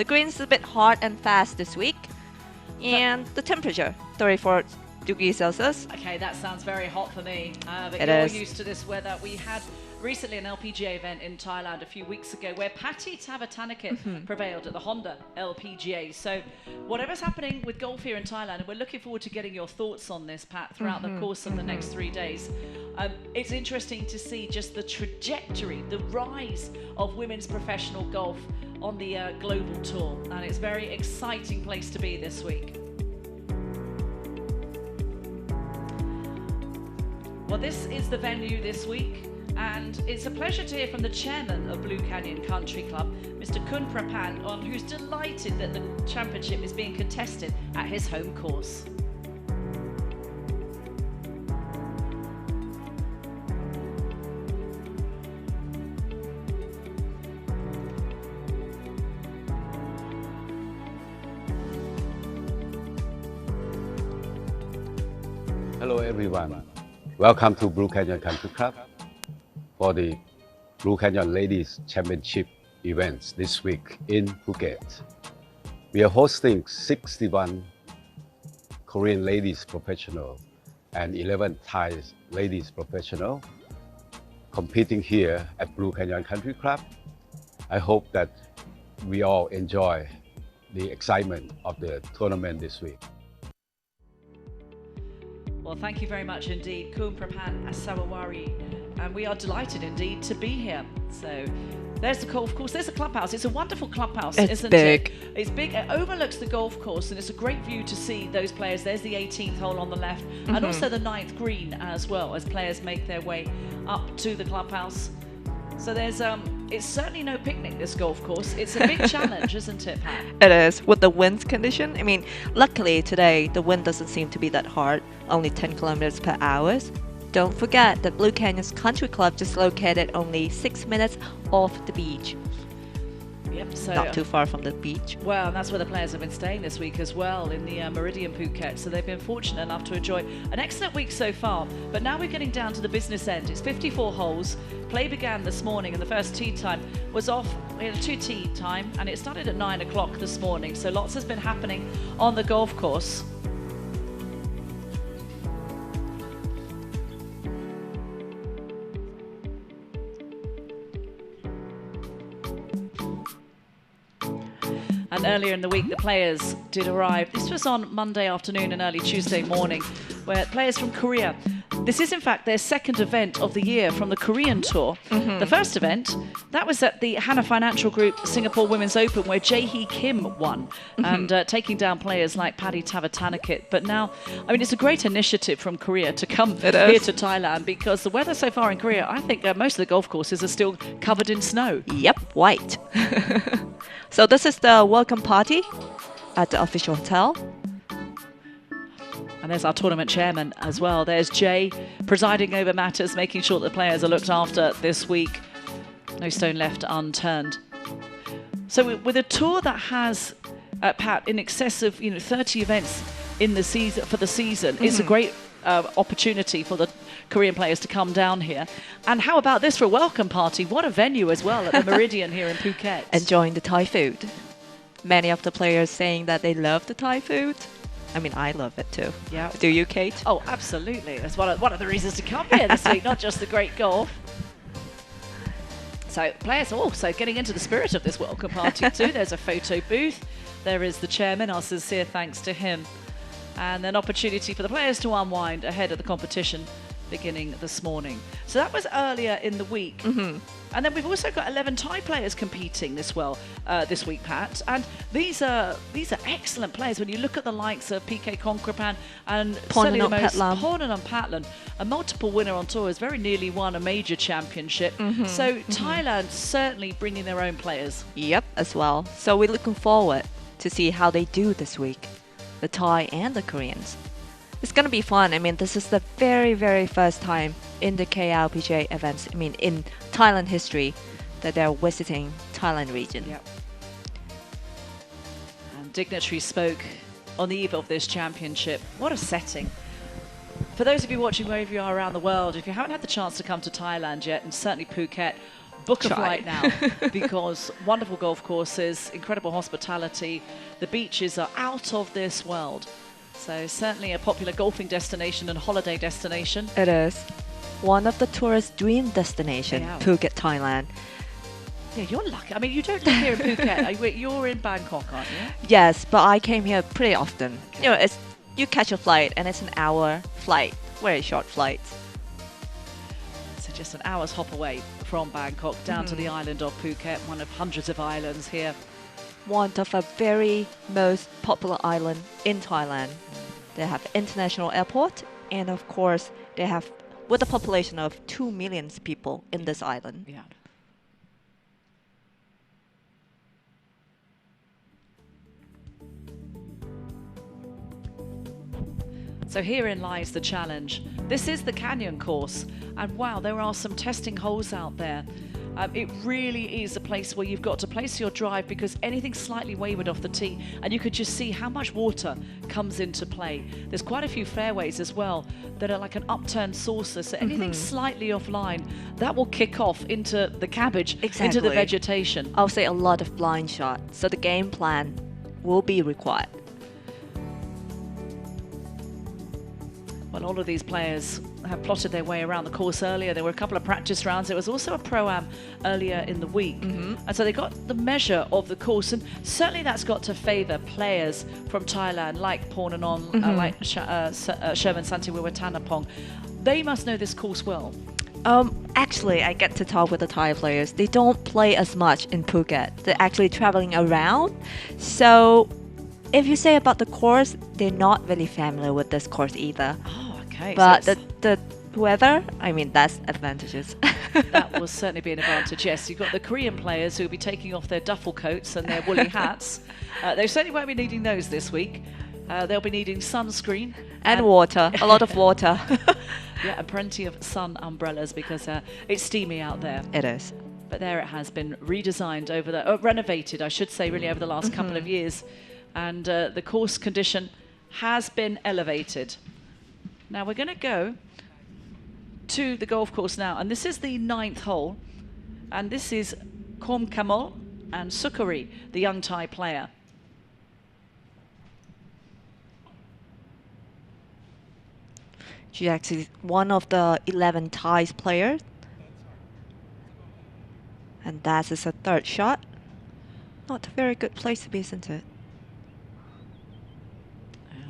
The green's a bit hard and fast this week. And the temperature, 34 degrees Celsius. Okay, that sounds very hot for me. But It you're is. used to this weather. We had recently an LPGA event in Thailand a few weeks ago where Patty Tavatanakit prevailed at the Honda LPGA. So whatever's happening with golf here in Thailand, and we're looking forward to getting your thoughts on this, Pat, throughout the course of the next 3 days. It's interesting to see just the trajectory, the rise of women's professional golf on the global tour. And it's a very exciting place to be this week. Well, this is the venue this week, and it's a pleasure to hear from the chairman of Blue Canyon Country Club, Mr. Kun Prapan, on who's delighted that the championship is being contested at his home course. Hello everyone. Welcome to Blue Canyon Country Club for the Blue Canyon Ladies Championship events this week in Phuket. We are hosting 61 Korean ladies professional and 11 Thai ladies professional competing here at Blue Canyon Country Club. I hope that we all enjoy the excitement of the tournament this week. Well, thank you very much indeed, Kun Prapan Asawawari, and we are delighted indeed to be here. So there's the golf course, there's the clubhouse. It's a wonderful clubhouse, isn't big. it? It's big. It overlooks the golf course, and it's a great view to see those players. There's the 18th hole on the left, and also the 9th green as well, as players make their way up to the clubhouse. So there's it's certainly no picnic, this golf course. It's a big challenge, isn't it, Pat? It is, with the wind condition. I mean, luckily today the wind doesn't seem to be that hard, only 10 kilometers per hour. Don't forget that Blue Canyons Country Club just located only 6 minutes off the beach. Yep, so Not too far from the beach. well, and that's where the players have been staying this week as well, in the Meridian Phuket. So they've been fortunate enough to enjoy an excellent week so far. But now we're getting down to the business end. It's 54 holes. Play began this morning, and the first tee time was off. We had a 2 tee time, and it started at 9 o'clock this morning. So lots has been happening on the golf course. And earlier in the week, the players did arrive. This was on Monday afternoon and early Tuesday morning, where players from Korea. This is, in fact, their second event of the year from the Korean Tour. The first event, that was at the Hana Financial Group Singapore Women's Open, where Jae-hee Kim won, and taking down players like Patty Tavatanakit. But now, I mean, it's a great initiative from Korea to come here to Thailand, because the weather so far in Korea, I think most of the golf courses are still covered in snow. Yep, white. So this is the welcome party at the official hotel. And there's our tournament chairman as well. There's Jay presiding over matters, making sure that the players are looked after this week. No stone left unturned. So with a tour that has, Pat, in excess of 30 events in the season for the season, it's a great opportunity for the Korean players to come down here. And how about this for a welcome party? What a venue as well at the Meridian here in Phuket. Enjoying the Thai food. Many of the players saying that they love the Thai food. I mean, I love it too. Yeah. Do you, Kate? Oh, absolutely. That's one of the reasons to come here this week, not just the great golf. So players are also getting into the spirit of this welcome party too. There's a photo booth. There is the chairman. Our sincere thanks to him. And an opportunity for the players to unwind ahead of the competition beginning this morning. So that was earlier in the week. And then we've also got 11 Thai players competing this week, Pat. And these are excellent players. When you look at the likes of PK Kongkrapan and Pornanam Patlan, a multiple winner on tour, has very nearly won a major championship. So Thailand certainly bringing their own players. Yep, as well. So we're looking forward to see how they do this week, the Thai and the Koreans. It's going to be fun. I mean, this is the very, very first time in the KLPGA events, I mean, in Thailand history, that they're visiting Thailand region. Yep. And dignitaries spoke on the eve of this championship. What a setting. For those of you watching wherever you are around the world, if you haven't had the chance to come to Thailand yet, and certainly Phuket, book a try. flight now because wonderful golf courses, incredible hospitality. The beaches are out of this world. So certainly a popular golfing destination and holiday destination. It is one of the tourist dream destination, Yeah. Phuket, Thailand. Yeah, you're lucky. I mean, you don't live here in Phuket. You're in Bangkok, aren't you? Yes, but I came here pretty often. You know, it's you catch a flight and it's an hour flight, very short flight. So just an hour's hop away from Bangkok down to the island of Phuket, one of hundreds of islands here. One of the very most popular island in Thailand. They have international airport, and of course they have with a population of 2 million people in this island. Yeah. So herein lies the challenge. This is the Canyon course, and wow, there are some testing holes out there. It really is a place where you've got to place your drive because anything slightly wayward off the tee, and you could just see how much water comes into play. There's quite a few fairways as well that are like an upturned saucer, so anything slightly offline, that will kick off into the cabbage, into the Exactly. vegetation. I'll say a lot of blind shots, so the game plan will be required. Well, all of these players have plotted their way around the course earlier. There were a couple of practice rounds. There was also a pro-am earlier in the week. And so they got the measure of the course. And certainly that's got to favour players from Thailand like Pornanon, like Sherman Santiwiwatanapong. They must know this course well. Actually, I get to talk with the Thai players. They don't play as much in Phuket. They're actually traveling around. So if you say about the course, they're not really familiar with this course either. Oh, okay. But So the weather, I mean, that's advantages. that will certainly be an advantage, yes. You've got the Korean players who will be taking off their duffel coats and their woolly hats. They certainly won't be needing those this week. They'll be needing sunscreen. And water, a lot of water. Yeah, and plenty of sun umbrellas because it's steamy out there. It is. But there it has been redesigned over the, renovated, I should say, really over the last couple of years. And the course condition has been elevated. Now we're going to go to the golf course now, and this is the 9th hole, and this is Kom Kamal and Sukari, the young Thai player. She's actually one of the 11 Thais players. And that is a third shot. Not a very good place to be, isn't it?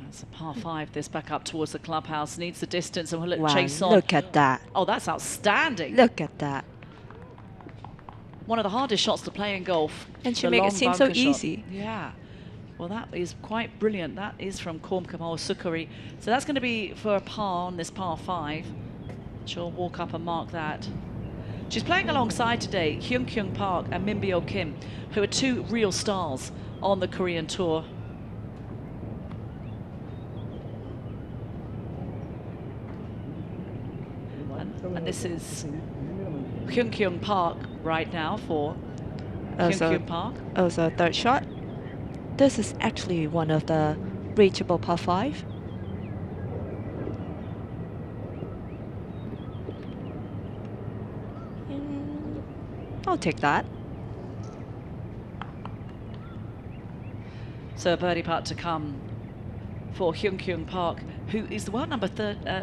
It's a par 5, this back up towards the clubhouse, needs the distance and will Wow, chase on. look at that. Oh, that's outstanding. Look at that. One of the hardest shots to play in golf. And she the make it long seem so bunker shot. easy. Yeah. Well, that is quite brilliant. That is from Kom Kamal Sukari. So that's going to be for a par on this par 5. She'll walk up and mark that. She's playing alongside today Hyun Kyung Park and Min Bio Kim, who are 2 real stars on the Korean tour. And this is Hyun Kyung Park right now for Hyun Kyung Park. Also third shot. This is actually one of the reachable par 5. I'll take that. So a birdie putt to come for Hyun Kyung Park, who is the world number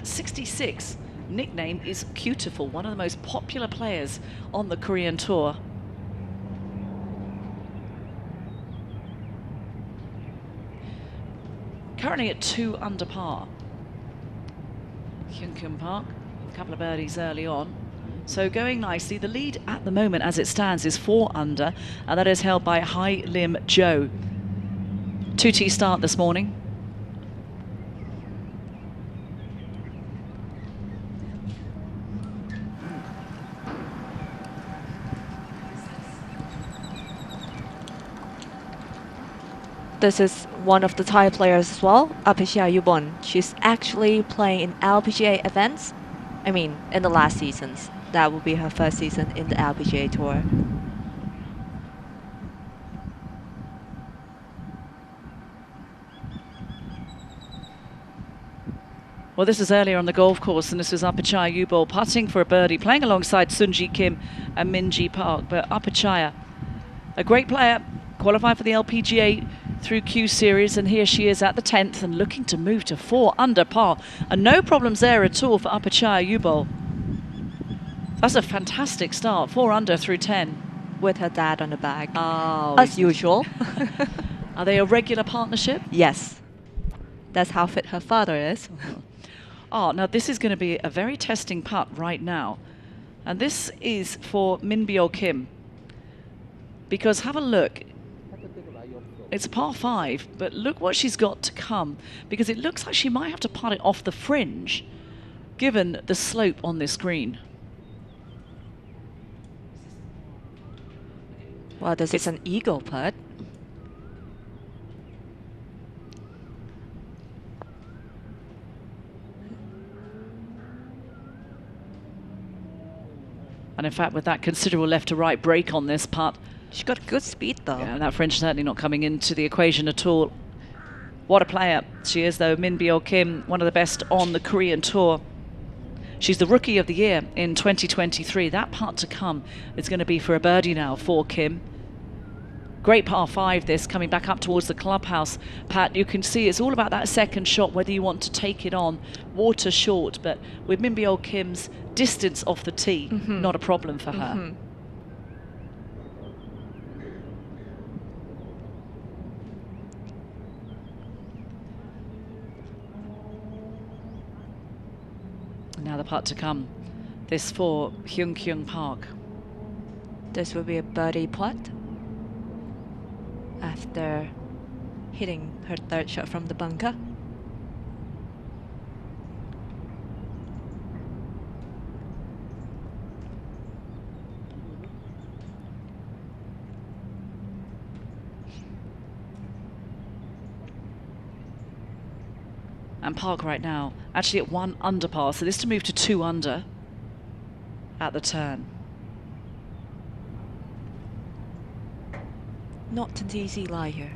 66. Nickname is Cutiful, one of the most popular players on the Korean tour. Currently at 2 under par. Hyun Kyung Park, a couple of birdies early on. So going nicely. The lead at the moment as it stands is 4 under, and that is held by Hai Lim Jo. 2T start this morning. This is one of the Thai players as well, Apishya Yubon. She's actually playing in LPGA events. I mean, in the last seasons. That will be her first season in the LPGA tour. Well, this is earlier on the golf course, and this was Apachai Yubol putting for a birdie, playing alongside Sunji Kim and Minji Park. But Apachaya, a great player, qualified for the LPGA through Q Series, and here she is at the 10th and looking to move to 4 under par. And no problems there at all for Apachaya Yubol. That's a fantastic start, 4 under through 10. With her dad on the back. Oh, as usual. Are they a regular partnership? Yes. That's how fit her father is. Oh, now this is going to be a very testing putt right now. And this is for Min Bio Kim. Because have a look. It's a par 5, but look what she's got to come. Because it looks like she might have to putt it off the fringe, given the slope on this green. Well, this is an eagle putt. And in fact, with that considerable left to right break on this putt, She's got good speed though. yeah, that French certainly not coming into the equation at all. What a player she is though, Min Bio Kim, one of the best on the Korean tour. She's the Rookie of the Year in 2023. That putt to come is going to be for a birdie now for Kim. Great par 5 this, coming back up towards the clubhouse. Pat, you can see it's all about that second shot, whether you want to take it on, water short, but with Min Bio Kim's distance off the tee, not a problem for her. Now the putt to come. This for Hyung Kyung Park. This will be a birdie putt. After hitting her third shot from the bunker. And Park right now actually at 1 under par, so this to move to 2 under at the turn. Not an easy lie here.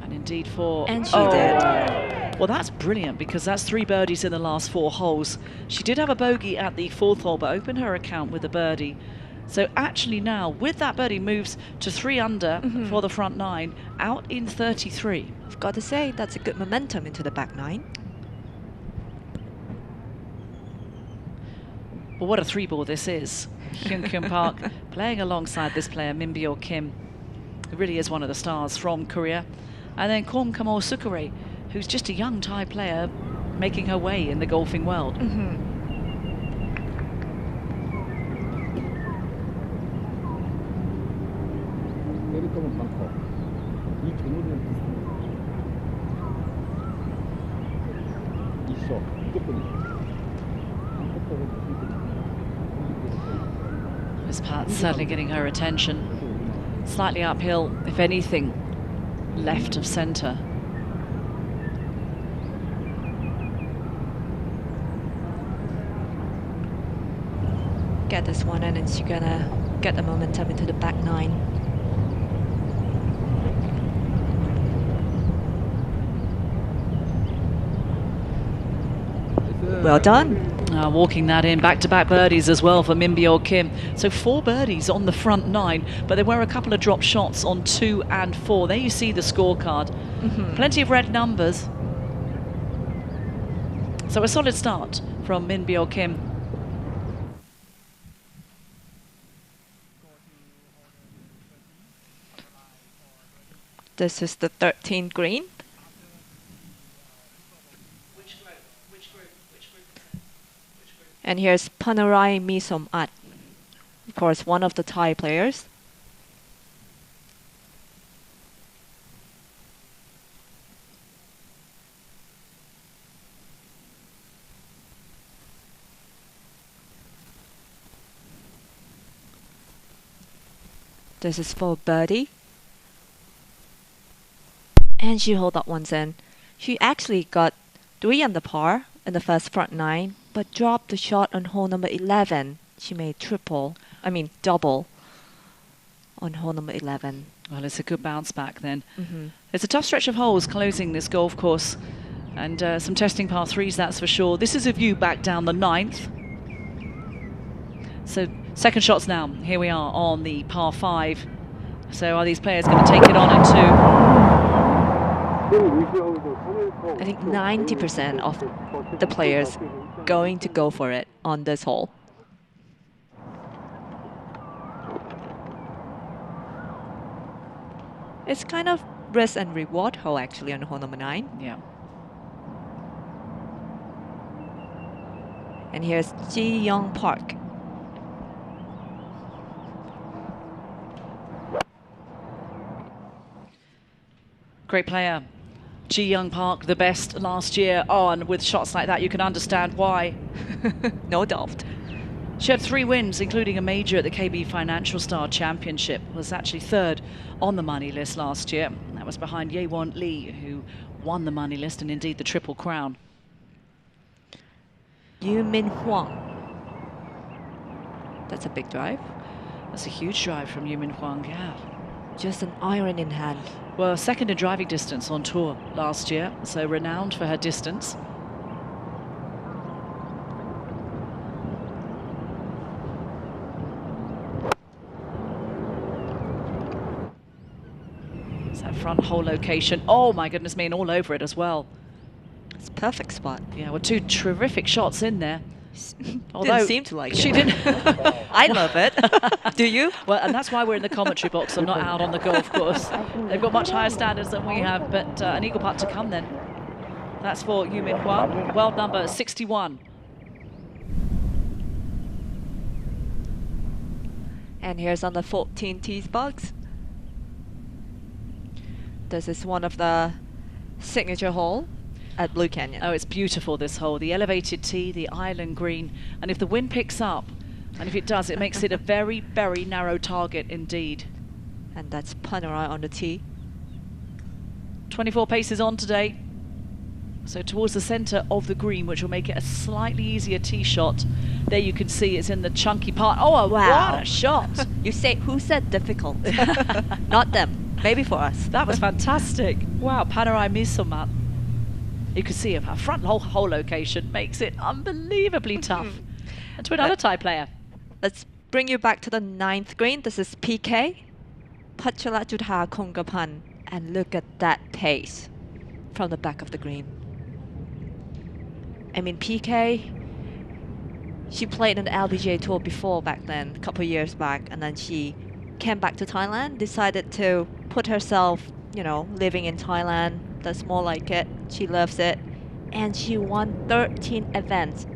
And indeed for... And she did. Well, that's brilliant because that's 3 birdies in the last 4 holes. She did have a bogey at the 4th hole, but opened her account with a birdie. So actually now, with that birdie, moves to 3 under for the front 9, out in 33. I've got to say, that's a good momentum into the back 9. Well, what a 3-ball this is. Hyun Kyung Park playing alongside this player, Min Bio Kim, who really is one of the stars from Korea. And then Kwon Kamal Sukure, who's just a young Thai player making her way in the golfing world. This part's certainly getting her attention. Slightly uphill, if anything, left of centre. Get this one in and she's gonna get the momentum into the back 9. Well done. Walking that in, back-to-back birdies as well for Min Bio Kim. So 4 birdies on the front 9, but there were a couple of drop shots on 2 and 4. There you see the scorecard. Plenty of red numbers. So a solid start from Min Bio Kim. This is the 13th green. And here's Panarai Misom At, of course, one of the Thai players. This is for birdie. And she held that one in. She actually got 3 under par in the first front 9, but dropped the shot on hole number 11. She made double on hole number 11. Well, it's a good bounce back then. It's a tough stretch of holes closing this golf course And some testing par 3s, that's for sure. This is a view back down the 9th. So second shots now. Here we are on the par 5. So are these players going to take it on in 2? I think 90% of the players going to go for it on this hole. It's kind of risk and reward hole actually on hole number 9. Yeah. And here's Ji Young Park. Great player. Ji Young Park, the best last year on. With shots like that, you can understand why. No doubt. She had 3 wins, including a major at the KB Financial Star Championship. Was actually 3rd on the money list last year. That was behind Ye-Won Lee, who won the money list and indeed the Triple Crown. Yu Min Huang. That's a big drive. That's a huge drive from Yu Min Huang, yeah. Just an iron in hand. Well, second in driving distance on tour last year, so renowned for her distance. It's that front hole location. Oh my goodness me, and all over it as well. It's a perfect spot. Yeah, well, 2 terrific shots in there. Didn't seem to like it. She didn't. I love it. Do you? Well, and that's why we're in the commentary box and not out on the golf course. They've got much higher standards than we have, but an eagle putt to come then. That's for Yu Min Huang, world number 61. And here's on the 14 tees box. This is one of the signature hole at Blue Canyon. Oh, it's beautiful, this hole. The elevated tee, the island green. And if the wind picks up, and if it does, it makes it a very, very narrow target indeed. And that's Panerai on the tee. 24 paces on today. So towards the centre of the green, which will make it a slightly easier tee shot. There you can see it's in the chunky part. Oh, wow. What a shot. You say, who said difficult? Not them. Maybe for us. That was fantastic. Wow, Panerai Misomat. You can see her front hole location makes it unbelievably tough. And to another Thai player. Let's bring you back to the 9th green. This is PK. Pachala Jutha Kongapan. And look at that pace from the back of the green. I mean, PK, she played in the LPGA Tour before back then, a couple of years back, and then she came back to Thailand, decided to put herself, you know, living in Thailand. That's more like it. She loves it. And she won 13 events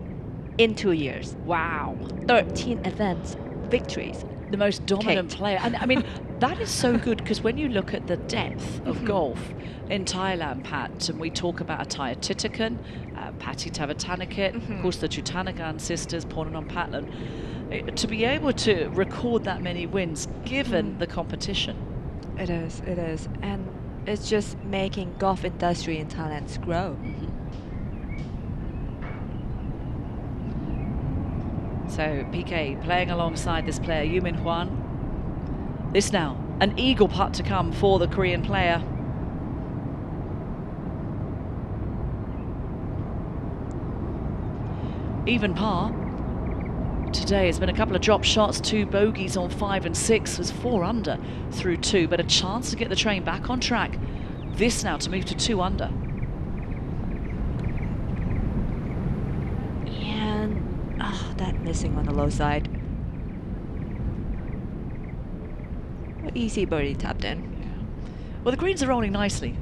in 2 years. Wow. 13 events, victories. The most dominant player. And I mean, that is so good because when you look at the depth of golf in Thailand, Pat, and we talk about Ataya Titikan, Patti Tavatanakit, of course the Jutanagan sisters, Pornanon Patlan, to be able to record that many wins given the competition. It is. And it's just making golf industry in Thailand grow. So PK playing alongside this player, Yu Min Huang. This now, an eagle putt to come for the Korean player. Even par. Today it's been a couple of drop shots, 2 bogeys on 5 and 6, was 4 under through 2, but a chance to get the train back on track. This now to move to 2 under. And that missing on the low side. Easy birdie tapped in. Well, the greens are rolling nicely.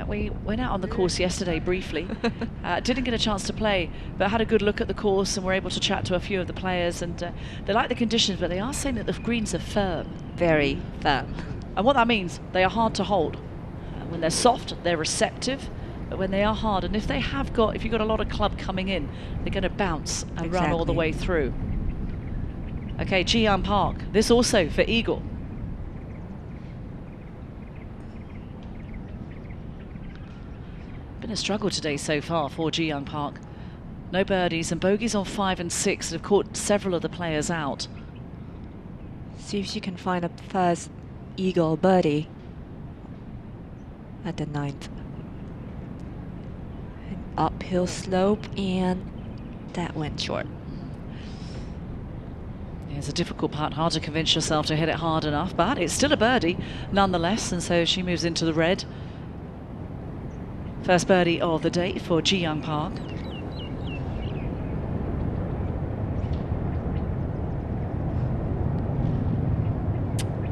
We went out on the course yesterday briefly. Didn't get a chance to play, but had a good look at the course and were able to chat to a few of the players. And they like the conditions, but they are saying that the greens are firm. Very firm. And what that means, they are hard to hold. When they're soft, they're receptive. But when they are hard, and if you've got a lot of club coming in, they're going to bounce and run all the way through. Okay, Ji-Young Park. This also for eagle. Been a struggle today so far for Ji-Young Park. No birdies and bogeys on 5 and 6 that have caught several of the players out. See if she can find a first eagle birdie at the 9th. uphill slope, and that went short. It's a difficult putt, hard to convince yourself to hit it hard enough, but it's still a birdie nonetheless, and so she moves into the red. First birdie of the day for Ji Young Park.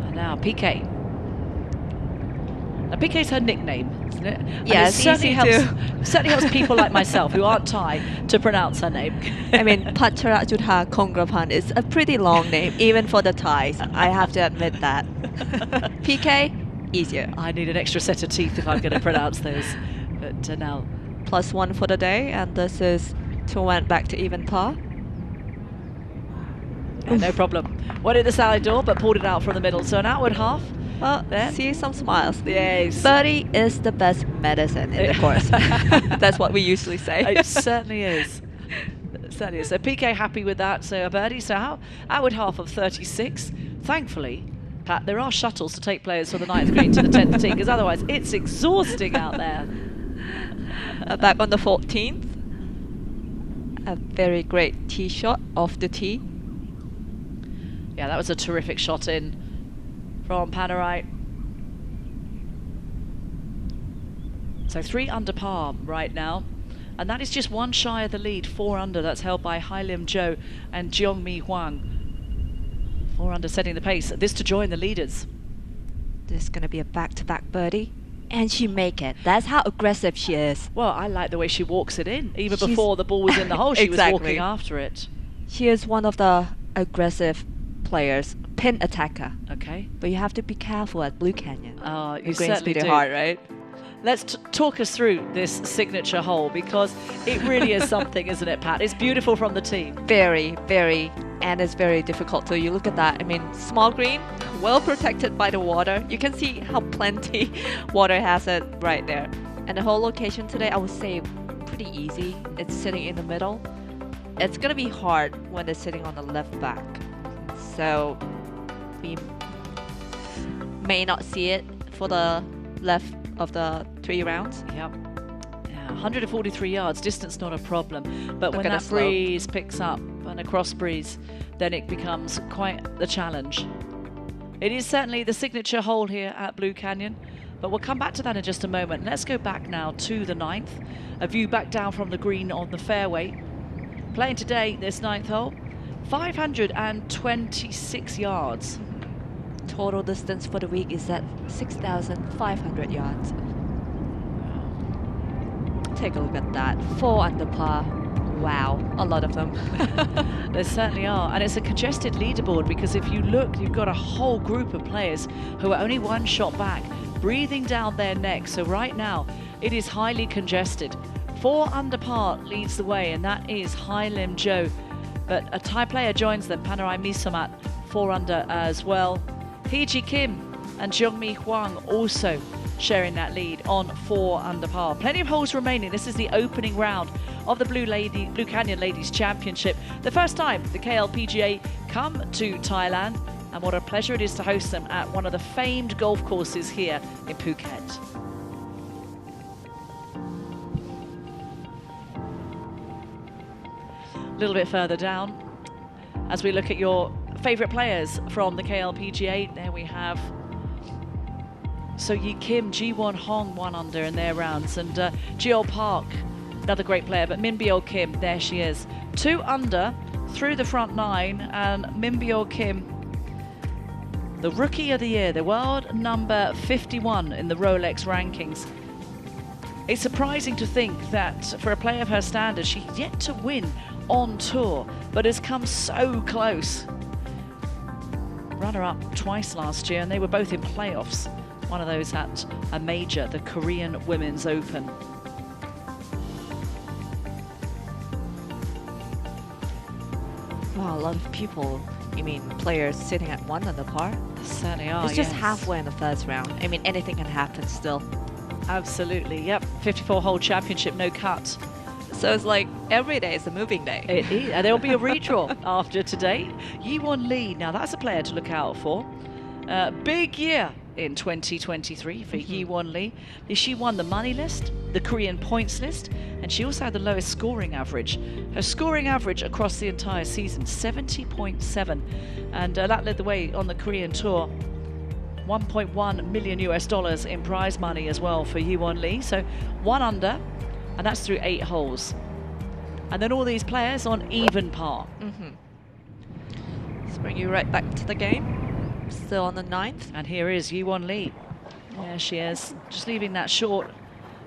And now PK. Now PK's her nickname, isn't it? Yeah, it it's certainly easy certainly helps people like myself who aren't Thai to pronounce her name. I mean, Patcharajuta Kongrapan is a pretty long name, even for the Thais. I have to admit that. PK, easier. I need an extra set of teeth if I'm going to pronounce those. But now, +1 for the day, and this is to went back to even par. yeah, no problem. Went in the side door, but pulled it out from the middle. So an outward half. Well, Then- see some smiles. Yes. Birdie is the best medicine in the course. That's what we usually say. It certainly is. It certainly is. So PK happy with that. So a birdie. So outward half of 36. Thankfully, Pat, there are shuttles to take players from the 9th green to the 10th tee, because otherwise it's exhausting out there. Back on the 14th. A very great tee shot off the tee. Yeah, that was a terrific shot in from Panerai. So 3 under par right now. And that is just 1 shy of the lead, 4 under. That's held by Hai Lim Zhou and Jeong Mi Huang. 4 under setting the pace. This to join the leaders. This is going to be a back-to-back birdie. And she make it. That's how aggressive she is. Well, I like the way she walks it in. Even She's- before the ball was in the hole, she was Exactly. walking after it. She is one of the aggressive players, pin attacker. Okay. But you have to be careful at Blue Canyon. You The green's certainly pretty do. hard, right? Let's talk us through this signature hole, because it really is something, isn't it, Pat? It's beautiful from the tee. Very, very, and it's very difficult. So you look at that. I mean, small green, well protected by the water. You can see how plenty water has it right there. And the whole location today, I would say, pretty easy. It's sitting in the middle. It's gonna be hard when it's sitting on the left back. So we may not see it for the left of the 3 rounds. Yep. Yeah, 143 yards, distance not a problem. But Look when at the that slope. breeze picks up and a cross breeze, then it becomes quite the challenge. It is certainly the signature hole here at Blue Canyon, but we'll come back to that in just a moment. Let's go back now to the 9th. A view back down from the green on the fairway. Playing today, this 9th hole, 526 yards. Total distance for the week is at 6,500 yards. Take a look at that. 4 under par. Wow, a lot of them. There certainly are, and it's a congested leaderboard, because if you look, you've got a whole group of players who are only 1 shot back, breathing down their neck. So right now, it is highly congested. 4 under par leads the way, and that is Hai Lim Zhou. But a Thai player joins them, Panerai Misamat, 4 under as well. Hee-ji Kim and Jeong Mi Huang also sharing that lead on 4 under par. Plenty of holes remaining. This is the opening round of the Blue Canyon Ladies Championship. The first time the KLPGA come to Thailand, and what a pleasure it is to host them at one of the famed golf courses here in Phuket. A little bit further down, as we look at your favourite players from the KLPGA, there we have So Yi Kim, Ji-won Hong 1 under in their rounds, and Jeo Park, another great player, but Min Bio Kim, there she is, 2 under through the front 9, and Min Bio Kim, the Rookie of the Year, the world number 51 in the Rolex rankings. It's surprising to think that for a player of her standard, she's yet to win on tour, but has come so close. Runner-up twice last year, and they were both in playoffs. One of those at a major, the Korean Women's Open. Wow, a lot of people, players sitting at 1 under par. There certainly are, It's just yes. halfway in the first round. Anything can happen still. Absolutely, yep. 54-hole championship, no cut. So it's like every day is a moving day. It is, and there'll be a redraw after today. Yi-won Lee, now that's a player to look out for. Big year in 2023 for Yi-Won Lee. She won the money list, the Korean points list, and she also had the lowest scoring average. Her scoring average across the entire season, 70.7, and that led the way on the Korean tour. $1.1 million in prize money as well for Yi-Won Lee. So 1 under, and that's through 8 holes. And then all these players on even par. Let's bring you right back to the game. Still on the 9th. And here is Yi-Won Lee. There she is, just leaving that short.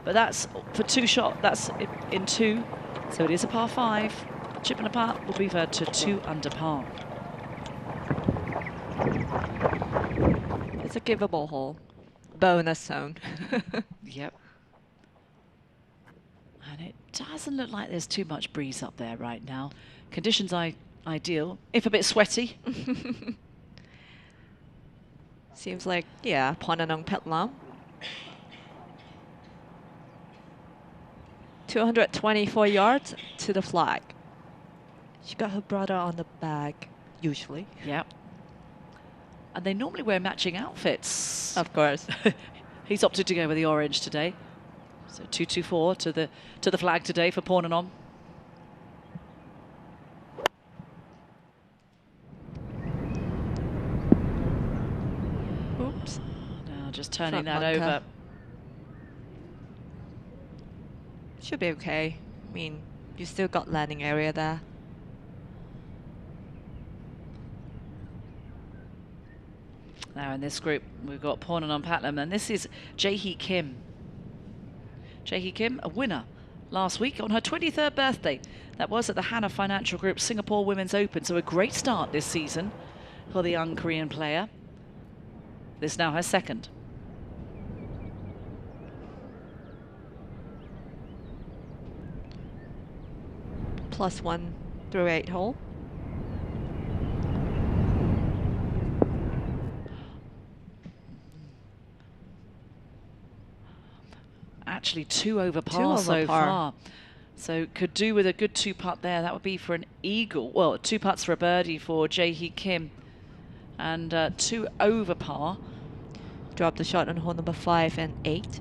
But that's for 2 shots, that's in 2. So it is a par 5. Chip and a putt will be her to 2 under par. It's a giveable hole. Bonus zone. Yep. And it doesn't look like there's too much breeze up there right now. Conditions ideal, if a bit sweaty. Seems like, yeah, Ponanong Petlam. 224 yards to the flag. She got her brother on the bag, usually. Yep. And they normally wear matching outfits. Of course. He's opted to go with the orange today. So 224 to the flag today for Pornanon. Oops. Now just turning Front that bunker. over. Should be okay. I mean, you still got landing area there. Now in this group, we've got Pornanon Patlam, and this is Jae-hee Kim. Jae-hee Kim, a winner last week on her 23rd birthday. That was at the Hana Financial Group Singapore Women's Open. So a great start this season for the young Korean player. This now her 2nd. +1 through 8 hole. Actually 2 over par 2 over so par. far. So could do with a good 2 putt there. That would be for an eagle. Well, 2 putts for a birdie for Jae-hee Kim. And 2 over par. Drop the shot on hole number 5 and 8.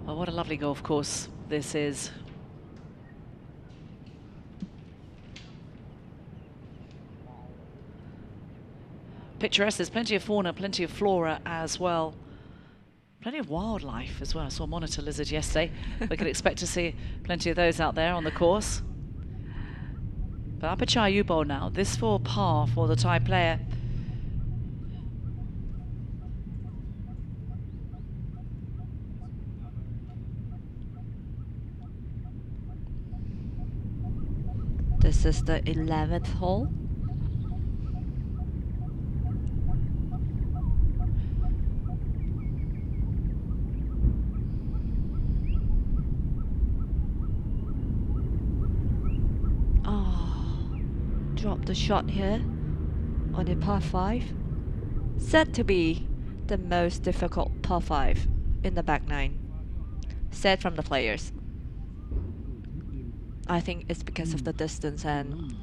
Oh, what a lovely golf course this is. Picturesque, there's plenty of fauna, plenty of flora as well. Plenty of wildlife as well. I saw a monitor lizard yesterday. We could expect to see plenty of those out there on the course. But up at Chai Yu Bowl now, this for par for the Thai player. This is the 11th hole. Drop the shot here on a par 5. Said to be the most difficult par 5 in the back 9. Said from the players. I think it's because of the distance and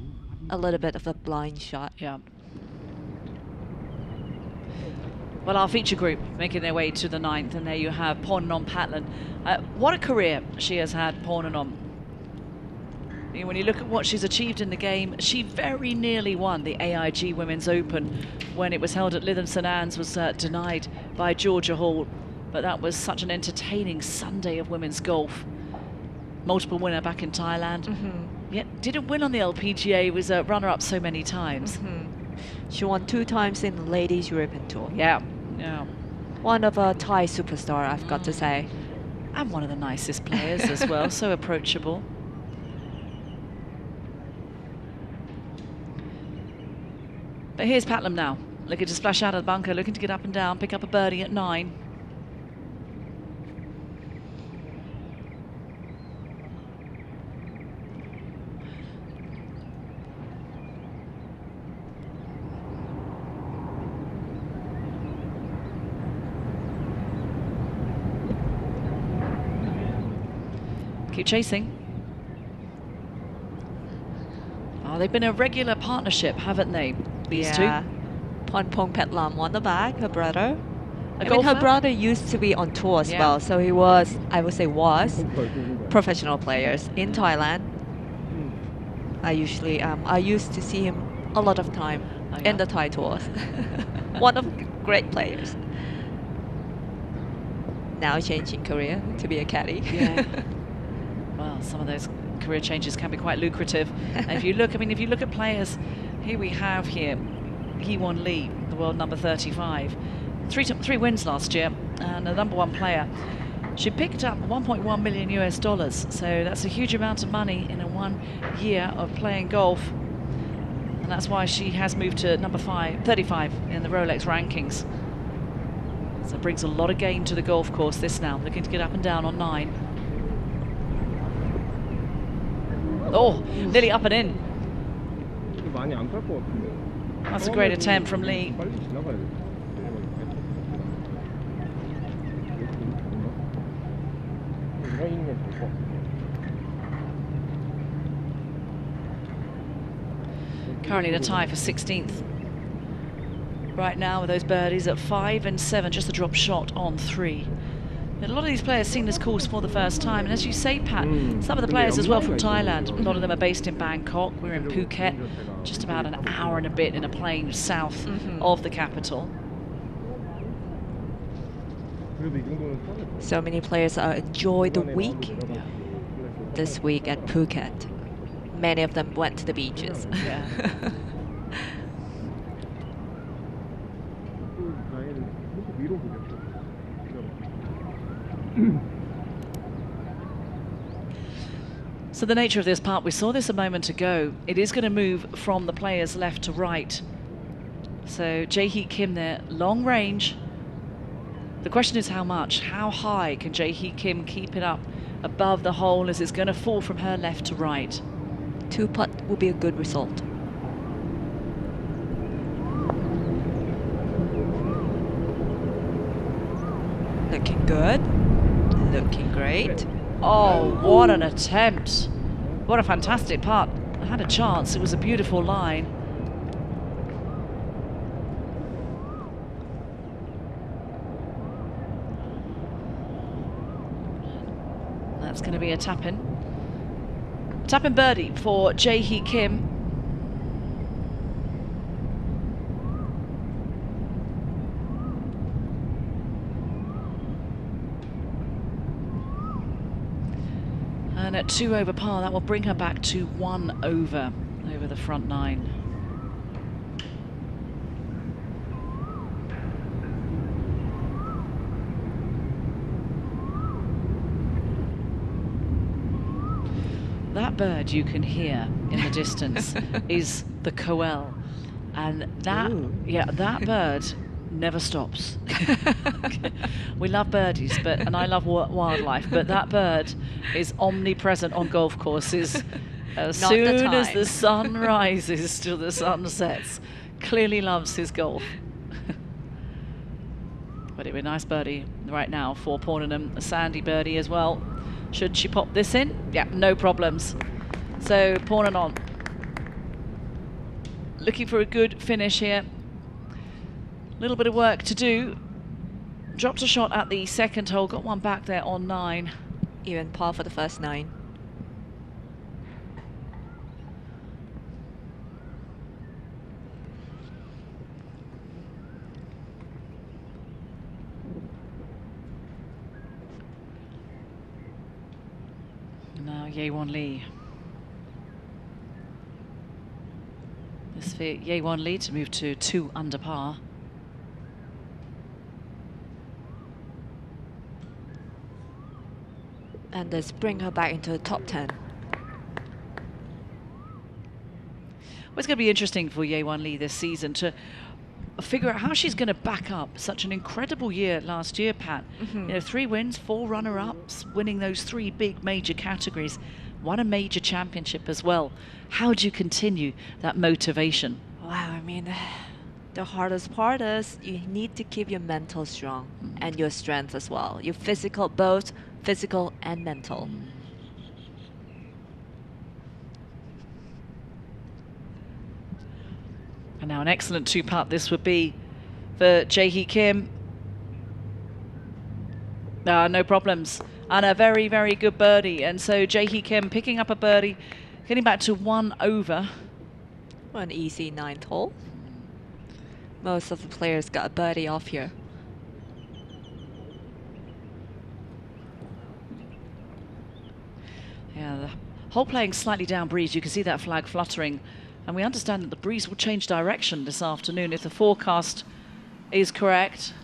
a little bit of a blind shot. Yeah. Well, our feature group making their way to the 9th, and there you have Pornanon Patlan. What a career she has had, Pornanon. When you look at what she's achieved in the game, she very nearly won the AIG Women's Open when it was held at Lytham St Anne's, was denied by Georgia Hall. But that was such an entertaining Sunday of women's golf. Multiple winner back in Thailand. Yet didn't win on the LPGA, was a runner-up so many times. She won 2 times in the Ladies European Tour. Yeah. One of a Thai superstar, I've got to say. And one of the nicest players as well, so approachable. But here's Patlam now, looking to splash out of the bunker, looking to get up and down, pick up a birdie at 9. Keep chasing. Oh, they've been a regular partnership, haven't they? These yeah. two. Ponpong Petlam on the back, her brother. A I mean, her golfer? brother used to be on tour as Yeah. well, so he was, I would say was, professional players in Thailand. I used to see him a lot of time Oh, yeah. in the Thai tours. One of great players. Now changing career to be a caddy. Yeah. Well, some of those career changes can be quite lucrative. And if you look at players, here we have Hee-Won Lee, the world number 35. Three wins last year, and the number one player. She picked up 1.1 million US dollars, so that's a huge amount of money in a 1 year of playing golf. And that's why she has moved to number 35 in the Rolex rankings. So it brings a lot of gain to the golf course this now, looking to get up and down on 9. Oh, nearly up and in. That's a great attempt from Lee. Currently in a tie for 16th. Right now with those birdies at 5 and 7, just a drop shot on 3. And a lot of these players seen this course for the first time, and as you say, Pat, some of the players as well from Thailand, a lot of them are based in Bangkok. We're in Phuket, just about an hour and a bit in a plane south of the capital. So many players enjoy the week this week at Phuket. Many of them went to the beaches. Yeah. So the nature of this part, we saw this a moment ago, it is going to move from the players left to right. So Jae-hee Kim there, long range. The question is how much? How high can Jae-hee Kim keep it up above the hole as it's going to fall from her left to right? 2 putt will be a good result. Looking good. Looking great. Oh, what an attempt. What a fantastic putt. I had a chance. It was a beautiful line. That's going to be a tap-in. Tap-in birdie for Jae-hee Kim. And at 2 over par, that will bring her back to 1 over the front 9. That bird you can hear in the distance is the Coel, and that that bird never stops. We love birdies, and I love wildlife, but that bird is omnipresent on golf courses. As soon as the sun rises till the sun sets, clearly loves his golf. But it'd be a nice birdie right now for Pornenham, a sandy birdie as well. Should she pop this in? Yeah, no problems. So Pornenham looking for a good finish here. A little bit of work to do. Dropped a shot at the second hole, got one back there on 9. Even par for the first 9. Now Hee-Won Lee. This for Hee-Won Lee to move to 2 under par. And let's bring her back into the top 10. Well, it's going to be interesting for Hee-Won Lee this season to figure out how she's going to back up such an incredible year last year, Pat. You know, 3 wins, 4 runner-ups, winning those 3 big major categories, won a major championship as well. How do you continue that motivation? Wow, I mean, the hardest part is you need to keep your mental strong and your strength as well. Your physical, both physical and mental. And now an excellent two-putt this would be for Jae-hee Kim. No problems. And a very, very good birdie. And so Jae-hee Kim picking up a birdie, getting back to 1 over. An easy 9th hole. Most of the players got a birdie off here. Yeah, the hole playing slightly down breeze. You can see that flag fluttering. And we understand that the breeze will change direction this afternoon if the forecast is correct.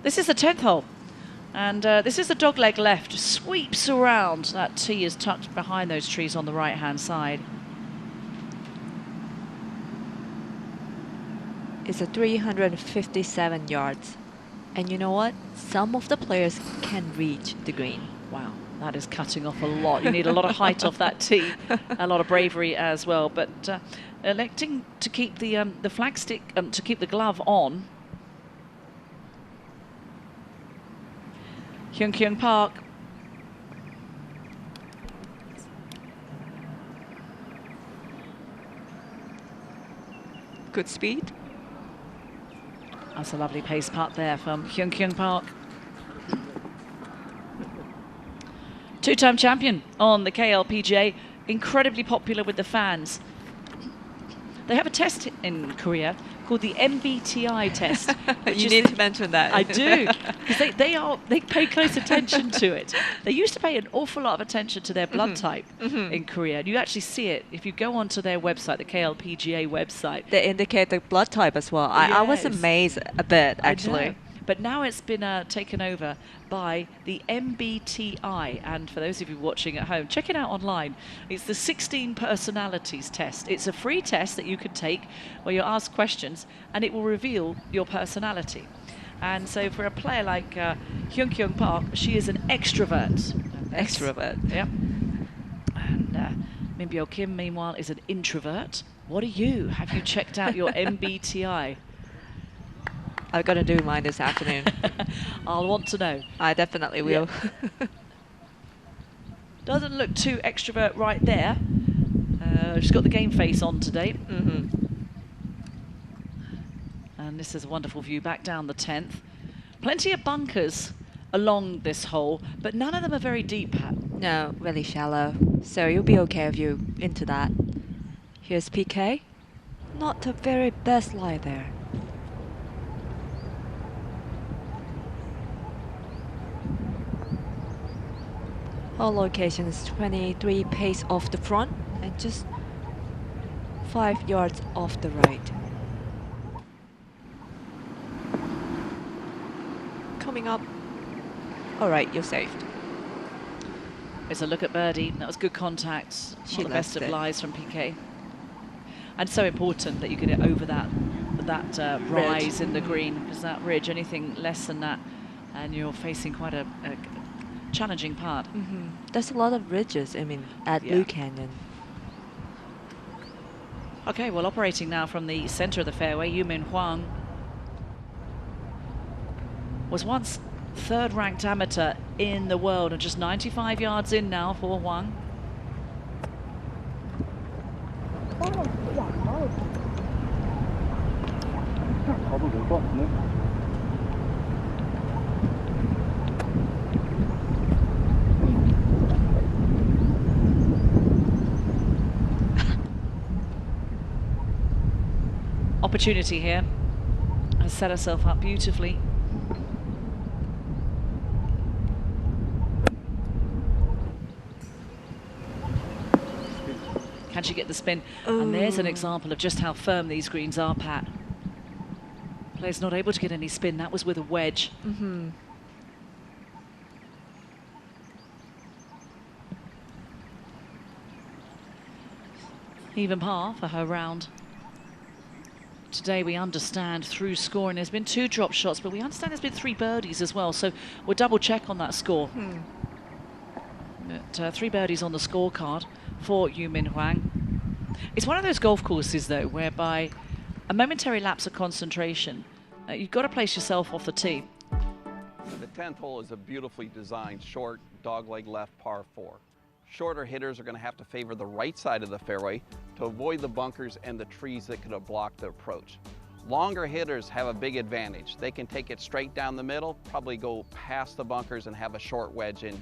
This is the 10th hole. And this is the dogleg left. Sweeps around. That tee is tucked behind those trees on the right-hand side. It's a 357 yards. And you know what? Some of the players can reach the green. Wow, that is cutting off a lot. You need a lot of height off that tee, a lot of bravery as well. But electing to keep the flag stick, to keep the glove on. Hyun Kyung Park. Good speed. That's a lovely pace putt there from Hyun Kyung Park. Two-time champion on the KLPGA, incredibly popular with the fans. They have a test in Korea called the MBTI test. You need to mention that. I do, because they pay close attention to it. They used to pay an awful lot of attention to their blood type in Korea. And you actually see it if you go onto their website, the KLPGA website. They indicate the blood type as well. I was amazed a bit, actually. But now it's been taken over by the MBTI. And for those of you watching at home, check it out online. It's the 16 personalities test. It's a free test that you can take where you ask questions and it will reveal your personality. And so for a player like Hyun Kyung Park, she is an extrovert. Extrovert. Yep. And Min Byo Kim, meanwhile, is an introvert. What are you? Have you checked out your MBTI? I've got to do mine this afternoon. I'll want to know. I definitely will. Yeah. Doesn't look too extrovert right there. She's got the game face on today. And this is a wonderful view back down the 10th. Plenty of bunkers along this hole, but none of them are very deep, Pat. No, really shallow. So you'll be okay if you into that. Here's PK. Not the very best lie there. Our location is 23 pace off the front and just 5 yards off the right. Coming up. Alright, you're saved. It's a look at birdie. That was good contact. She Not the best of left it. lies from PK. And so important that you get it over that rise in the green, because that ridge, anything less than that, and you're facing quite a challenging part. There's a lot of ridges, I mean, at Blue Canyon. Okay, well, operating now from the center of the fairway, Yu-Min Hwang was once 3rd ranked amateur in the world and just 95 yards in now for Hwang. Opportunity here. Has set herself up beautifully. Can she get the spin? Ooh. And there's an example of just how firm these greens are, Pat. Player's not able to get any spin. That was with a wedge. Even par for her round. Today we understand through scoring there's been 2 drop shots, but we understand there's been 3 birdies as well, so we'll double check on that score. But 3 birdies on the scorecard for Yu-Min Hwang. It's one of those golf courses though whereby a momentary lapse of concentration, you've got to place yourself off the tee. The 10th hole is a beautifully designed short dogleg left par 4. Shorter hitters are going to have to favor the right side of the fairway to avoid the bunkers and the trees that could have blocked the approach. Longer hitters have a big advantage. They can take it straight down the middle, probably go past the bunkers and have a short wedge in.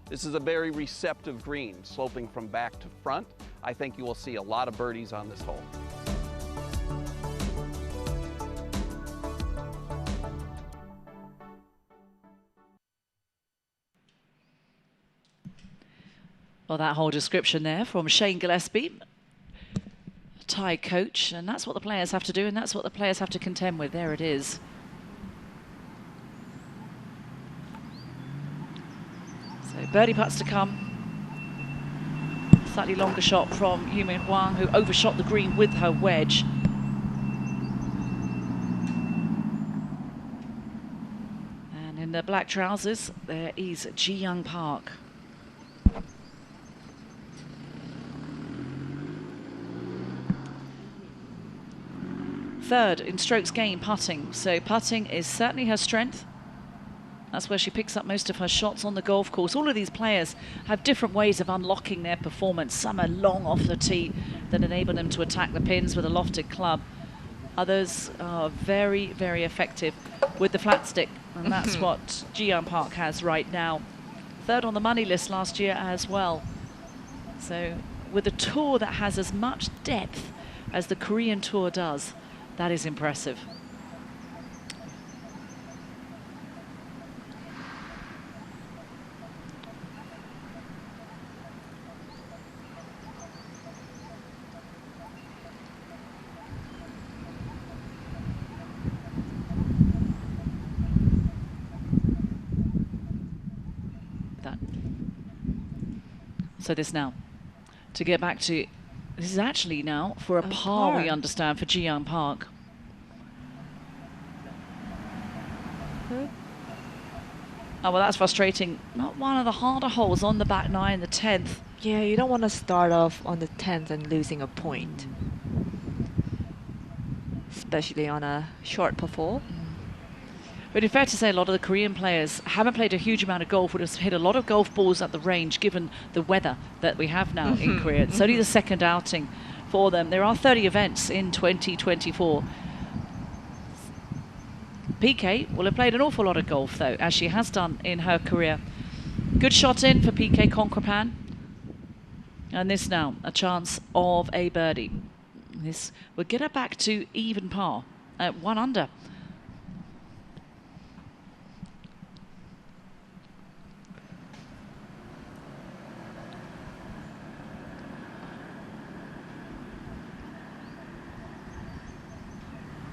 This is a very receptive green, sloping from back to front. I think you will see a lot of birdies on this hole. Well, that whole description there from Shane Gillespie, Thai coach, and that's what the players have to do, and that's what the players have to contend with. There it is. So birdie putts to come. Slightly longer shot from Yu Min Huang, who overshot the green with her wedge. And in the black trousers, there is Ji Young Park. Third in strokes gained putting, so putting is certainly her strength. That's where she picks up most of her shots on the golf course. All of these players have different ways of unlocking their performance. Some are long off the tee that enable them to attack the pins with a lofted club. Others are very, very effective with the flat stick, and that's what Ji Young Park has right now. Third on the money list last year as well. So with a tour that has as much depth as the Korean tour does, that is impressive. So this now, to get back to, this is actually now for a par, we understand, for Ji Young Park. Oh, well, that's frustrating. Not one of the harder holes on the back nine, the 10th. Yeah, you don't want to start off on the 10th and losing a point. Especially on a short par 4. But it's fair to say a lot of the Korean players haven't played a huge amount of golf, would have hit a lot of golf balls at the range given the weather that we have now in Korea. It's only the second outing for them. There are 30 events in 2024. PK will have played an awful lot of golf though, as she has done in her career. Good shot in for PK Konkrapan. And this now, a chance of a birdie. This will get her back to even par at 1 under.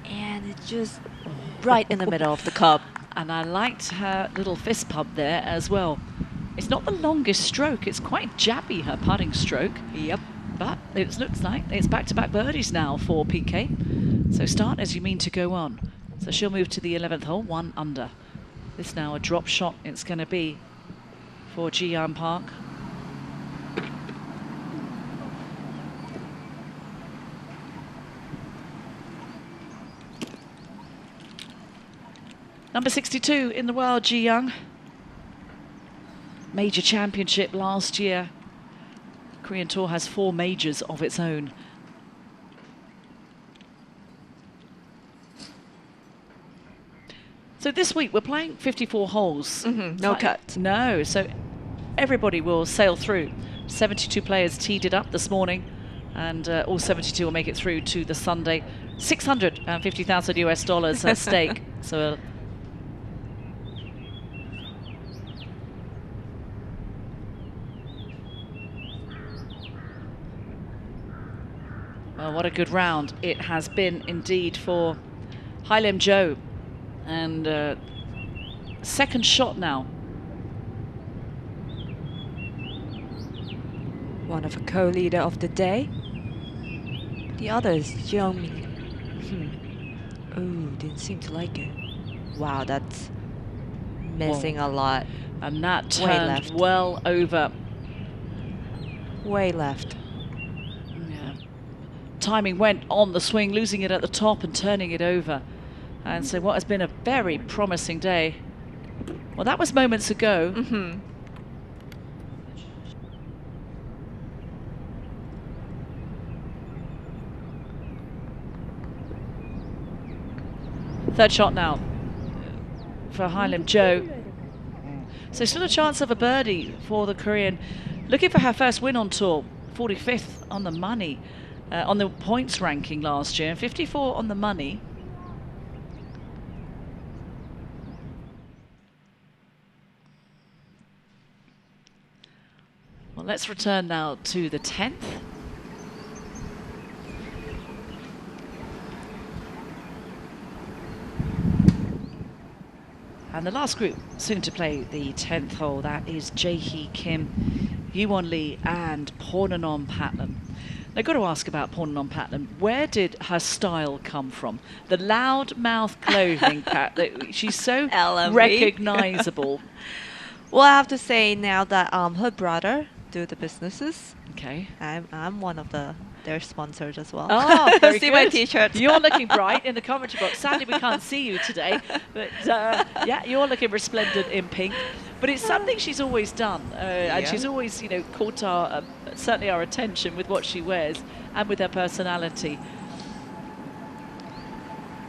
And it's just right in the middle of the cup. And I liked her little fist pump there as well. It's not the longest stroke, it's quite jabby, her putting stroke. Yep. But it looks like it's back-to-back birdies now for PK. So start as you mean to go on. So she'll move to the 11th hole, 1 under. This now a drop shot it's going to be for Ji Young Park. Number 62 in the world, Ji Young. Major championship last year. Korean Tour has 4 majors of its own. So this week we're playing 54 holes. No cut. No, so everybody will sail through. 72 players teed it up this morning, and all 72 will make it through to the Sunday. $650,000 US at stake. So. Well, what a good round it has been indeed for Hailem Jo. And second shot now. One of a co-leader of the day. The other is Jeong Min. Oh, didn't seem to like it. Wow, that's missing a lot. And that Way turned left. well over. Way left. Timing went on the swing, losing it at the top and turning it over. And so what has been a very promising day. Well, that was moments ago. Third shot now for Hailim Jo. So still a chance of a birdie for the Korean. Looking for her first win on tour. 45th on the money, on the points ranking last year. 54 on the money. Well, let's return now to the 10th. And the last group soon to play the 10th hole, that is Jae-hee Kim, Yuwon Lee and Pornanon Patlam. Now, I've got to ask about Pornanon Patlam. Where did her style come from? The loud-mouth clothing, Pat, she's so recognisable. Well, I have to say now that her brother do the businesses. Okay. I'm one of their sponsors as well. Oh, very See good. my t-shirt. You're looking bright in the commentary box. Sadly, we can't see you today, but yeah, you're looking resplendent in pink. But it's something she's always done, and she's always, you know, caught our certainly our attention with what she wears and with her personality.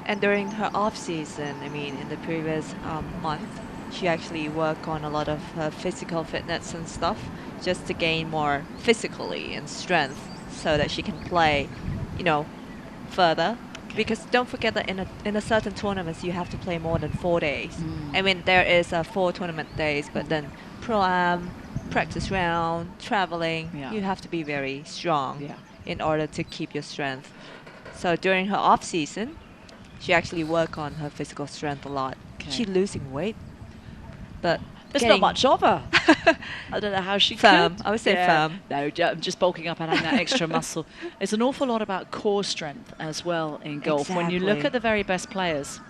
And during her off season, I mean, in the previous month, she actually worked on a lot of physical fitness and stuff, just to gain more physically and strength, so that she can play, you know, further. Okay. Because don't forget that in a certain tournaments you have to play more than 4 days. I mean, there is 4 tournament days, but then pro-am, practice round, traveling, you have to be very strong in order to keep your strength. So during her off season, she actually worked on her physical strength a lot. Okay. She's losing weight, but there's not much of her. I don't know how she firm. could. I would say firm. No, just bulking up and having that extra muscle. It's an awful lot about core strength as well in golf. Exactly. When you look at the very best players.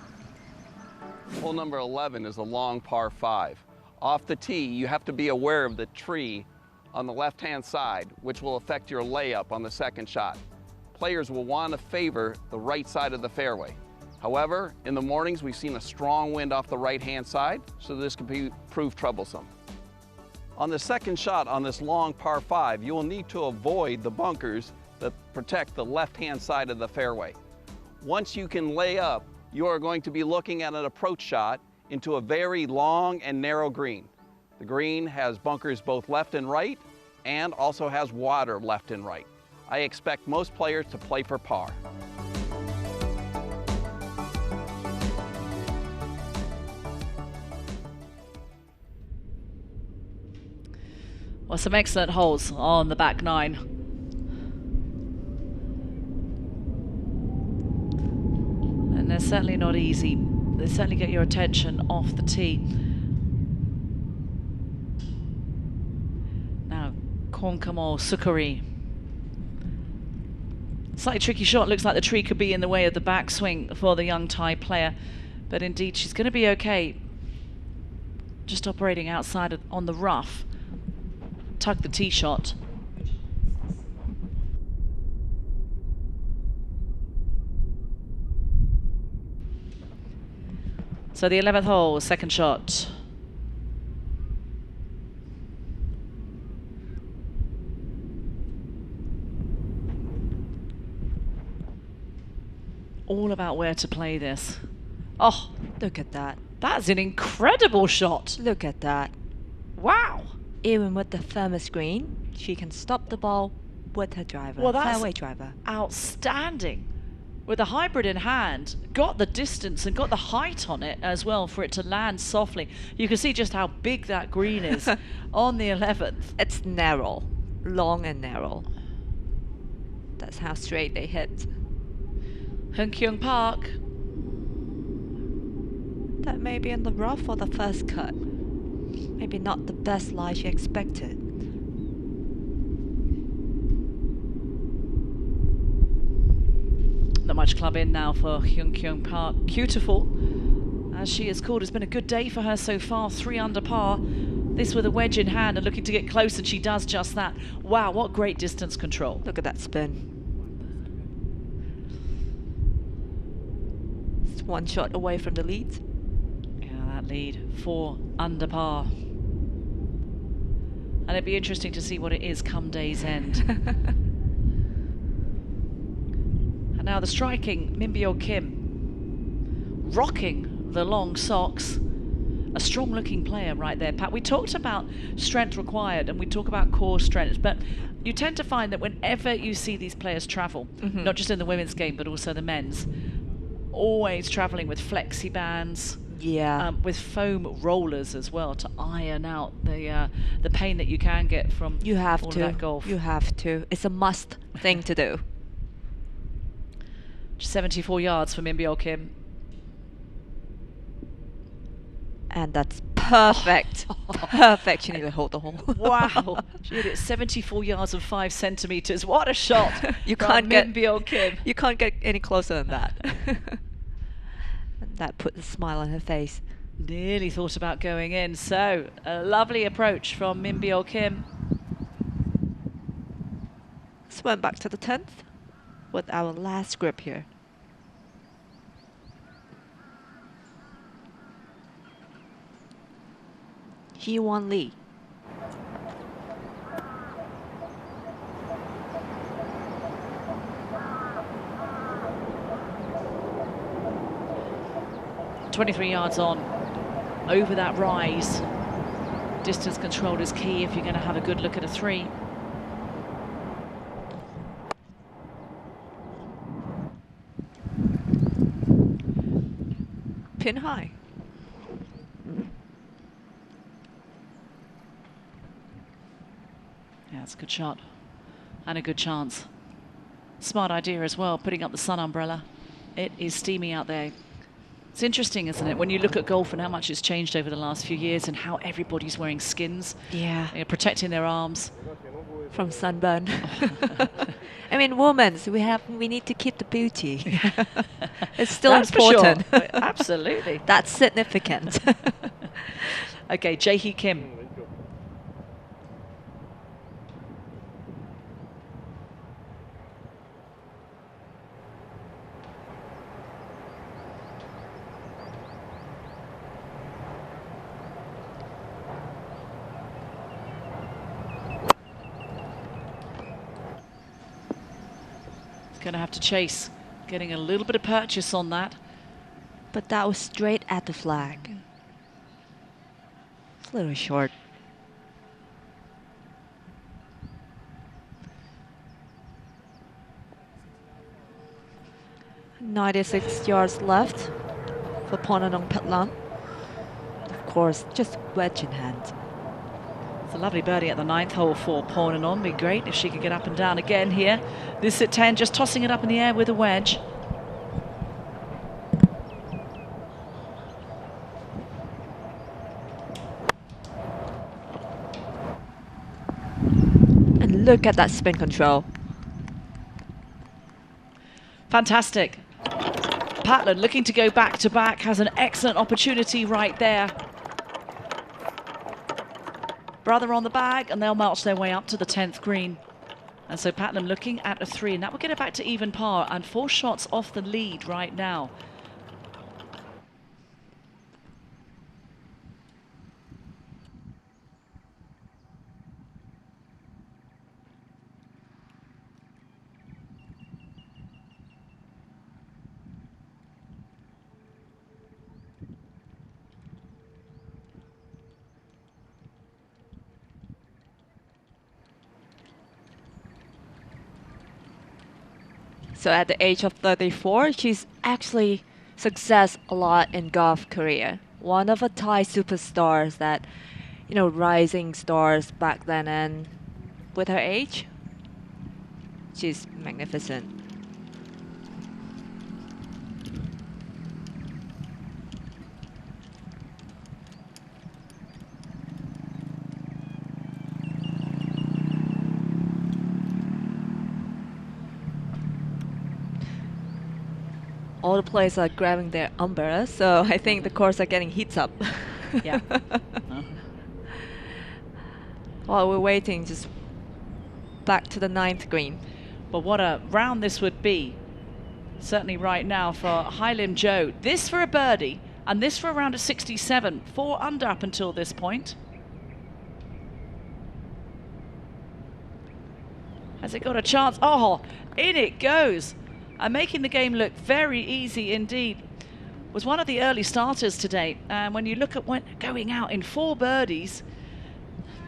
Hole number 11 is a long par 5. Off the tee, you have to be aware of the tree on the left-hand side, which will affect your layup on the second shot. Players will want to favor the right side of the fairway. However, in the mornings, we've seen a strong wind off the right-hand side, so this could prove troublesome. On the second shot on this long par 5, you will need to avoid the bunkers that protect the left-hand side of the fairway. Once you can lay up, you are going to be looking at an approach shot into a very long and narrow green. The green has bunkers both left and right, and also has water left and right. I expect most players to play for par. Well, some excellent holes on the back 9. And they're certainly not easy. They certainly get your attention off the tee. Now, Kwon Sukari. Slightly tricky shot. Looks like the tree could be in the way of the backswing for the young Thai player. But indeed, she's going to be okay. Just operating outside on the rough. Tug the tee shot. So the 11th hole, second shot. All about where to play this. Oh, look at that. That's an incredible shot. Look at that. Wow. Even with the thermos green, she can stop the ball with her driver, well, that's fairway driver. Outstanding. With a hybrid in hand, got the distance and got the height on it as well for it to land softly. You can see just how big that green is on the 11th. It's narrow, long and narrow. That's how straight they hit. Hun Kyung Park. That may be in the rough for the first cut. Maybe not the best lie she expected. Not much club in now for Hyun Kyung Park. Beautiful, as she is called. It's been a good day for her so far. 3 under par. This with a wedge in hand and looking to get close, and she does just that. Wow, what great distance control. Look at that spin. It's 1 shot away from the lead. Yeah, that lead. 4 under par. And it'd be interesting to see what it is come day's end. And now the striking, Min Bio Kim. rocking the long socks. A strong looking player right there, Pat. We talked about strength required and we talk about core strength, but you tend to find that whenever you see these players travel, not just in the women's game, but also the men's, always traveling with flexi bands, with foam rollers as well to iron out the pain that you can get from all of that golf. You have to. It's a must thing to do. 74 yards for Min Byul Kim. And that's perfect. Perfect. She needed to hold the hole. Wow. She hit it 74 yards and 5 centimeters. What a shot. You can't Min Byul Kim. You can't get any closer than that. And that put a smile on her face. Nearly thought about going in. So, a lovely approach from Min Byul Kim. Swim back to the 10th with our last grip here. Hee-Won Lee. .23 yards on, over that rise. Distance control is key if you're going to have a good look at a 3. Pin high. Yeah, it's a good shot and a good chance. Smart idea as well, putting up the sun umbrella. It is steamy out there. It's interesting, isn't it, when you look at golf and how much it's changed over the last few years and how everybody's wearing skins, protecting their arms from sunburn. I mean, women, we need to keep the beauty. It's still important. For sure. Absolutely. That's significant. Okay, Jae-hee Kim. Going to have to chase, getting a little bit of purchase on that. But that was straight at the flag. It's a little short. .96 yards left for Pornanong Petlam. Of course, just wedge in hand. It's a lovely birdie at the 9th hole for Pornanong. Be great if she could get up and down again here. This at 10, just tossing it up in the air with a wedge. And look at that spin control. Fantastic. Patland looking to go back to back, has an excellent opportunity right there. Brother on the bag, and they'll march their way up to the 10th green. And so Patland looking at a 3, and that will get it back to even par and 4 shots off the lead right now. So at the age of 34, she's actually success a lot in golf career. One of the Thai superstars that, rising stars back then, and with her age, she's magnificent. All the players are grabbing their umbrellas, so I think the courts are getting heats up. Yeah. While we're waiting, just back to the 9th green. But what a round this would be, certainly right now for Hai Lim Jo. This for a birdie, and this for a round of 67. 4 under up until this point. Has it got a chance? Oh, in it goes. And making the game look very easy indeed. was one of the early starters today. And when you look at going out in 4 birdies,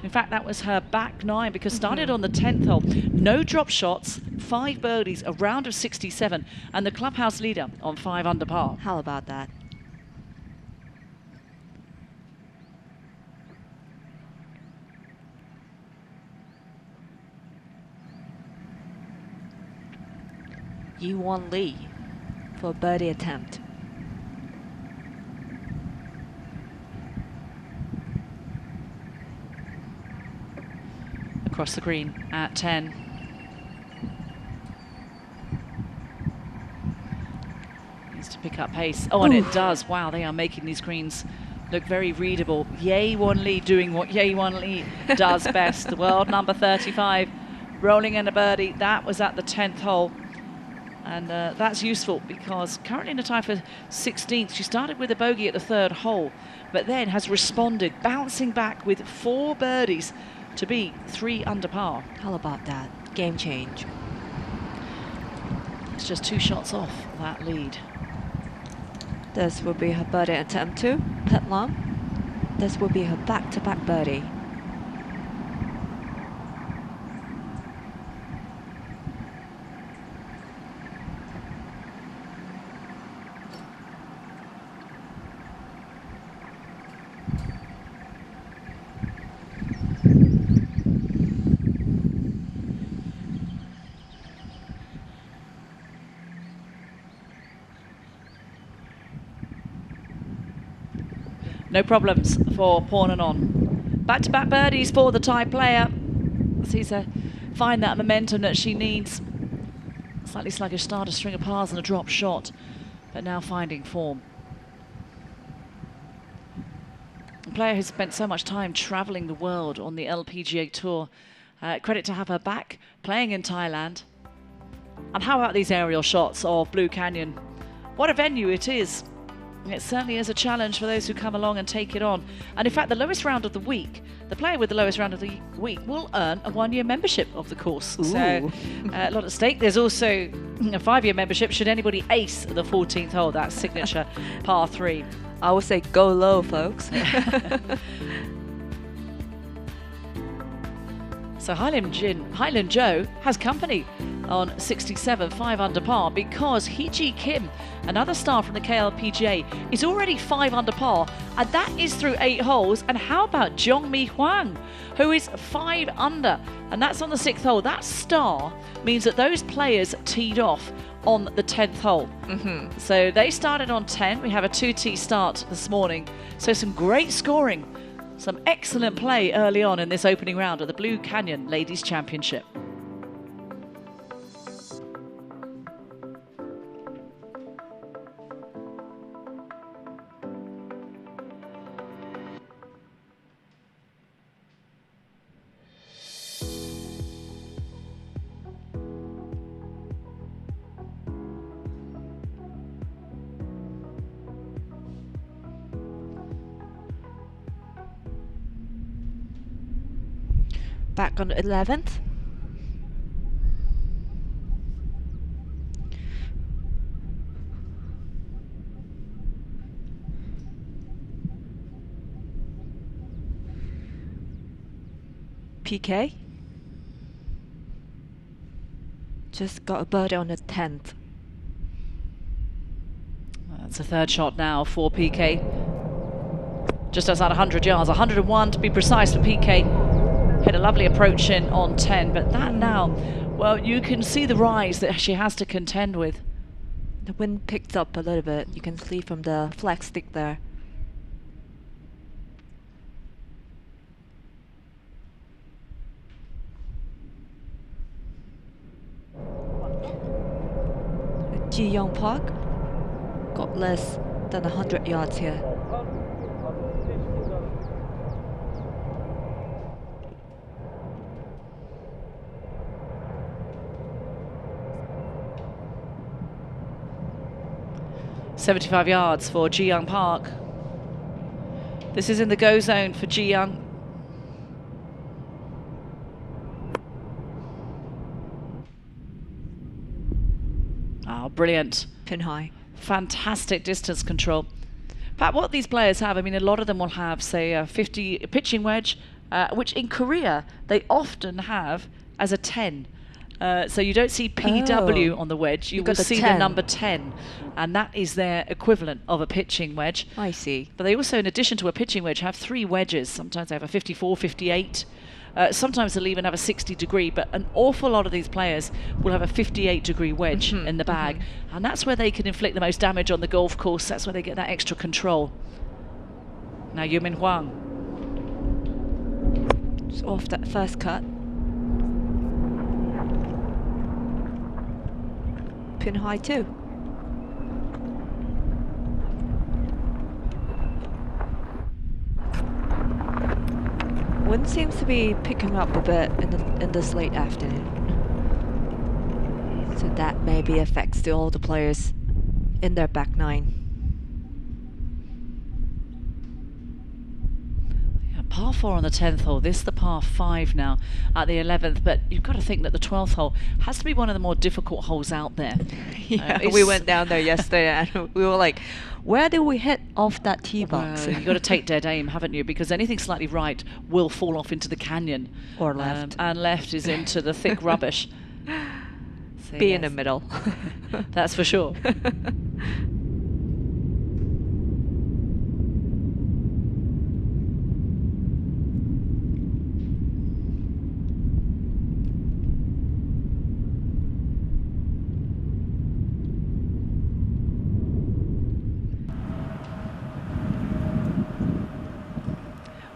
in fact, that was her back 9 because started on the 10th hole. No drop shots, 5 birdies, a round of 67, and the clubhouse leader on 5 under par. How about that? Yi-Won Lee for a birdie attempt. Across the green at 10. Needs to pick up pace. Oh, and it does. Wow, they are making these greens look very readable. Yi-Won Lee doing what Yi-Won Lee does best. The world number 35, rolling in a birdie. That was at the 10th hole. And that's useful because currently in a tie for 16th. She started with a bogey at the 3rd hole, but then has responded, bouncing back with 4 birdies to be 3 under par. How about that? Game change. It's just 2 shots off that lead. This will be her birdie attempt too, Pet Lam. This will be her back-to-back birdie. No problems for Pornanon. Back-to-back birdies for the Thai player. Sees her find that momentum that she needs. Slightly sluggish start, a string of pars and a drop shot, but now finding form. A player who's spent so much time travelling the world on the LPGA Tour. Credit to have her back, playing in Thailand. And how about these aerial shots of Blue Canyon? What a venue it is. It certainly is a challenge for those who come along and take it on. And in fact, the lowest round of the week, the player with the lowest round of the week will earn a 1-year membership of the course. Ooh. So a lot at stake. There's also a 5-year membership should anybody ace the 14th hole, that signature par 3. I would say go low, folks. So Highland Joe has company on 67, 5 under par, because Hee-Ji Kim, another star from the KLPGA, is already 5 under par, and that is through 8 holes. And how about Jong-Mi Hwang, who is 5 under, and that's on the 6th hole. That star means that those players teed off on the 10th hole. So they started on 10. We have a 2-tee start this morning. So some great scoring, some excellent play early on in this opening round of the Blue Canyon Ladies Championship. Back on the 11th. PK. Just got a birdie on the 10th. That's a 3rd shot now for PK. Just outside 100 yards, 101 to be precise for PK. Hit a lovely approach in on 10, but that now, well, you can see the rise that she has to contend with. The wind picked up a little bit. You can see from the flag stick there. Ji Young Park got less than 100 yards here. .75 yards for Ji Young Park. This is in the go zone for Ji Young. Oh, brilliant. Pin high. fantastic distance control. Pat, what these players have, I mean, a lot of them will have, say, a 50 pitching wedge, which in Korea they often have as a 10. So you don't see PW on the wedge, you will see the number 10, and that is their equivalent of a pitching wedge. I see. But they also, in addition to a pitching wedge, have 3 wedges. Sometimes they have a 54, 58. Sometimes they'll even have a 60 degree, but an awful lot of these players will have a 58 degree wedge in the bag. And that's where they can inflict the most damage on the golf course. That's where they get that extra control. Now Yumin Huang. It's off that first cut. Pin high too. Wind seems to be picking up a bit in this late afternoon, so that maybe affects the older players in their back nine. Yeah, par 4 on the 10th hole. This is the par 5 now at the 11th, but you've got to think that the 12th hole has to be one of the more difficult holes out there. Yeah, we went down there yesterday and we were like, where did we hit off that tee box? You've got to take dead aim, haven't you? Because anything slightly right will fall off into the canyon. Or left. And left is into the thick rubbish. So Be in the middle. That's for sure.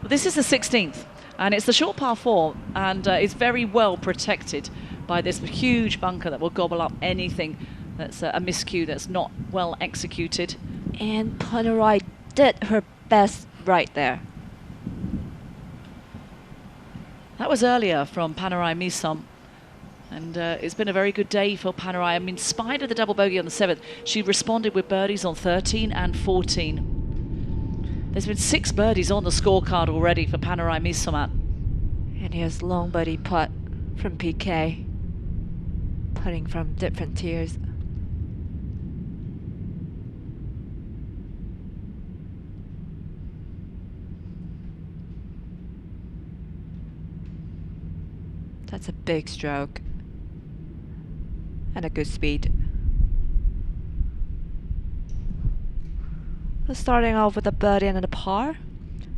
This is the 16th, and it's the short par 4, and it's very well protected by this huge bunker that will gobble up anything that's a miscue that's not well executed. And Panerai did her best right there. That was earlier from Panerai Misom, and it's been a very good day for Panerai. I mean, in spite of the double bogey on the 7th, she responded with birdies on 13 and 14. There's been 6 birdies on the scorecard already for Panerai Misomat. And here's long birdie putt from PK, putting from different tiers. That's a big stroke and a good speed. So starting off with a birdie and a par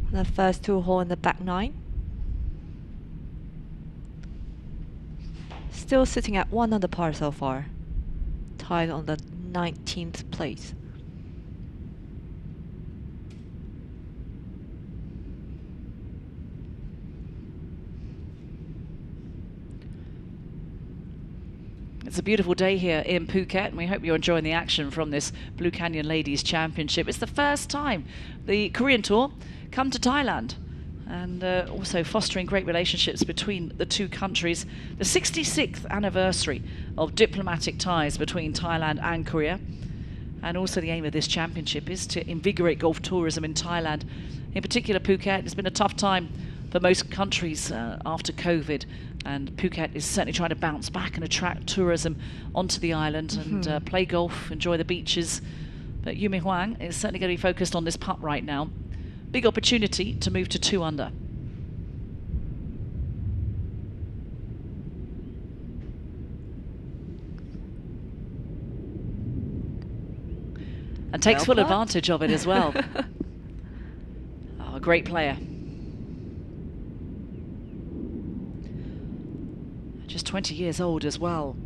on the first 2 holes in the back nine. Still sitting at 1 under par so far, tied on the 19th place. It's a beautiful day here in Phuket, and we hope you're enjoying the action from this Blue Canyon Ladies Championship. It's the first time the Korean Tour come to Thailand, and also fostering great relationships between the two countries. The 66th anniversary of diplomatic ties between Thailand and Korea, and also the aim of this championship is to invigorate golf tourism in Thailand. In particular, Phuket. It's been a tough time for most countries after COVID, and Phuket is certainly trying to bounce back and attract tourism onto the island and play golf, enjoy the beaches. But Yumin Huang is certainly going to be focused on this putt right now. Big opportunity to move to 2 under. And takes full advantage of it as well. Oh, a great player. Just 20 years old as well.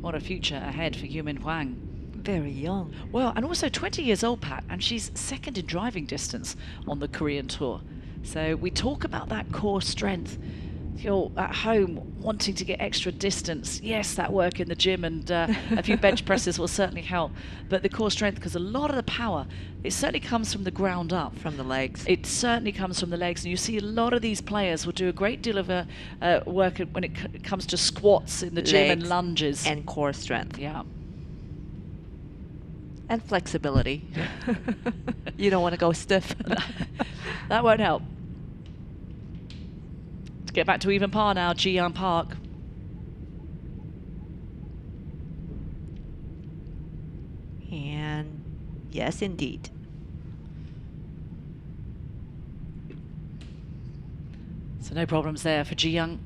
What a future ahead for Yumin Huang. Very young. Well, and also 20 years old, Pat, and she's second in driving distance on the Korean Tour. So we talk about that core strength. If you're at home wanting to get extra distance, yes, that work in the gym and a few bench presses will certainly help. But the core strength, because a lot of the power, it certainly comes from the ground up. From the legs. It certainly comes from the legs. And you see a lot of these players will do a great deal of work when it comes to squats in the gym and lunges. And core strength. Yeah. And flexibility. You don't want to go stiff. That won't help. To get back to even par now, Ji Yeon Park. Yes, indeed. So no problems there for Ji Young.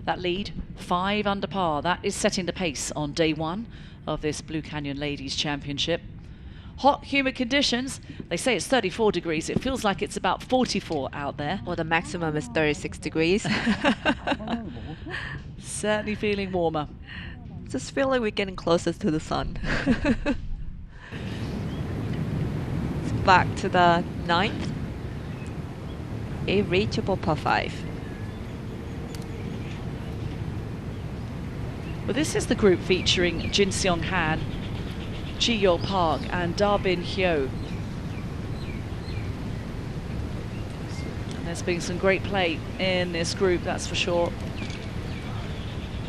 That lead, 5 under par. That is setting the pace on day 1 of this Blue Canyon Ladies Championship. Hot, humid conditions. They say it's 34 degrees. It feels like it's about 44 out there. Well, the maximum is 36 degrees. Certainly feeling warmer. Just feel like we're getting closer to the sun. It's back to the 9th. A reachable par 5. Well, this is the group featuring Jin Seong Han, Ji Yo Park and Da Bin Hyo. And there's been some great play in this group, that's for sure.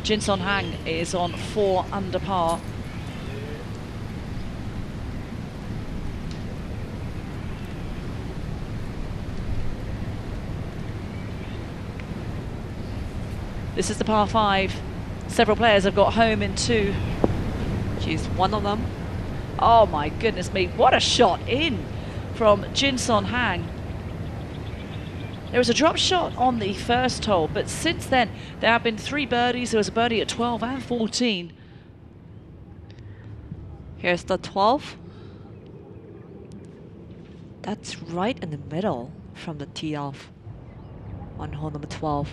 Jin Seong Han is on 4 under par. This is the par 5. Several players have got home in 2. She's one of them. Oh my goodness me, what a shot in from Jin Seong Han. There was a drop shot on the first hole, but since then there have been 3 birdies. There was a birdie at 12 and 14. Here's the 12. That's right in the middle from the tee off on hole number 12.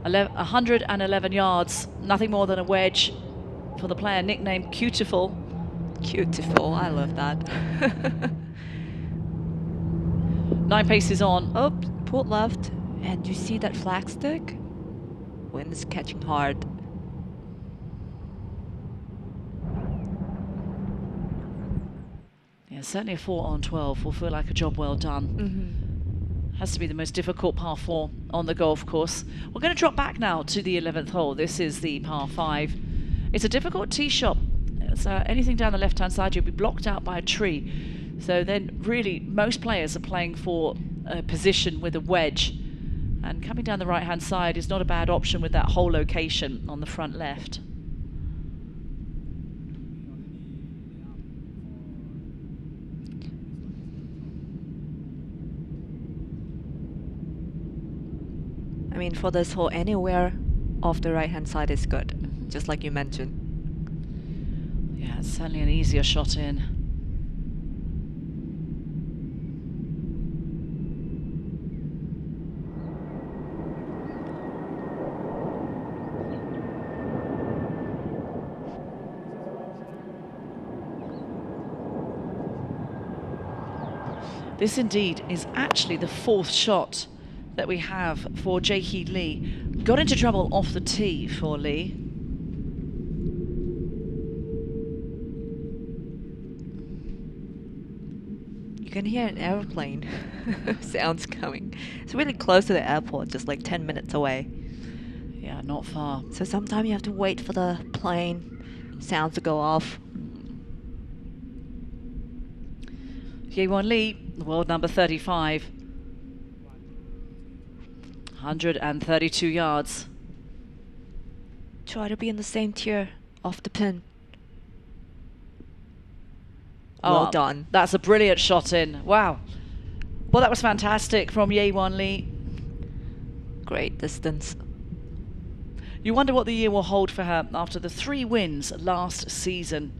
111 yards, nothing more than a wedge for the player nicknamed Cutiful. Beautiful, I love that. 9 paces on. Oh, pull left, and you see that flagstick? Wind is catching hard. Yeah, certainly a 4 on 12 will feel like a job well done. Has to be the most difficult par 4 on the golf course. We're going to drop back now to the 11th hole. This is the par 5. It's a difficult tee shot. So anything down the left-hand side, you'll be blocked out by a tree. So then really most players are playing for a position with a wedge. And coming down the right-hand side is not a bad option with that hole location on the front left. I mean, for this hole, anywhere off the right-hand side is good, just like you mentioned. Yeah, it's certainly an easier shot in. This indeed is actually the 4th shot that we have for Jae-hee Lee. Got into trouble off the tee for Lee. You can hear an airplane sounds coming. It's really close to the airport, just like 10 minutes away. Yeah, not far. So sometimes you have to wait for the plane sounds to go off. Jae-won Lee, world number 35. 132 yards. Try to be in the same tier off the pin. Oh, Well done. That's a brilliant shot in. Wow. Well, that was fantastic from Jae-won Lee. Great distance. You wonder what the year will hold for her after the 3 wins last season.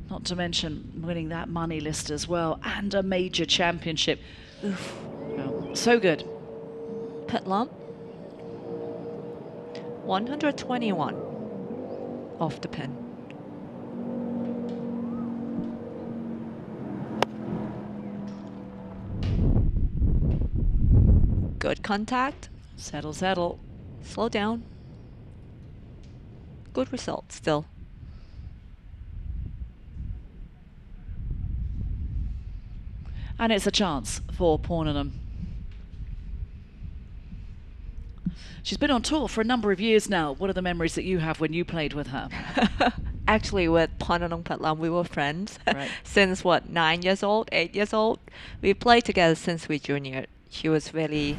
Not to mention winning that money list as well and a major championship. Oof. Well, so good. Pit lump. 121 off the pin. Good contact. Settle, settle. Slow down. Good result still. And it's a chance for Pornanum. She's been on tour for a number of years now. What are the memories that you have when you played with her? Actually, with Pornanum Patlam, we were friends Right. since what, 9 years old, 8 years old. We played together since we junior. She was really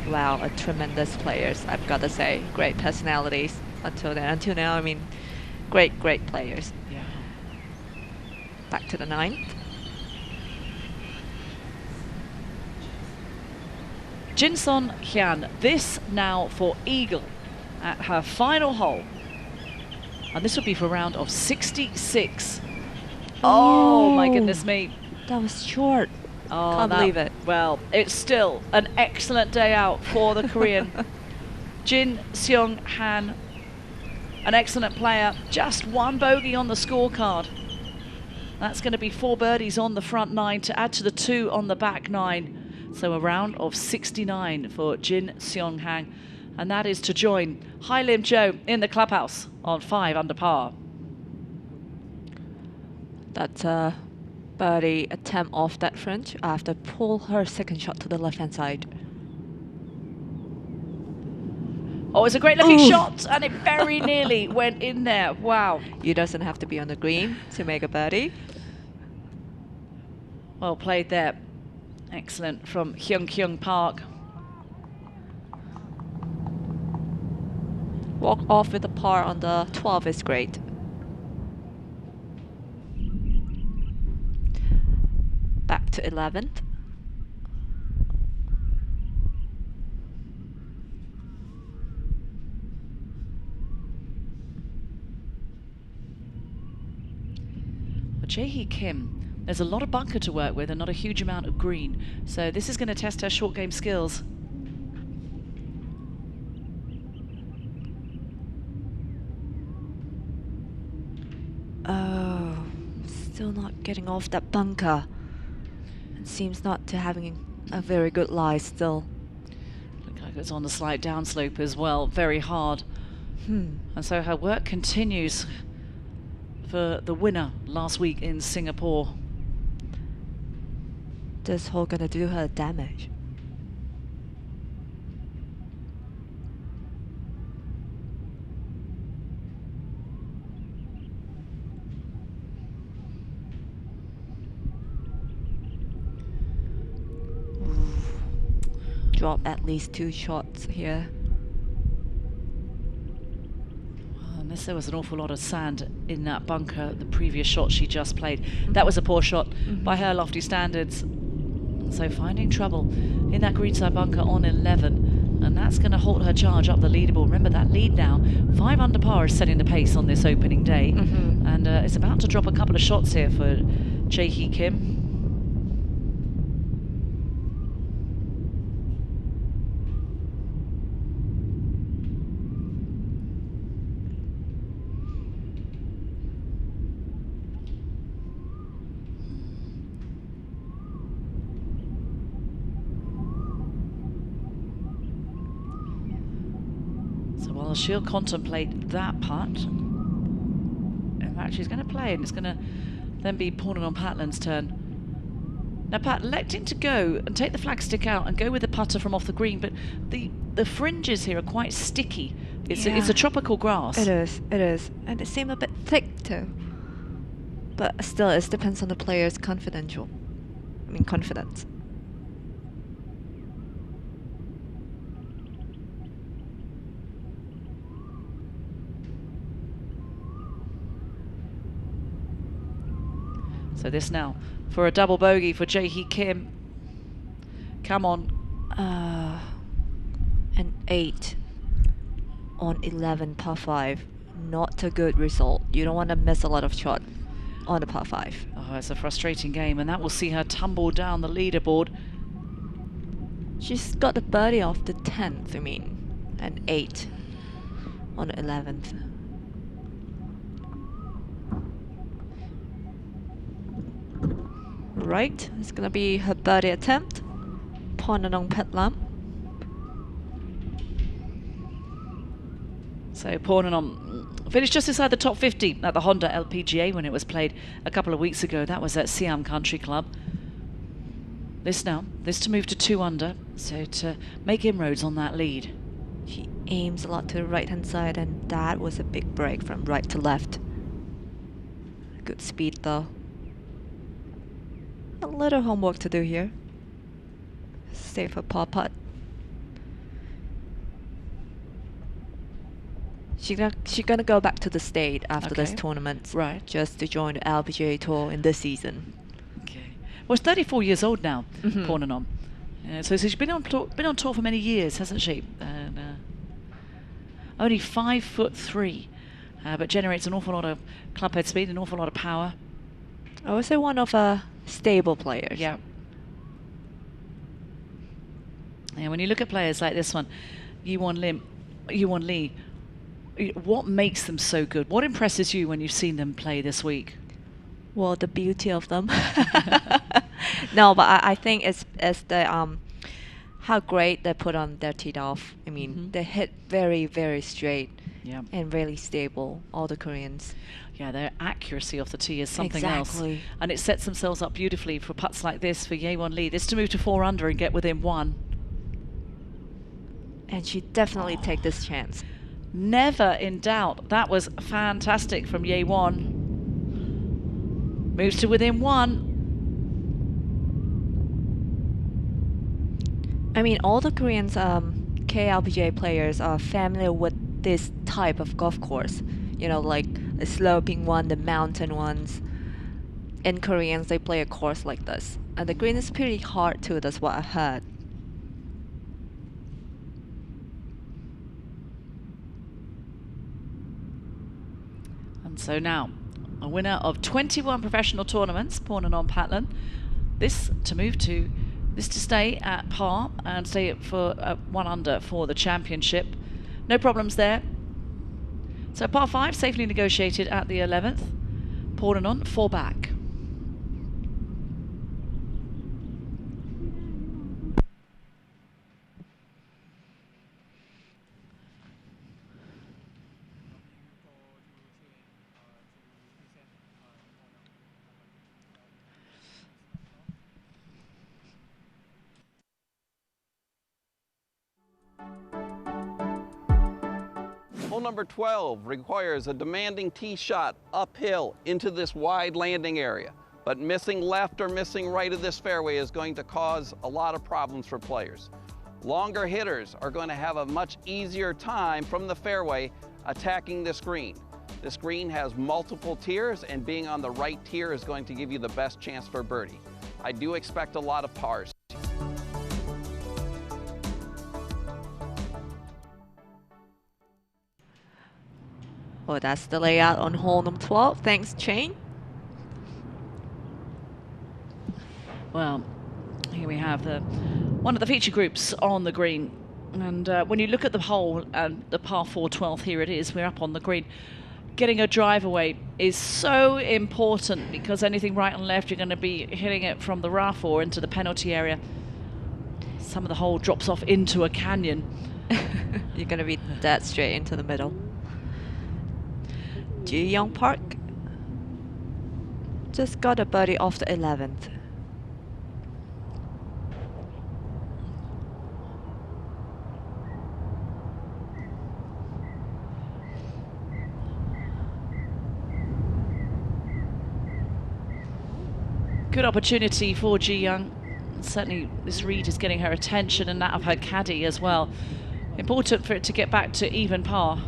wow, a tremendous players, I've got to say. Great personalities until then. Until now, I mean, great players. Yeah. Back to the 9th. Jinson Hyun, this now for Eagle at her final hole. And this will be for a round of 66. Oh my goodness me. That was short. Oh, Can't believe it. Well, it's still an excellent day out for the Korean. Jin Seong Han, an excellent player, just 1 bogey on the scorecard. That's going to be 4 birdies on the front 9 to add to the 2 on the back 9. So a round of 69 for Jin Seong Han. And that is to join Hai Lim Jo in the clubhouse on 5 under par. That's a birdie attempt off that French after pull her second shot to the left-hand side. Oh, it's a great looking shot, and it very nearly went in there. Wow. You doesn't have to be on the green to make a birdie. Well played there. Excellent from Hyung Kyung Park. Walk off with a par on the 12 is great. Back to 11th. Well, Jae-hee Kim, there's a lot of bunker to work with and not a huge amount of green. So this is going to test her short game skills. Oh, still not getting off that bunker. It seems not to having a very good lie still. Looks like it's on the slight downslope as well, very hard. And so her work continues for the winner last week in Singapore. This hole gonna do her damage. Drop at least 2 shots here. Well, unless there was an awful lot of sand in that bunker, the previous shot she just played. That was a poor shot by her lofty standards. So finding trouble in that greenside bunker on 11, and that's going to halt her charge up the leaderboard. Remember that lead now, 5 under par is setting the pace on this opening day. And it's about to drop a couple of shots here for Jae-hee Kim. Well, she'll contemplate that putt. In fact, she's going to play, and it's going to then be Pornan on Patlin's turn. Now, Pat electing to go and take the flagstick out and go with the putter from off the green, but the fringes here are quite sticky. It's a tropical grass. It is, and it seems a bit thick too. But still, it depends on the player's confidence. So this now for a double bogey for Jae-hee Kim. Come on. An 8 on 11 par 5. Not a good result. You don't want to miss a lot of shots on the par 5. Oh, it's a frustrating game, and that will see her tumble down the leaderboard. She's got a birdie off the 10th, an 8 on the 11th. Right, it's gonna be her birdie attempt. Pornan Petlam. So Pornan finished just inside the top 50 at the Honda LPGA when it was played a couple of weeks ago. That was at Siam Country Club. This to move to 2 under, so to make inroads on that lead. She aims a lot to the right-hand side, and that was a big break from right to left. Good speed though. A little homework to do here. Save her par putt. She's gonna go back to the state after this Okay. tournament, Right. just to join the LPGA tour in this season. Okay. Well, she's 34 years old now, Mhm. Pornanon. So she's been on tour for many years, hasn't she? And only 5'3", but generates an awful lot of clubhead speed, an awful lot of power. I would say one of stable players. Yeah. And when you look at players like this one, Yiwon Lee, what makes them so good? What impresses you when you've seen them play this week? Well, the beauty of them. No, but I think it's the how great they put on their tee off. I mean, Mhm. they hit very, very straight Yeah. and really stable, all the Koreans. Yeah, their accuracy off the tee is something else. Exactly. And it sets themselves up beautifully for putts like this for Yiwon Lee. This to move to 4 under and get within 1. And she definitely take this chance. Never in doubt. That was fantastic from Yiwon. Moves to within 1. I mean, all the Koreans, KLPGA players are familiar with this type of golf course. You know, like the sloping one, the mountain ones. In Koreans, they play a course like this. And the green is pretty hard too, that's what I heard. And so now, a winner of 21 professional tournaments, Pornanon Patlin. This to stay at par and stay for 1 under for the championship. No problems there. So par 5 safely negotiated at the 11th. Pornanon 4 back. Hole number 12 requires a demanding tee shot uphill into this wide landing area. But missing left or missing right of this fairway is going to cause a lot of problems for players. Longer hitters are going to have a much easier time from the fairway attacking this green. This green has multiple tiers, and being on the right tier is going to give you the best chance for birdie. I do expect a lot of pars. Well, that's the layout on hole number 12. Thanks, Shane. Well, here we have one of the feature groups on the green. And when you look at the hole and the par 4 12th, here it is, we're up on the green. Getting a drive away is so important because anything right and left, you're going to be hitting it from the rough or into the penalty area. Some of the hole drops off into a canyon. You're going to be dead straight into the middle. Ji Young Park just got a birdie off the 11th. Good opportunity for Ji Young. Certainly this read is getting her attention and that of her caddy as well. Important for it to get back to even par.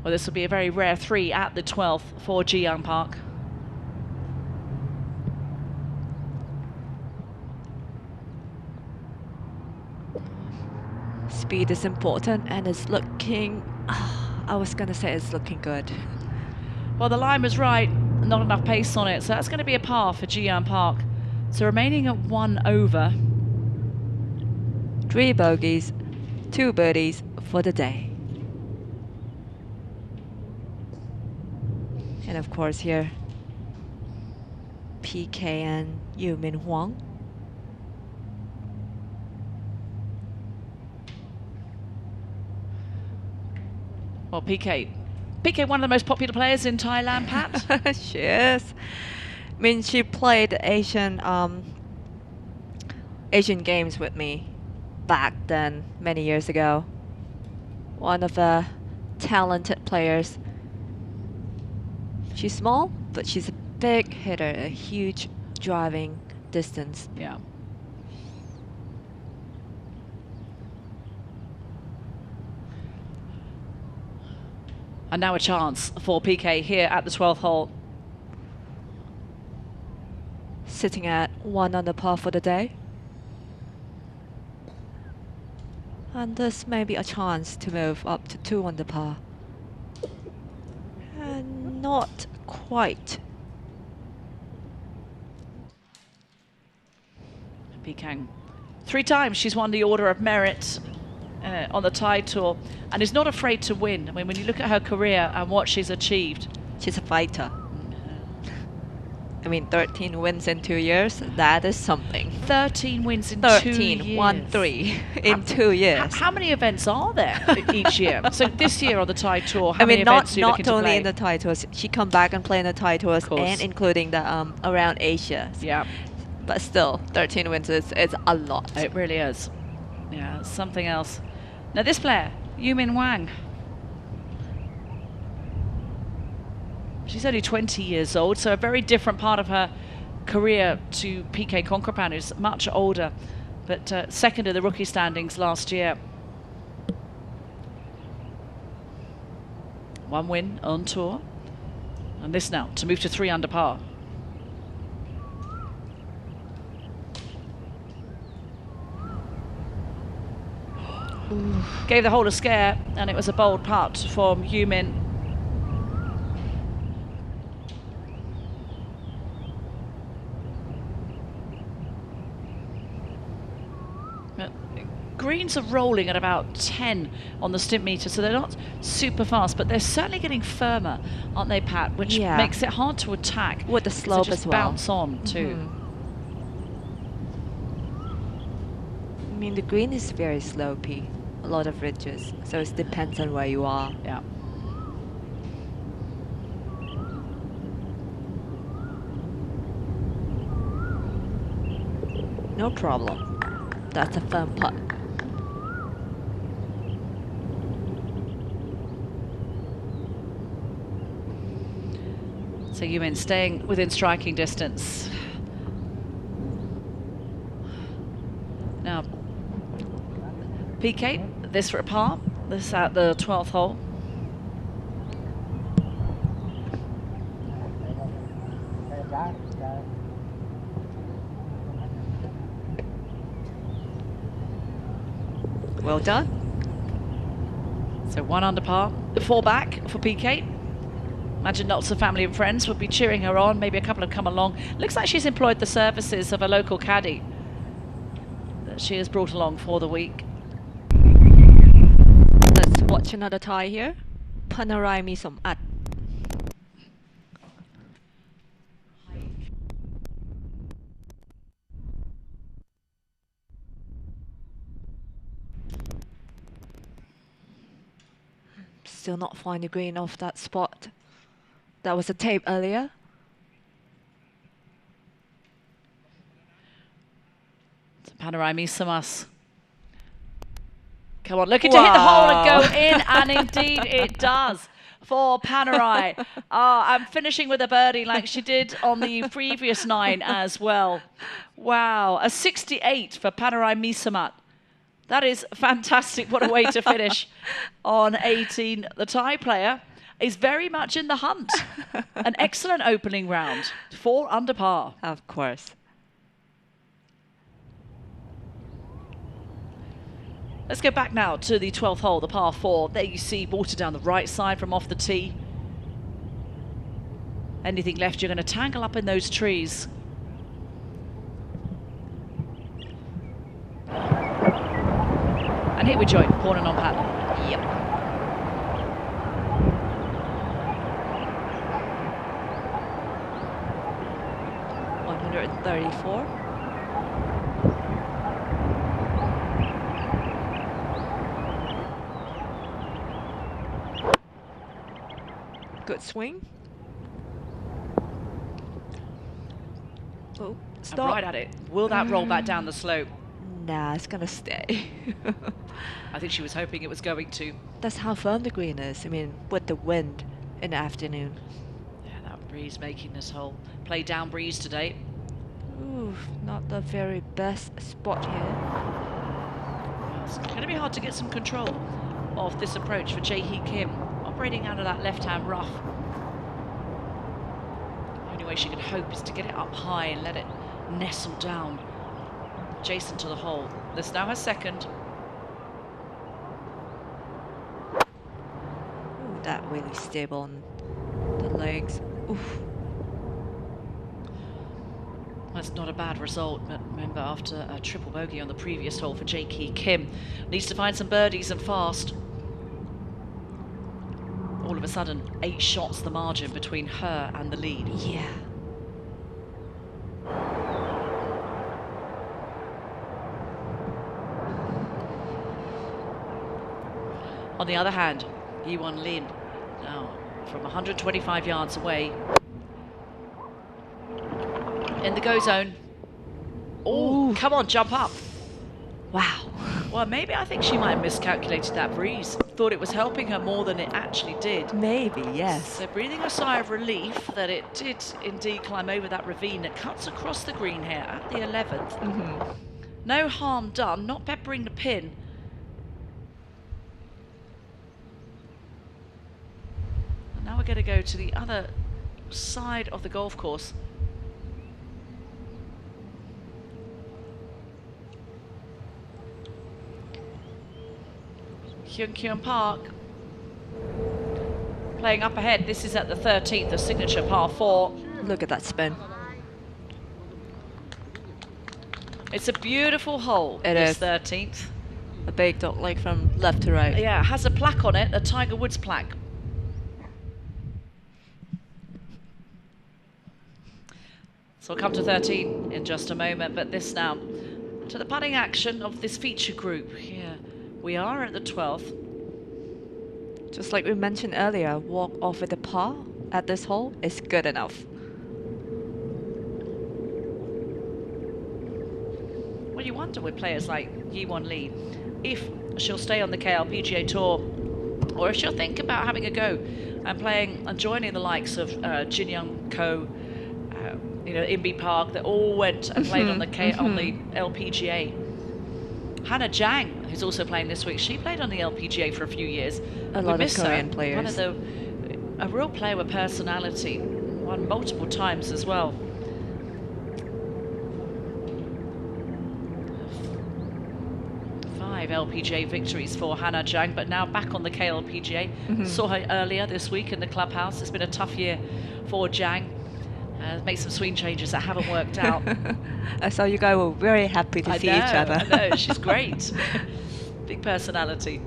Well, this will be a very rare 3 at the 12th for Ji Young Park. Speed is important and it's looking, I was going to say it's looking good. Well, the line was right, not enough pace on it, so that's going to be a par for Ji Young Park. So remaining at 1 over. 3 bogeys, 2 birdies for the day. And of course here, PK and Yu Min Huang. Well, PK, one of the most popular players in Thailand, Pat. She is. I mean, she played Asian games with me back then, many years ago. One of the talented players. She's small, but she's a big hitter, a huge driving distance. Yeah. And now a chance for PK here at the 12th hole. Sitting at 1 under par for the day. And this may be a chance to move up to 2 under par. And not quite. Pikang. 3 times she's won the Order of Merit on the Tide Tour and is not afraid to win. I mean, when you look at her career and what she's achieved. She's a fighter. I mean, 13 wins in 2 years, that is something. 13 wins in 2 years. 1-3 in 2 years. How many events are there each year? So this year on the Tide Tour, how I mean, many events are you not looking to only play? in the Tide Tours, she come back and play in the Tide Tours and including the around Asia. Yeah. But still, 13 wins is a lot. It really is. Yeah, it's something else. Now this player, Yumin Wang. She's only 20 years old, so a very different part of her career to PK Conkrapan, who's much older, but second in the rookie standings last year. 1 win on tour, and this now to move to 3 under par. Gave the hole a scare, and it was a bold putt from Yumin. Greens are rolling at about 10 on the stimp meter, so they're not super fast, but they're certainly getting firmer, aren't they, Pat? Which makes it hard to attack. With the slope just as well. Bounce on too. I mean, the green is very slopey, a lot of ridges, so it depends on where you are. Yeah. No problem. That's a firm putt. So Yumin staying within striking distance. Now, PK, this for a par. This at the 12th hole. Well done. So 1 under par, 4 back for PK. Imagine lots of family and friends would be cheering her on. Maybe a couple have come along. Looks like she's employed the services of a local caddy that she has brought along for the week. Let's watch another tie here. Panarai mi som at. Still not finding green off that spot. That was a tape earlier. Panarai Misamas. Come on, looking to hit the hole and go in, and indeed it does for Panarai. I'm finishing with a birdie like she did on the previous 9 as well. Wow, a 68 for Panarai Misamat. That is fantastic. What a way to finish on 18. The Thai player is very much in the hunt. An excellent opening round. 4 under par. Of course. Let's go back now to the 12th hole, the par 4. There you see water down the right side from off the tee. Anything left, you're going to tangle up in those trees. And here we join Paul and on paddle. Yep. $134. Good swing. Oh, stop. Right at it. Will that roll back down the slope? Nah, it's gonna stay. I think she was hoping it was going to. That's how firm the green is. I mean, with the wind in the afternoon. Yeah, that breeze making this hole play down breeze today. Ooh, not the very best spot here. It's going to be hard to get some control of this approach for Jae-hee Kim, operating out of that left-hand rough. The only way she can hope is to get it up high and let it nestle down adjacent to the hole. This now her second. Ooh, that really stable on the legs. Oof. That's not a bad result, but remember, after a triple bogey on the previous hole for Jae-hee Kim, needs to find some birdies and fast. All of a sudden, 8 shots the margin between her and the lead. Yeah. On the other hand, Yi-Won Lin, now from 125 yards away, in the go zone. Oh, come on, jump up. Wow. Well, maybe I think she might have miscalculated that breeze. Thought it was helping her more than it actually did. Maybe, yes. So breathing a sigh of relief that it did indeed climb over that ravine that cuts across the green here at the 11th. No harm done, not peppering the pin. And now we're going to go to the other side of the golf course. Hyun Kyun Park. Playing up ahead, this is at the 13th, the signature par 4. Look at that spin. It's a beautiful hole, It this is. 13th. A big dot like from left to right. Yeah, it has a plaque on it, a Tiger Woods plaque. So we'll come to 13 in just a moment, but this now to the putting action of this feature group. Here we are at the 12th. Just like we mentioned earlier, walk off with a par at this hole is good enough. Well, you wonder with players like Yi-Won Lee if she'll stay on the KLPGA Tour or if she'll think about having a go and playing and joining the likes of Jin Young Ko, you know, Inbee Park, that all went and played on the LPGA. Hannah Jang, who's also playing this week, she played on the LPGA for a few years. A lot of Korean players. One of a real player with personality, won multiple times as well. Five LPGA victories for Hannah Jang, but now back on the KLPGA. Saw her earlier this week in the clubhouse. It's been a tough year for Jang. Made some swing changes that haven't worked out. I saw you guys were very happy to see each other. I know, she's great. Big personality.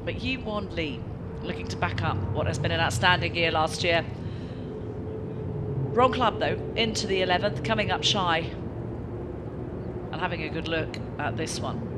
But Yi-Won Lee, looking to back up what has been an outstanding year last year. Wrong club though, into the 11th, coming up shy. And having a good look at this one.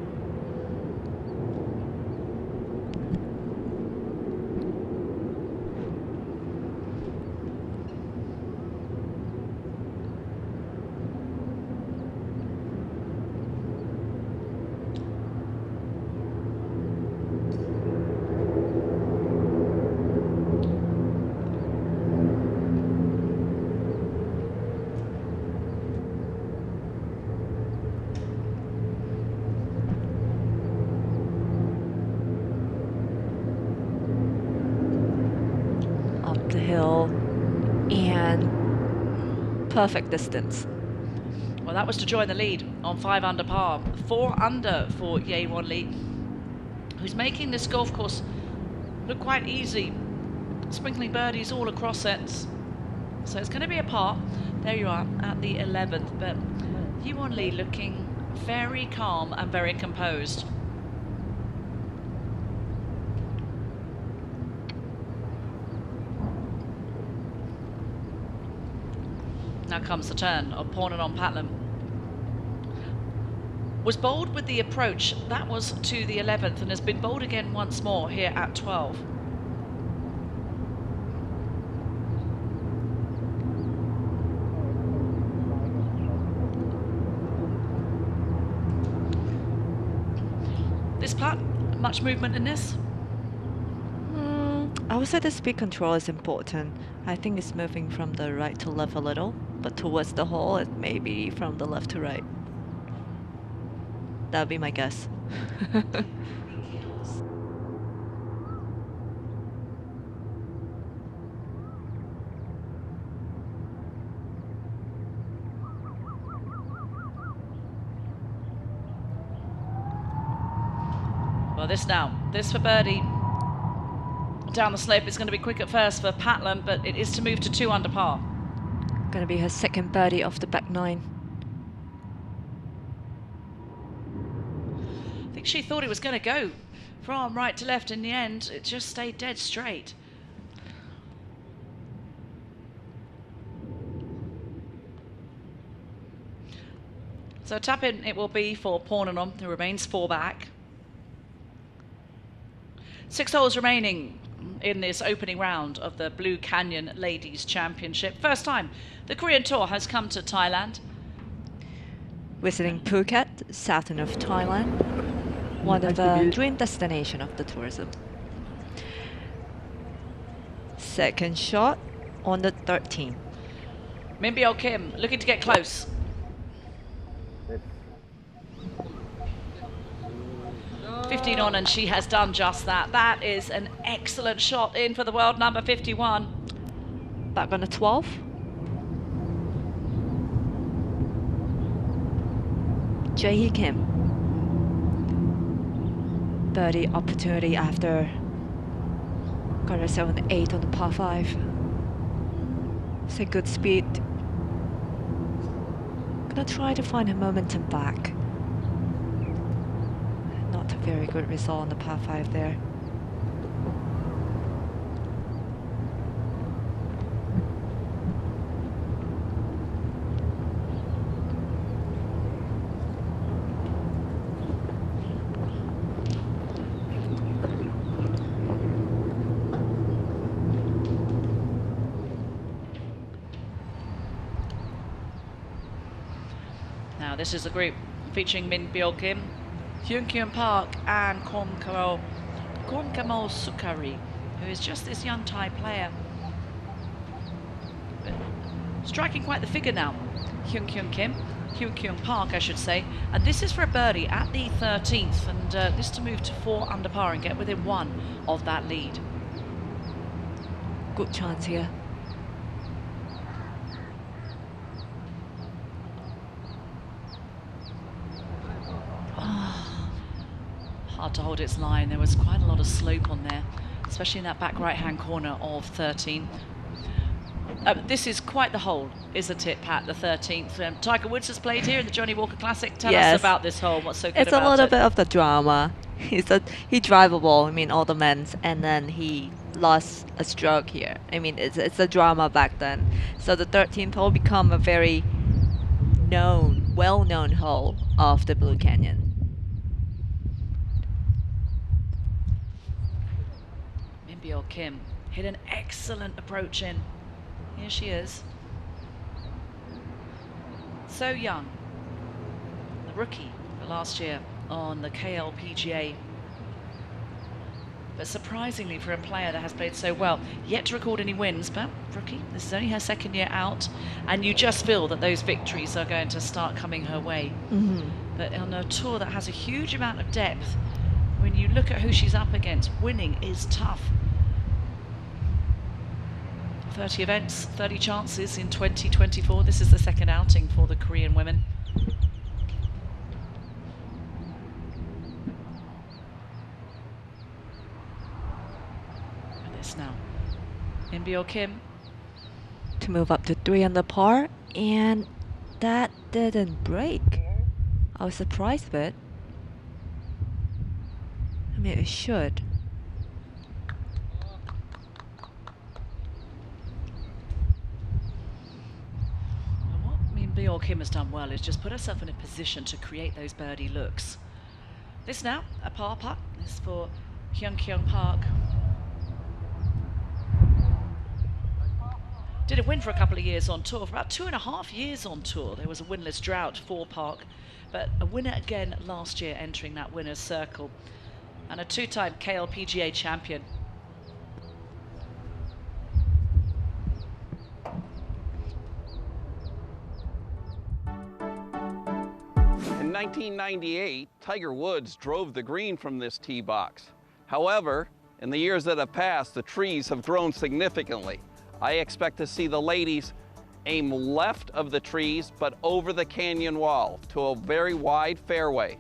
The hill and perfect distance. Well, that was to join the lead on 5 under par. 4 under for Yi-Won Lee, who's making this golf course look quite easy, sprinkling birdies all across it. So it's going to be a par. There you are at the 11th, but Yi-Won Lee looking very calm and very composed. Now comes the turn of Pornanon Patlam. Was bowled with the approach, that was to the 11th, and has been bowled again once more here at 12. This putt, much movement in this? I would say the speed control is important. I think it's moving from the right to left a little, but towards the hole, it may be from the left to right. That would be my guess. Well, this for birdie. Down the slope, it's going to be quick at first for Patlam, but it is to move to 2 under par. Gonna be her second birdie off the back 9. I think she thought it was going to go from right to left. In the end, it just stayed dead straight. So tap in it will be for Pornanon, who remains 4 back. 6 holes remaining in this opening round of the Blue Canyon Ladies Championship. First time the Korean Tour has come to Thailand. Visiting Phuket, southern of Thailand, one of the dream destination of the tourism. Second shot on the 13th. Min Byul Kim looking to get close. .15 on, and she has done just that. That is an excellent shot in for the world number 51. Back on the 12th. Jae Kim. Birdie opportunity after got herself an 8 on the par 5. It's a good speed. Gonna try to find her momentum back. Not a very good result on the par 5 there. Now this is the group featuring Min Byul Kim, Hyun Kyung Park and Komkamal Sukari, who is just this young Thai player. But striking quite the figure now. Hyun Kyung Park I should say, and this is for a birdie at the 13th, and this to move to 4 under par and get within 1 of that lead. Good chance here. Hard to hold its line. There was quite a lot of slope on there, especially in that back right-hand corner of 13. This is quite the hole, isn't it, Pat, the 13th? Tiger Woods has played here in the Johnny Walker Classic. Tell us about this hole. What's so good it's about it? It's a little bit of the drama. He drivable, I mean, all the men's, and then he lost a stroke here. I mean, it's a drama back then. So the 13th hole become a very well-known hole of the Blue Canyon. Min Byul Kim hit an excellent approach in. Here she is. So young. The rookie for last year on the KLPGA. But surprisingly for a player that has played so well, yet to record any wins, but rookie, this is only her second year out, and you just feel that those victories are going to start coming her way. But on a tour that has a huge amount of depth, when you look at who she's up against, winning is tough. 30 events, 30 chances in 2024. This is the second outing for the Korean women. And this now. Min Byul Kim to move up to 3 under par, and that didn't break. I was surprised with it. I mean, it should. Byul Kim has done well is just put herself in a position to create those birdie looks. This now, a par putt. This for Hyun Kyung Park. Did a win for a couple of years on tour, for about 2.5 years on tour. There was a winless drought for Park, but a winner again last year entering that winner's circle. And a 2-time KLPGA champion. 1998, Tiger Woods drove the green from this tee box. However, in the years that have passed, the trees have grown significantly. I expect to see the ladies aim left of the trees, but over the canyon wall to a very wide fairway.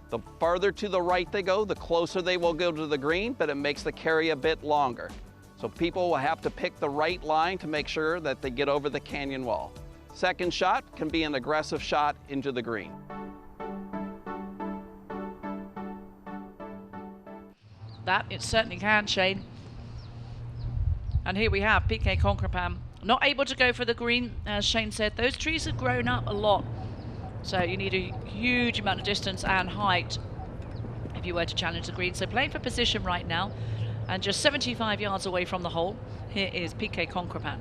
The farther to the right they go, the closer they will go to the green, but it makes the carry a bit longer. So people will have to pick the right line to make sure that they get over the canyon wall. Second shot can be an aggressive shot into the green. That it certainly can, Shane. And here we have PK Concrepan not able to go for the green. As Shane said, those trees have grown up a lot. So you need a huge amount of distance and height if you were to challenge the green. So playing for position right now and just 75 yards away from the hole, here is PK Concrepan.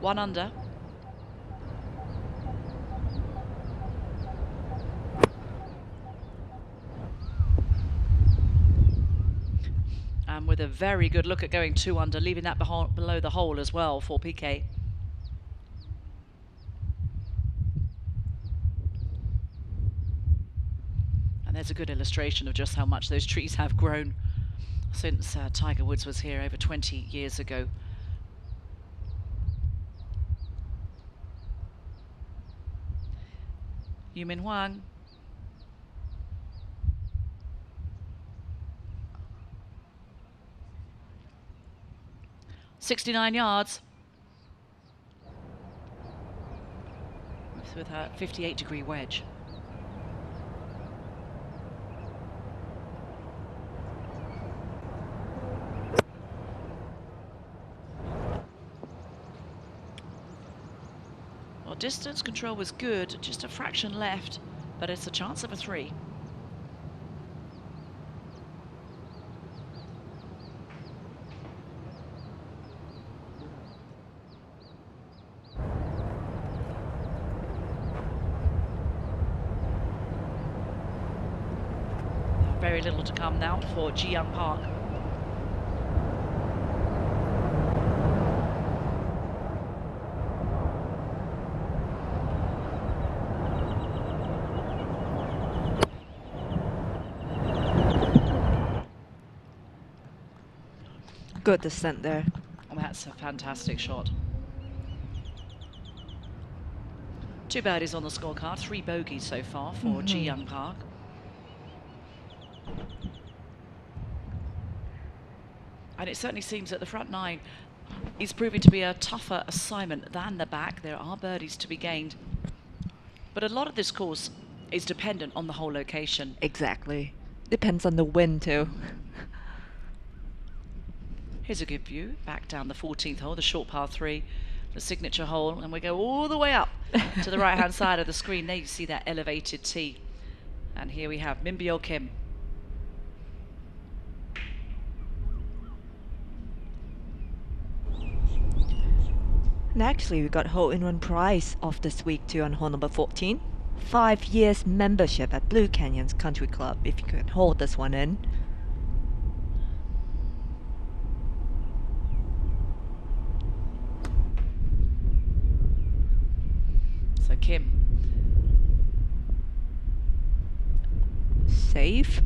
1 under. And with a very good look at going 2 under, leaving that below the hole as well for PK. And there's a good illustration of just how much those trees have grown since Tiger Woods was here over 20 years ago. Yumin Huang. .69 yards with her 58-degree wedge. Well, distance control was good, just a fraction left, but it's a chance of a 3. Very little to come now for Ji Young Park. Good descent there. Oh, that's a fantastic shot. 2 birdies on the scorecard, 3 bogeys so far for Ji Young Park. And it certainly seems that the front 9 is proving to be a tougher assignment than the back. There are birdies to be gained. But a lot of this course is dependent on the whole location. Exactly. Depends on the wind too. Here's a good view back down the 14th hole, the short par 3, the signature hole, and we go all the way up to the right hand side of the screen. There you see that elevated tee. And here we have Min Byul Kim. And actually, we got hole-in-one prize of this week too on hole number 14. 5 years membership at Blue Canyons Country Club if you can hold this one in. So Kim. Safe.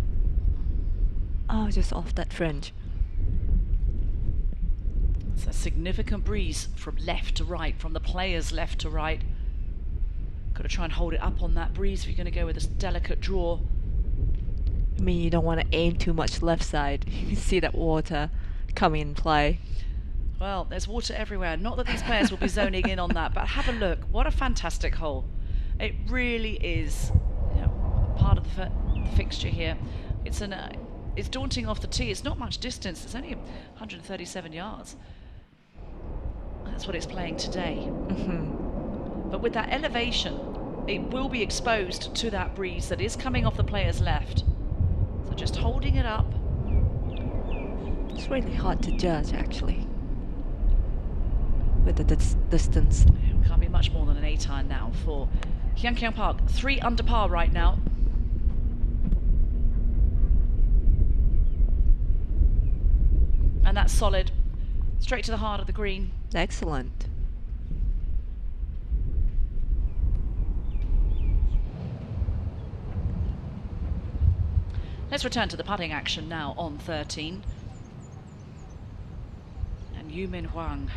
Oh, just off that fringe. It's a significant breeze from left to right, from the players left to right. Got to try and hold it up on that breeze if you're going to go with this delicate draw. I mean, you don't want to aim too much left side. You can see that water coming in play. Well, there's water everywhere. Not that these players will be zoning in on that, but have a look. What a fantastic hole. It really is, you know, part of the fixture here. It's daunting off the tee. It's not much distance. It's only 137 yards. That's what it's playing today. But with that elevation, it will be exposed to that breeze that is coming off the player's left. So just holding it up. It's really hard to judge, actually, with the distance. It can't be much more than an 8-iron now for Hyun Park. 3 under par right now. And that's solid. Straight to the heart of the green. Let's return to the putting action now on 13. And Yumin Huang.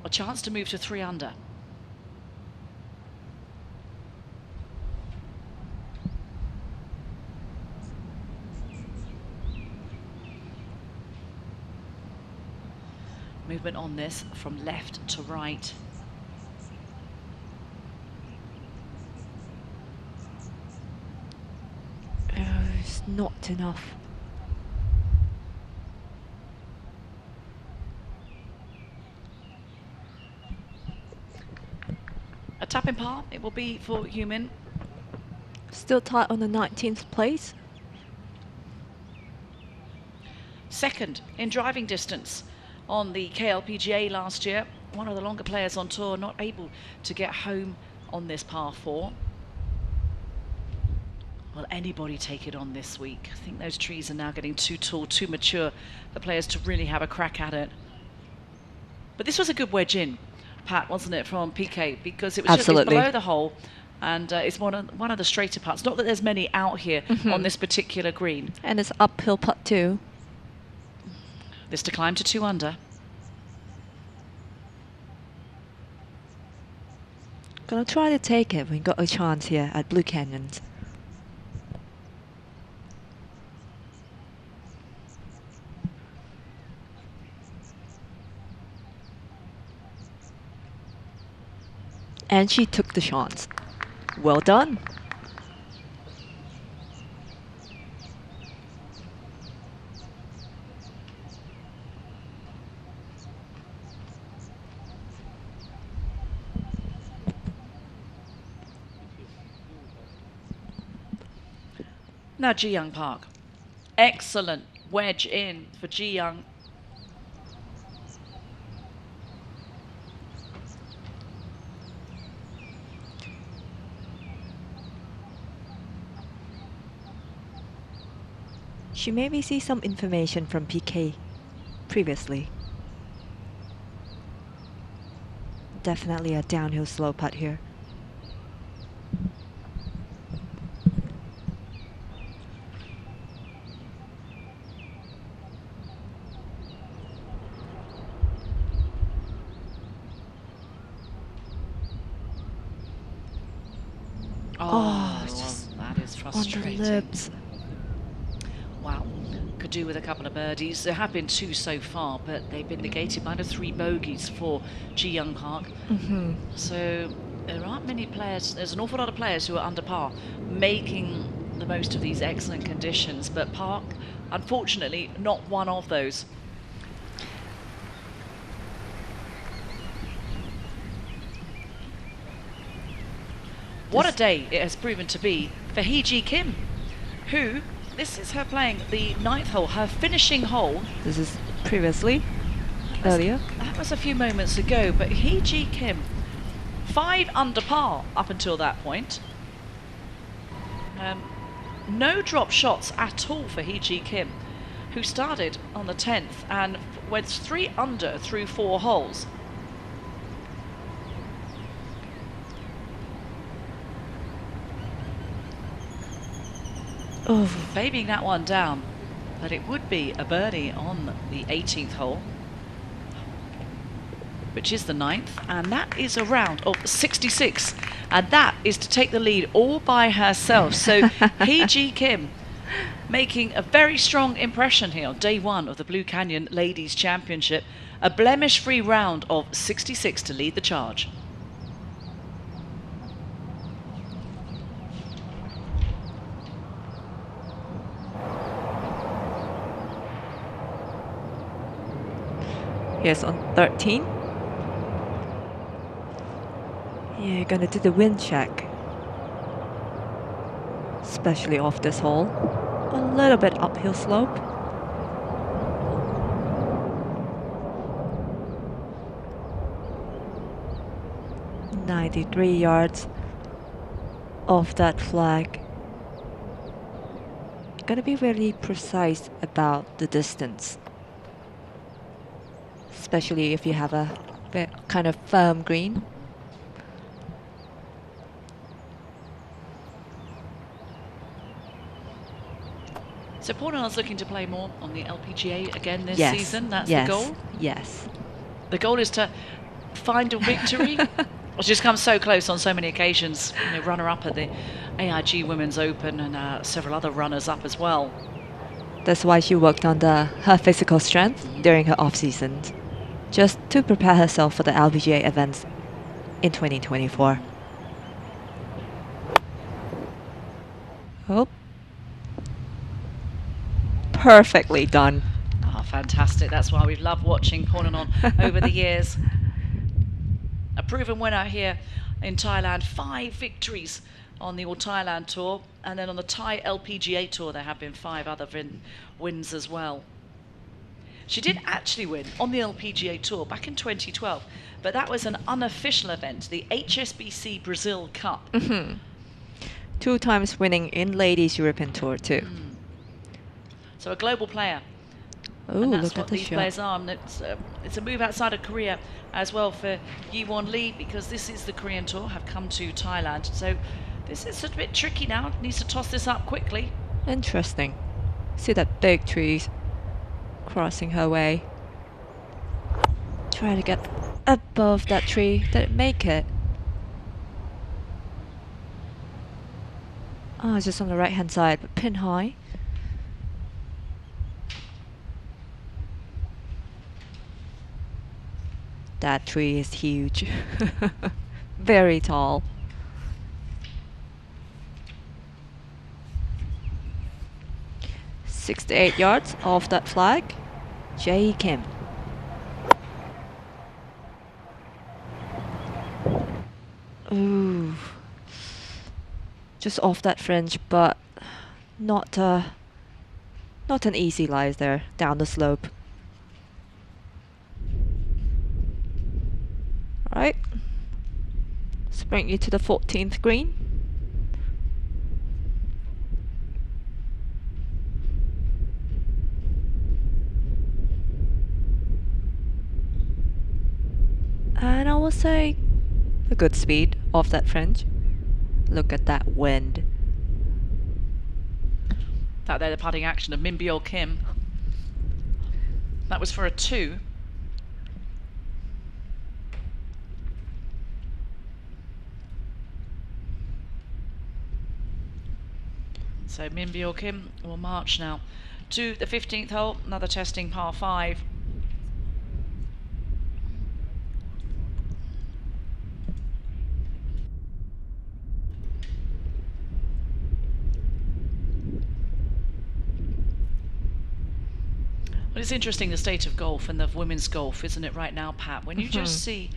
A chance to move to 3 under. Movement on this from left to right. Oh, it's not enough. A tap in par, it will be for Yumin. Still tight on the 19th place. Second in driving distance on the KLPGA last year. One of the longer players on tour, not able to get home on this par 4. Will anybody take it on this week? I think those trees are now getting too tall, too mature for players to really have a crack at it. But this was a good wedge in, Pat, wasn't it, from PK? Because it was just below the hole, and it's one of the straighter putts. Not that there's many out here on this particular green. And it's uphill putt too. This to climb to 2 under. Gonna try to take it. We got a chance here at Blue Canyons. And she took the chance. Well done. Now Ji Young Park. Excellent wedge in for Ji Young. She maybe see some information from PK previously. Definitely a downhill slow putt here. Oh, it's just that is frustrating. On the lips. Wow, could do with a couple of birdies. There have been 2 so far, but they've been negated by the 3 bogeys for Ji Young Park. So there aren't many players. There's an awful lot of players who are under par, making the most of these excellent conditions. But Park, unfortunately, not one of those. What a day it has proven to be for Hee-Ji Kim, who, this is her playing the 9th hole, her finishing hole. This is previously, earlier. That was a few moments ago, but Hee-Ji Kim, 5 under par up until that point. No drop shots at all for Hee-Ji Kim, who started on the 10th and went 3 under through 4 holes. Oh, Babying that one down, but it would be a birdie on the 18th hole, which is the 9th, and that is a round of 66, and that is to take the lead all by herself. So Hee-Ji Kim making a very strong impression here on day 1 of the Blue Canyon Ladies Championship, a blemish-free round of 66 to lead the charge. here's on 13. Yeah, gonna do the wind check. Especially off this hole. A little bit uphill slope. .93 yards off that flag. got to be really precise about the distance, especially if you have a kind of firm green. So Pornell's looking to play more on the LPGA again this Yes, season. That's yes, the goal. Yes. The goal is to find a victory. She's come so close on so many occasions. You know, runner-up at the AIG Women's Open and several other runners-up as well. That's why she worked on her physical strength during her off-season, just to prepare herself for the LPGA events in 2024. Oh. Perfectly done. Oh, fantastic. That's why we've loved watching Pornell over the years. A proven winner here in Thailand. 5 victories on the All Thailand Tour. And then on the Thai LPGA Tour, there have been 5 other wins as well. She did actually win on the LPGA Tour back in 2012. But that was an unofficial event, the HSBC Brazil Cup. 2 times winning in Ladies European Tour too. So a global player. Oh, and that's look what at the these shot. players are. And it's a move outside of Korea as well for Yi-won Lee, because this is the Korean Tour, have come to Thailand. So this is a bit tricky now. Needs to toss this up quickly. Interesting. See that big trees crossing her way. Try to get above that tree. Did it make it? Oh, it's just on the right hand side, but pin high. That tree is huge. Very tall. "68 yards off that flag. Jae Kim. Ooh. Just off that fringe, but not an easy lie there down the slope. Right. Let's bring you to the 14th green. And I will say a good speed off that fringe. Look at that wind. That there, the putting action of Min Byul Kim. That was for a 2. So Min Byul Kim will march now to the 15th hole, another testing par 5. Well, it's interesting, the state of golf and the women's golf, isn't it, right now, Pat? When you just see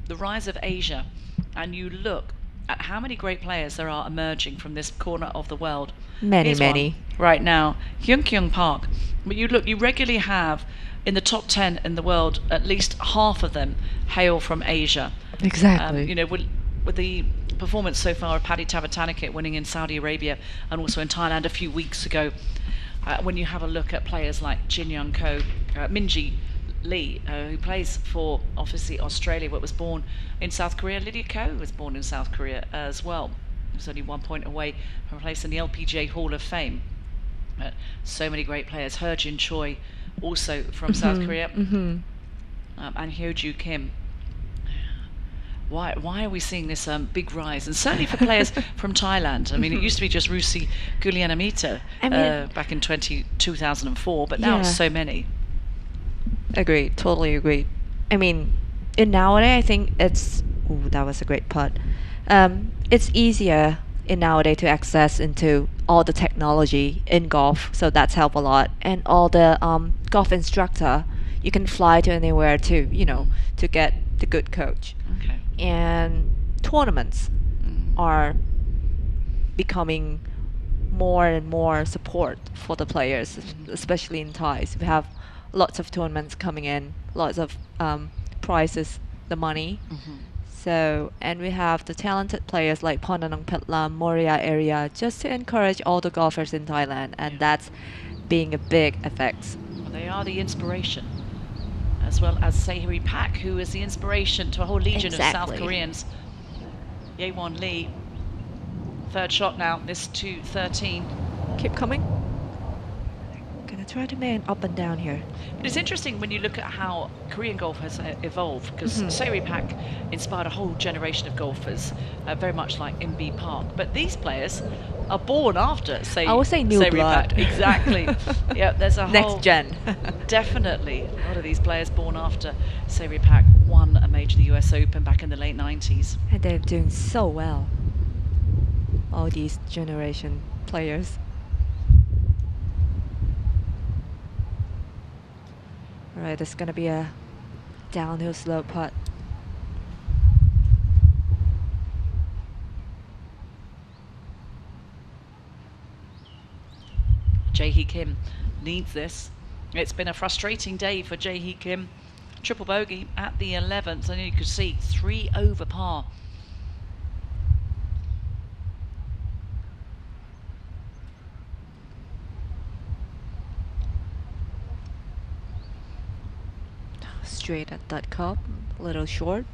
the rise of Asia and you look at how many great players there are emerging from this corner of the world. Many, Here's many. one right now, Hyun Kyung Park. But you look, you regularly have in the top 10 in the world, at least half of them hail from Asia. Exactly. You know, with the performance so far of Paddy Tavatanakit winning in Saudi Arabia and also in Thailand a few weeks ago. When you have a look at players like Jin Young Ko, Minji Lee, who plays for obviously Australia, but was born in South Korea. Lydia Ko was born in South Korea as well. Was only 1 point away from a place in the LPGA Hall of Fame. So many great players. Jin Choi, also from South Korea, and Hyo-Joo Kim. Why are we seeing this big rise? And certainly for players from Thailand. I mean, it used to be just Rusi Gulianamita back in 2004, but now it's so many. Agreed, totally agreed. I mean, in nowadays, I think it's... Ooh, that was a great putt. It's easier in nowadays to access into all the technology in golf, so that's helped a lot. And all the golf instructor, you can fly to anywhere to, you know, to get the good coach. Okay. And tournaments are becoming more and more support for the players, especially in Thais. We have lots of tournaments coming in, lots of prizes, the money. So, and we have the talented players like Ponanong Petlam, Moria area, just to encourage all the golfers in Thailand, and that's being a big effect. Well, they are the inspiration, as well as Sehri Pak, who is the inspiration to a whole legion of South Koreans. Ye-won Lee, third shot now, this to 13. Keep coming. Gonna try to make an up and down here. It is interesting when you look at how Korean golf has evolved, because Sehri Pak inspired a whole generation of golfers, very much like MB Park. But these players are born after, I would say new blood. Pak. Exactly. Yeah, there's a next whole gen. Definitely, a lot of these players born after Sehri Pak won a major, the US Open, back in the late 90s. And they're doing so well. All these generation players. Alright, there's gonna be a downhill slow putt. Jae-hee Kim needs this. It's been a frustrating day for Jae-hee Kim. Triple bogey at the 11th, and you could see 3 over par. Straight at that cup, a little short.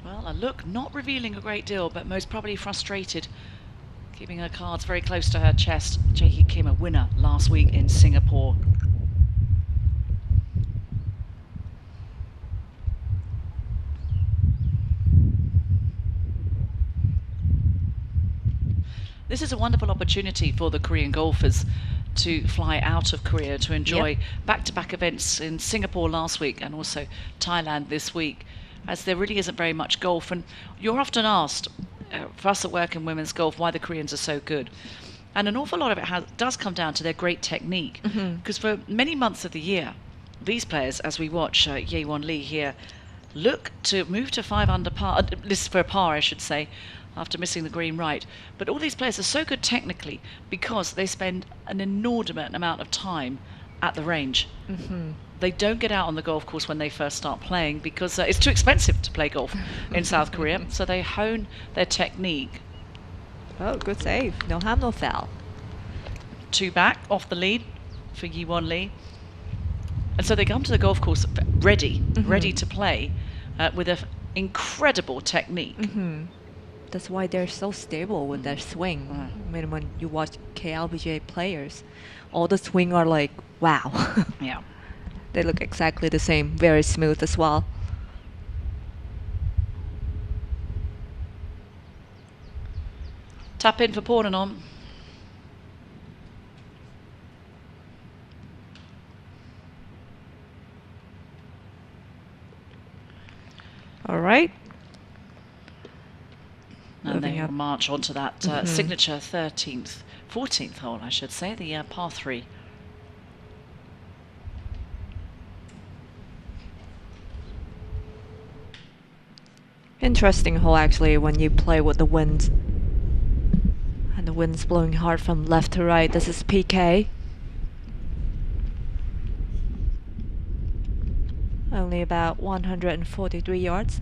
Well, a look not revealing a great deal, but most probably frustrated. Keeping her cards very close to her chest. Jae-hee Kim, a winner last week in Singapore. This is a wonderful opportunity for the Korean golfers to fly out of Korea to enjoy back-to-back events in Singapore last week and also Thailand this week, as there really isn't very much golf. And you're often asked, for us that work in women's golf, why the Koreans are so good. And an awful lot of it does come down to their great technique, because for many months of the year, these players, as we watch Ye-won Lee here, look to move to 5 under par, this is for a par I should say, after missing the green right. But all these players are so good technically because they spend an inordinate amount of time at the range. They don't get out on the golf course when they first start playing because it's too expensive to play golf in South Korea. So they hone their technique. Oh, good save. No harm, no foul. 2 back off the lead for Ye-won Lee. And so they come to the golf course ready to play with an incredible technique. That's why they're so stable with their swing. I mean, when you watch KLPGA players, all the swing are like, wow. Yeah. They look exactly the same, very smooth as well. Tap in for Pornanon. All right. And they will march onto that signature 14th hole, I should say, the par 3. Interesting hole actually when you play with the wind. And the wind's blowing hard from left to right. This is PK. Only about 143 yards.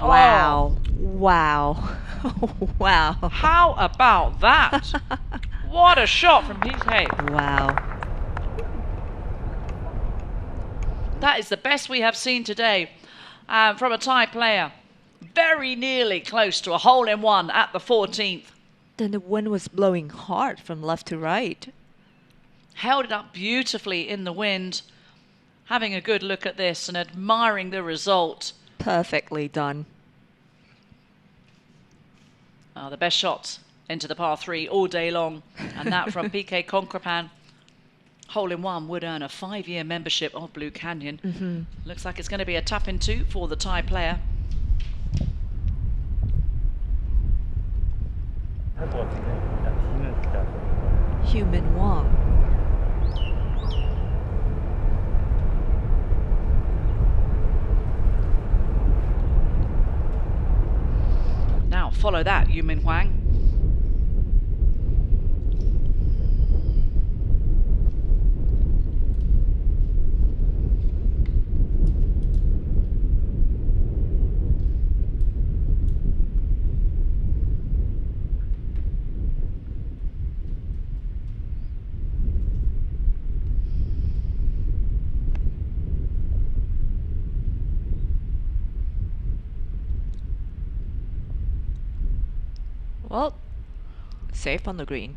Wow. Wow. Wow. How about that? What a shot from PK. Wow. That is the best we have seen today from a Thai player. Very nearly close to a hole-in-one at the 14th. Then the wind was blowing hard from left to right. Held it up beautifully in the wind. Having a good look at this and admiring the result. Perfectly done. The best shots into the par 3 all day long. And that from PK Konkrapan. Hole-in-one would earn a 5-year membership of Blue Canyon. Looks like it's going to be a tap-in 2 for the Thai player. Human Wong. follow that, Yumin Huang. Well, safe on the green.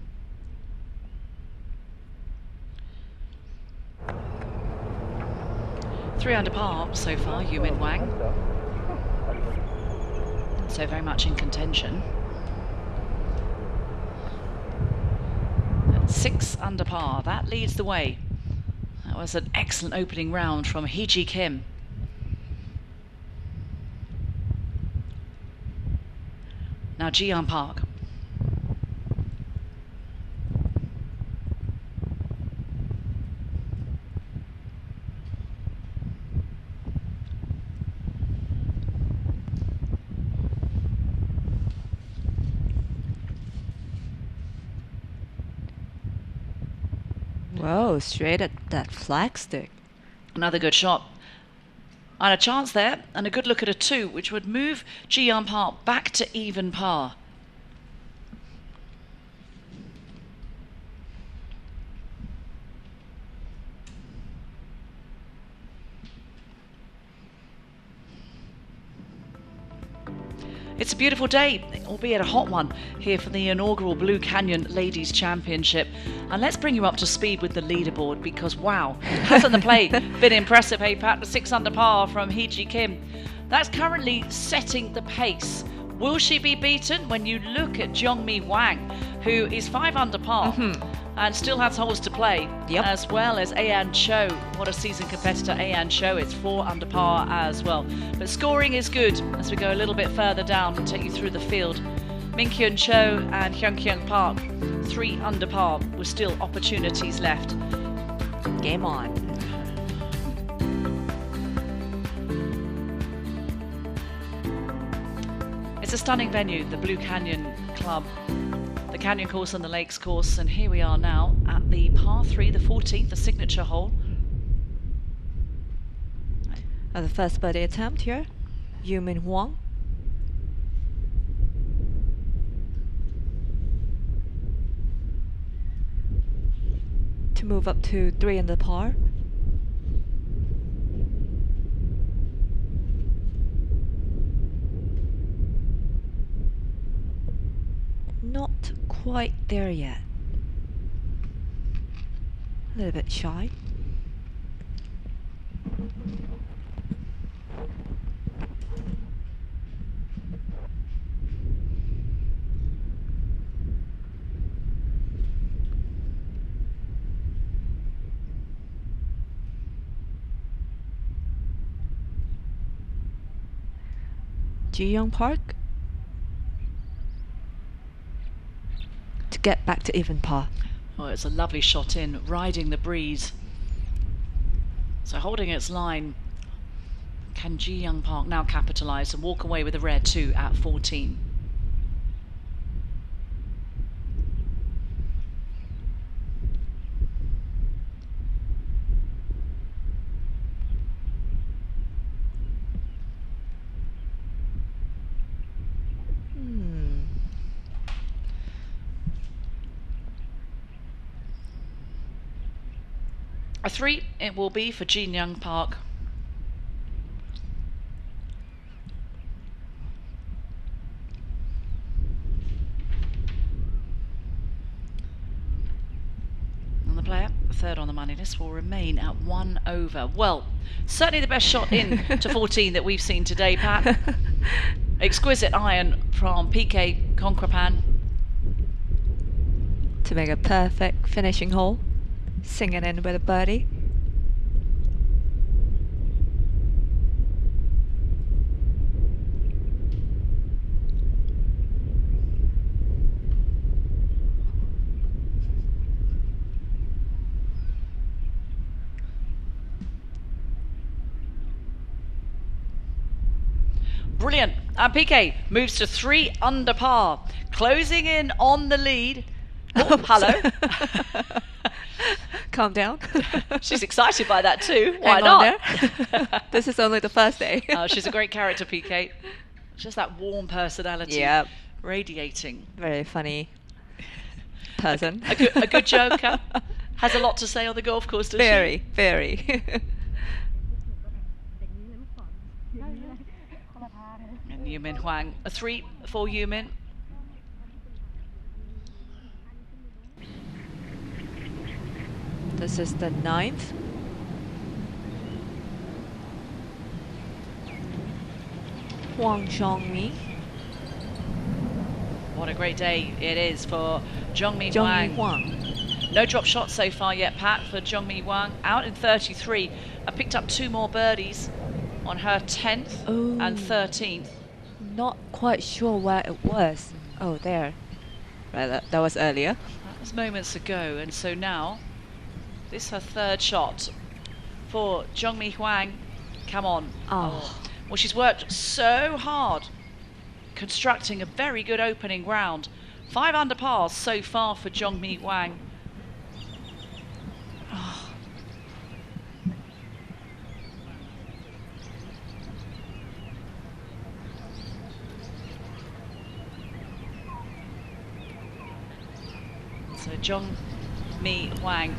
Three under par so far, Yumin Wang. So very much in contention. At 6 under par, that leads the way. That was an excellent opening round from Hee-ji Kim. Now Ji-young Park. Whoa, straight at that flagstick. Another good shot. And a chance there, and a good look at a 2, which would move Ji-young Park back to even par. It's a beautiful day, albeit a hot one, here for the inaugural Blue Canyon Ladies Championship. And let's bring you up to speed with the leaderboard, because wow, hasn't the play been impressive, hey Pat? The 6 under par from Hee-ji Kim. That's currently setting the pace. Will she be beaten? When you look at Jongmi Wang, who is 5 under par and still has holes to play, as well as Ayan Cho. What a seasoned competitor Ayan Cho is, 4 under par as well. But scoring is good as we go a little bit further down and take you through the field. Min Kyun Cho and Hyun Kyung Park, 3 under par with still opportunities left. Game on. It's a stunning venue, the Blue Canyon Club, the Canyon Course and the Lakes Course, and here we are now at the par 3, the 14th, the signature hole. The first birdie attempt here, Yumin Huang. To move up to 3 under par. Not quite there yet. A little bit shy. Ji-young Park to get back to even par. Oh, it's a lovely shot in, riding the breeze. So holding its line, can Ji-young Park now capitalise and walk away with a rare 2 at 14? A 3 it will be for Ji-young Park. And the player, the 3rd on the money list, will remain at 1 over. Well, certainly the best shot in to 14 that we've seen today, Pat. Exquisite iron from PK Konkrapan. To make a perfect finishing hole. Singing in with a birdie. Brilliant. And PK moves to 3 under par, closing in on the lead. Oh, hello. Calm down. She's excited by that too. Why Hang not? on there. This is only the first day. Oh, she's a great character, PK. Just that warm personality. Yep. Radiating. Very funny person. A good joker. Has a lot to say on the golf course, does Very, she? very. And Yumin Huang. A 3 for Yumin. This is the 9th. Huang Zhongmi. What a great day it is for Zhongmi Zhongmi Huang. Huang. No drop shots so far yet, Pat, for Zhongmi Huang. Out in 33. I picked up 2 more birdies on her 10th and 13th. Not quite sure where it was. Oh, there. Right, that was earlier. That was moments ago, and so now this is her 3rd shot for Zhongmi Huang. Come on. Oh. Well, she's worked so hard constructing a very good opening round. 5 under par so far for Zhongmi Huang. Oh. So Zhongmi Huang.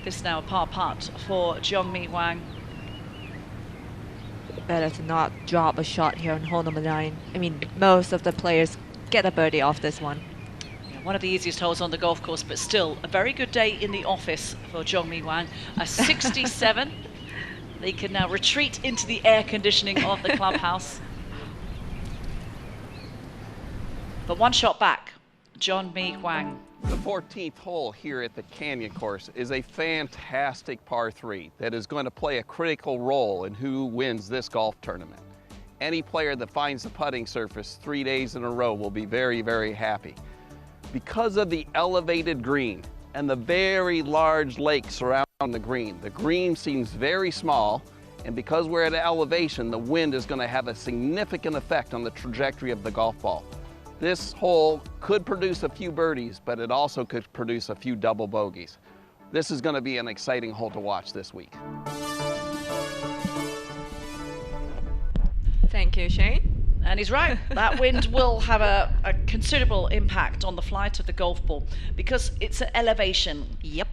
This is now a par putt for Zhongmi Huang. Better to not drop a shot here on hole number 9. I mean, most of the players get a birdie off this one. Yeah, one of the easiest holes on the golf course, but still a very good day in the office for Zhongmi Huang. A 67. They can now retreat into the air conditioning of the clubhouse. But 1 shot back, Zhongmi Huang. The 14th hole here at the Canyon course is a fantastic par 3 that is going to play a critical role in who wins this golf tournament. Any player that finds the putting surface 3 days in a row will be very, very happy. Because of the elevated green and the very large lake surrounding the green seems very small, and because we're at an elevation, the wind is going to have a significant effect on the trajectory of the golf ball. This hole could produce a few birdies, but it also could produce a few double bogeys. This is going to be an exciting hole to watch this week. Thank you, Shane. And he's right. That wind will have a considerable impact on the flight of the golf ball because it's an elevation. Yep.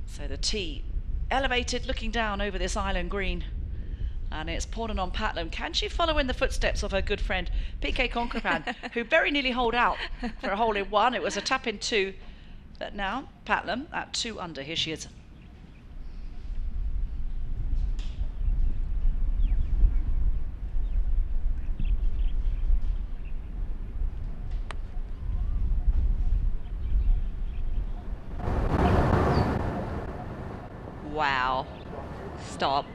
So the tee elevated, looking down over this island green. And it's Pornanon Patlam. Can she follow in the footsteps of her good friend PK Conkrapan, who very nearly holed out for a hole in 1? It was a tap in 2. But now Patlam at 2 under. Here she is. Wow. Stop.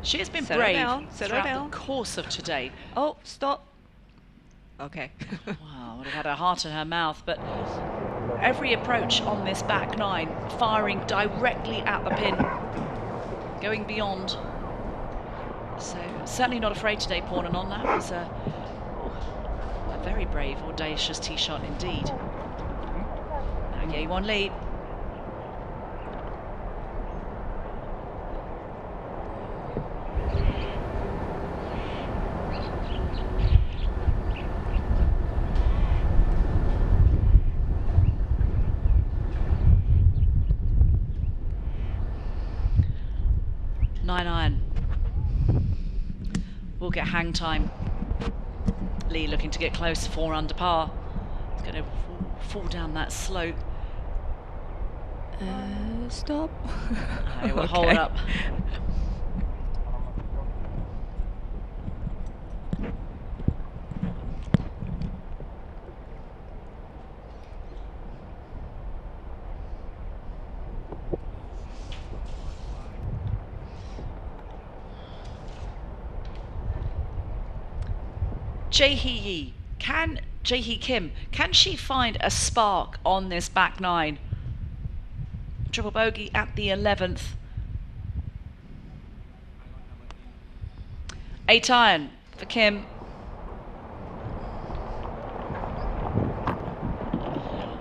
She has been Settle brave down, settle throughout down. the course of today. Oh, stop. Okay. Wow, would have had her heart in her mouth, but every approach on this back 9, firing directly at the pin, going beyond. So certainly not afraid today, Pornanon. That was a very brave, audacious tee shot indeed. Now Ye-Won lead. We'll get hang time. Lee looking to get close, 4 under par. It's going to fall down that slope. Stop. I will hold up. Jae-hee Kim, can she find a spark on this back 9? triple bogey at the 11th. 8 iron for Kim.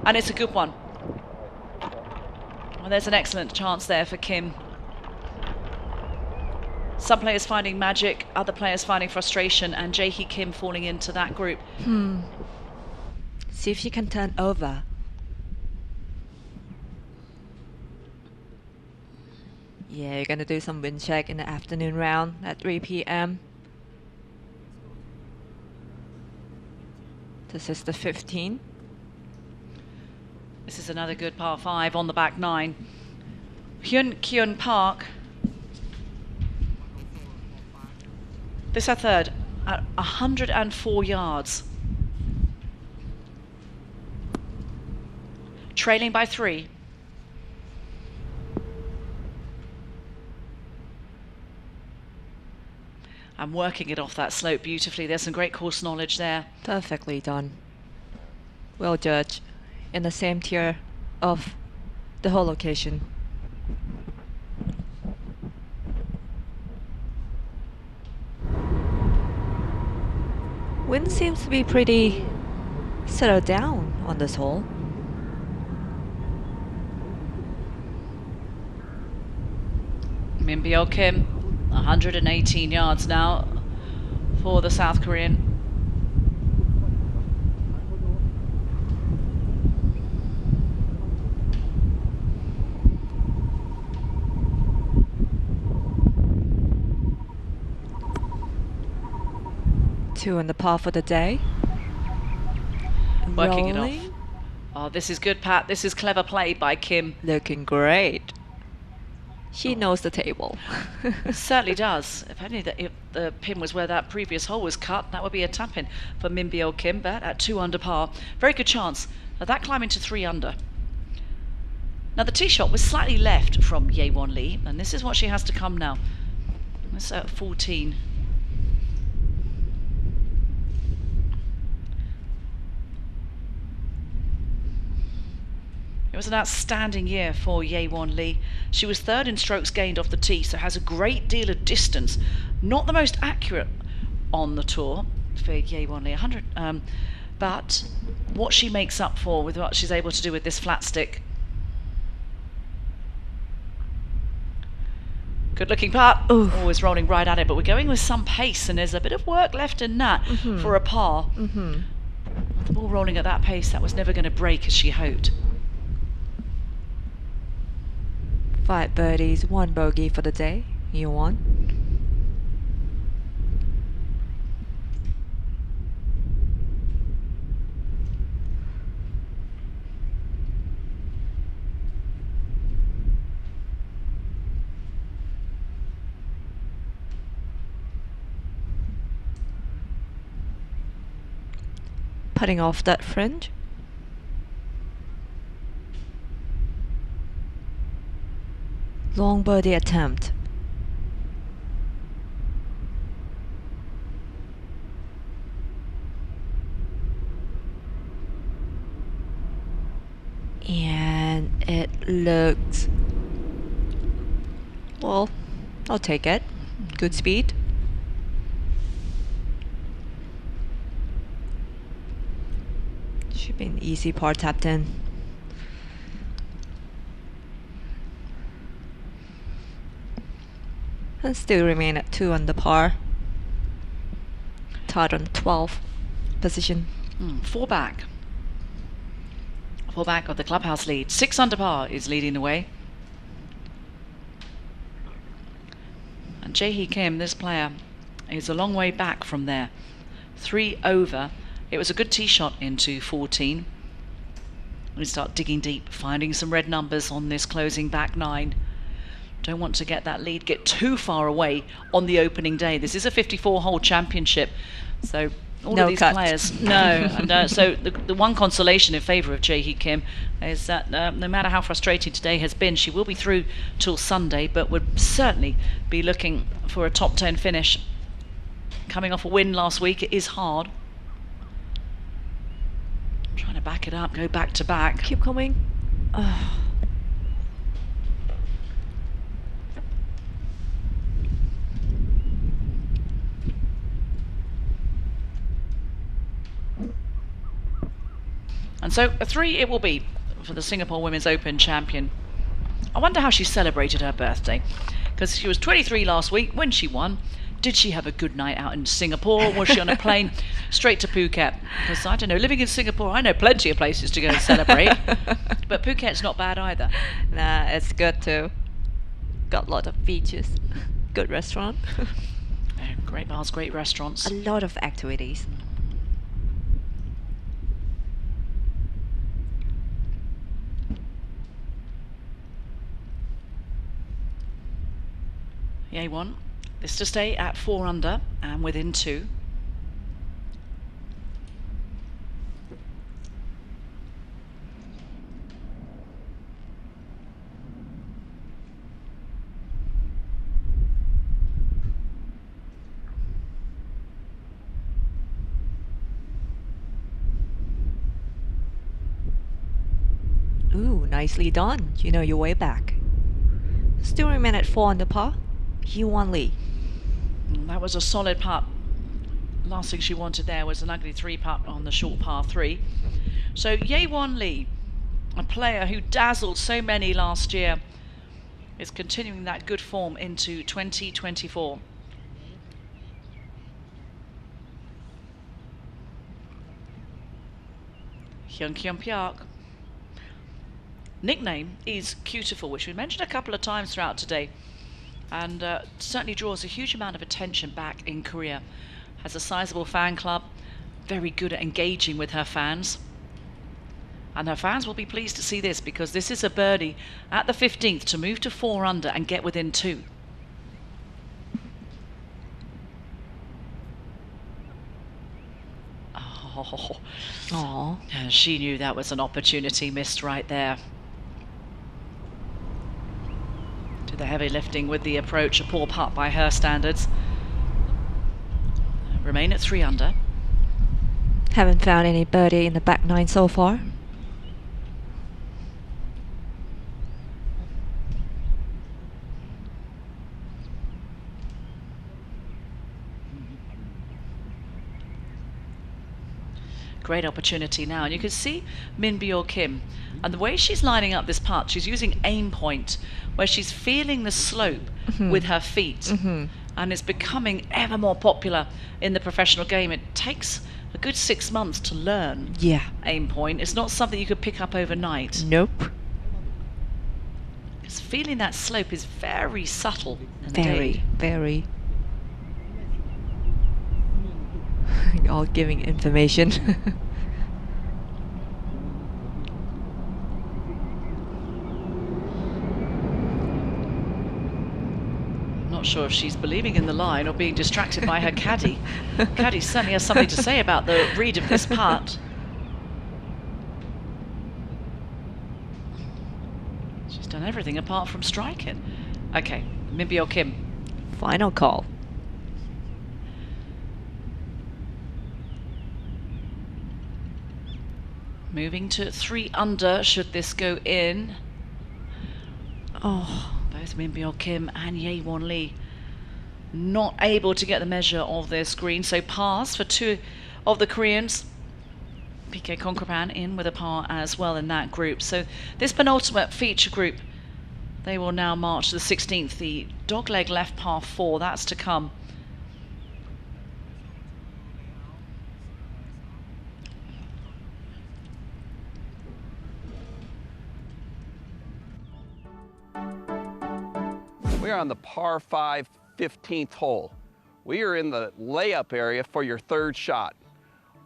And it's a good one. Well, there's an excellent chance there for Kim. Some players finding magic, other players finding frustration, and Jae-hee Kim falling into that group. See if she can turn over. Yeah, you're gonna do some wind check in the afternoon round at 3 p.m. This is the 15. This is another good par 5 on the back 9. Hyun Kyun Park. This our third at 104 yards. Trailing by 3. And working it off that slope beautifully. There's some great course knowledge there. Perfectly done. Well judged. In the same tier of the whole location. Wind seems to be pretty settled down on this hole. Min Byul Kim, 118 yards now for the South Korean. Two in the par for the day. Working it Rolling. off. Oh, this is good, Pat. This is clever play by Kim. Looking great. She knows the table. Certainly does. If only if the pin was where that previous hole was cut, that would be a tap-in for Min Byul Kim, but at 2 under par. Very good chance of that climbing to 3 under. Now the tee shot was slightly left from Ye-Won Lee, and this is what she has to come now. That's at 14. It was an outstanding year for Ye-Won Lee. She was 3rd in strokes gained off the tee, so has a great deal of distance. Not the most accurate on the tour for Ye-Won Lee, 100. But what she makes up for with what she's able to do with this flat stick. Good looking putt. Always rolling right at it, but we're going with some pace, and there's a bit of work left in that for a par. The ball rolling at that pace, that was never going to break as she hoped. 5 birdies, 1 bogey for the day. You won. Putting off that fringe. Long birdie attempt. And it looks, well, I'll take it. Good speed. Should be an easy par tapped in. And still remain at 2 under par. Tied on 12th position. 4 back. 4 back of the clubhouse lead. 6 under par is leading the way. And Jae-hee Kim, this player, is a long way back from there. 3 over. It was a good tee shot into 14. We start digging deep, finding some red numbers on this closing back 9. Don't want to get that lead get too far away on the opening day. This is a 54-hole championship, so all of these players, and so the one consolation in favour of Jae-hee Kim is that no matter how frustrating today has been, she will be through till Sunday, but would certainly be looking for a top 10 finish. Coming off a win last week, it is hard. Trying to back it up, go back to back. Keep coming. And so a 3 it will be for the Singapore Women's Open champion. I wonder how she celebrated her birthday, because she was 23 last week when she won. Did she have a good night out in Singapore? Was she on a plane straight to Phuket? Because I don't know, living in Singapore, I know plenty of places to go and celebrate. But Phuket's not bad either. Nah, it's good too. Got a lot of beaches, good restaurant, Great bars, great restaurants. a lot of activities. A1 is to stay at 4 under and within 2. Ooh, nicely done. You know your way back. Still remain at 4 under par. Ye-Wan Lee. That was a solid putt. Last thing she wanted there was an ugly 3 putt on the short par 3. So Ye-Wan Lee, a player who dazzled so many last year, is continuing that good form into 2024. Hyun Kyung Pyeok. Nickname is Cutiful, which we mentioned a couple of times throughout today, and certainly draws a huge amount of attention back in Korea. Has a sizable fan club, very good at engaging with her fans, and her fans will be pleased to see this, because this is a birdie at the 15th to move to 4 under and get within 2. Oh, Aww. and she knew that was an opportunity missed right there. The heavy lifting with the approach, a poor putt by her standards. Remain at 3 under. Haven't found any birdie in the back 9 so far. Great opportunity now, and you can see Min Byo Kim, and the way she's lining up this putt, she's using aim point, where she's feeling the slope with her feet, and it's becoming ever more popular in the professional game. It takes a good 6 months to learn Yeah. aim point. It's not something you could pick up overnight. Nope. Because feeling that slope is very subtle Very, indeed. very. All giving information. Not sure if she's believing in the line or being distracted by her caddy. Caddy certainly has something to say about the read of this putt. She's done everything apart from striking. Okay, Min Byo Kim. Final call. Moving to 3 under should this go in. Oh, both Min Byo Kim and Ye-Won Lee not able to get the measure of their screen. So pars for 2 of the Koreans. PK Konkrapan in with a par as well in that group. So this penultimate feature group, they will now march to the 16th. The dogleg left par 4, that's to come. We are on the par 5 15th hole. We are in the layup area for your 3rd shot.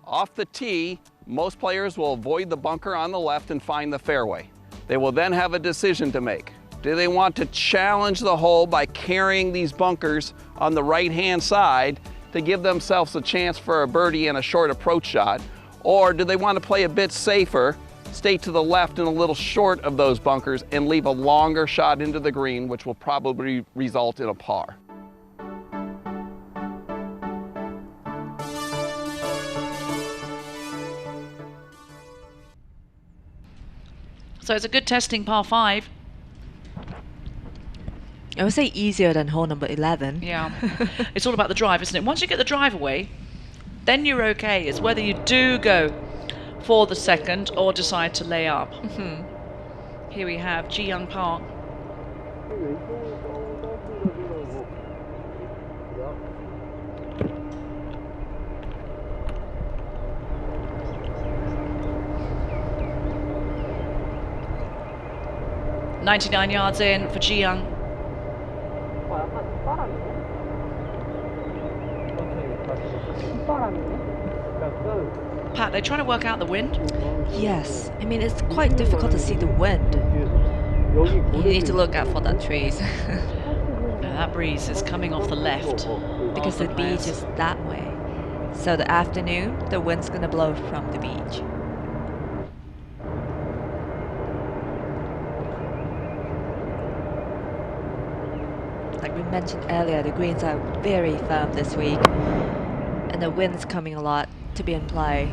Off the tee, most players will avoid the bunker on the left and find the fairway. They will then have a decision to make. Do they want to challenge the hole by carrying these bunkers on the right-hand side to give themselves a chance for a birdie and a short approach shot? Or do they want to play a bit safer, stay to the left and a little short of those bunkers and leave a longer shot into the green, which will probably result in a par? So it's a good testing par 5. I would say easier than hole number 11. Yeah, it's all about the drive, isn't it? Once you get the drive away, then you're okay. It's whether you do go for the second or decide to lay up. Here we have Ji Young Park. "99 yards in for Ji Young. Pat, they're trying to work out the wind. Yes, I mean, it's quite difficult to see the wind. You need to look out for the trees. Now that breeze is coming off the left. Because the beach is that way. So the afternoon, the wind's gonna blow from the beach. Like we mentioned earlier, the greens are very firm this week. And the wind's coming a lot to be in play.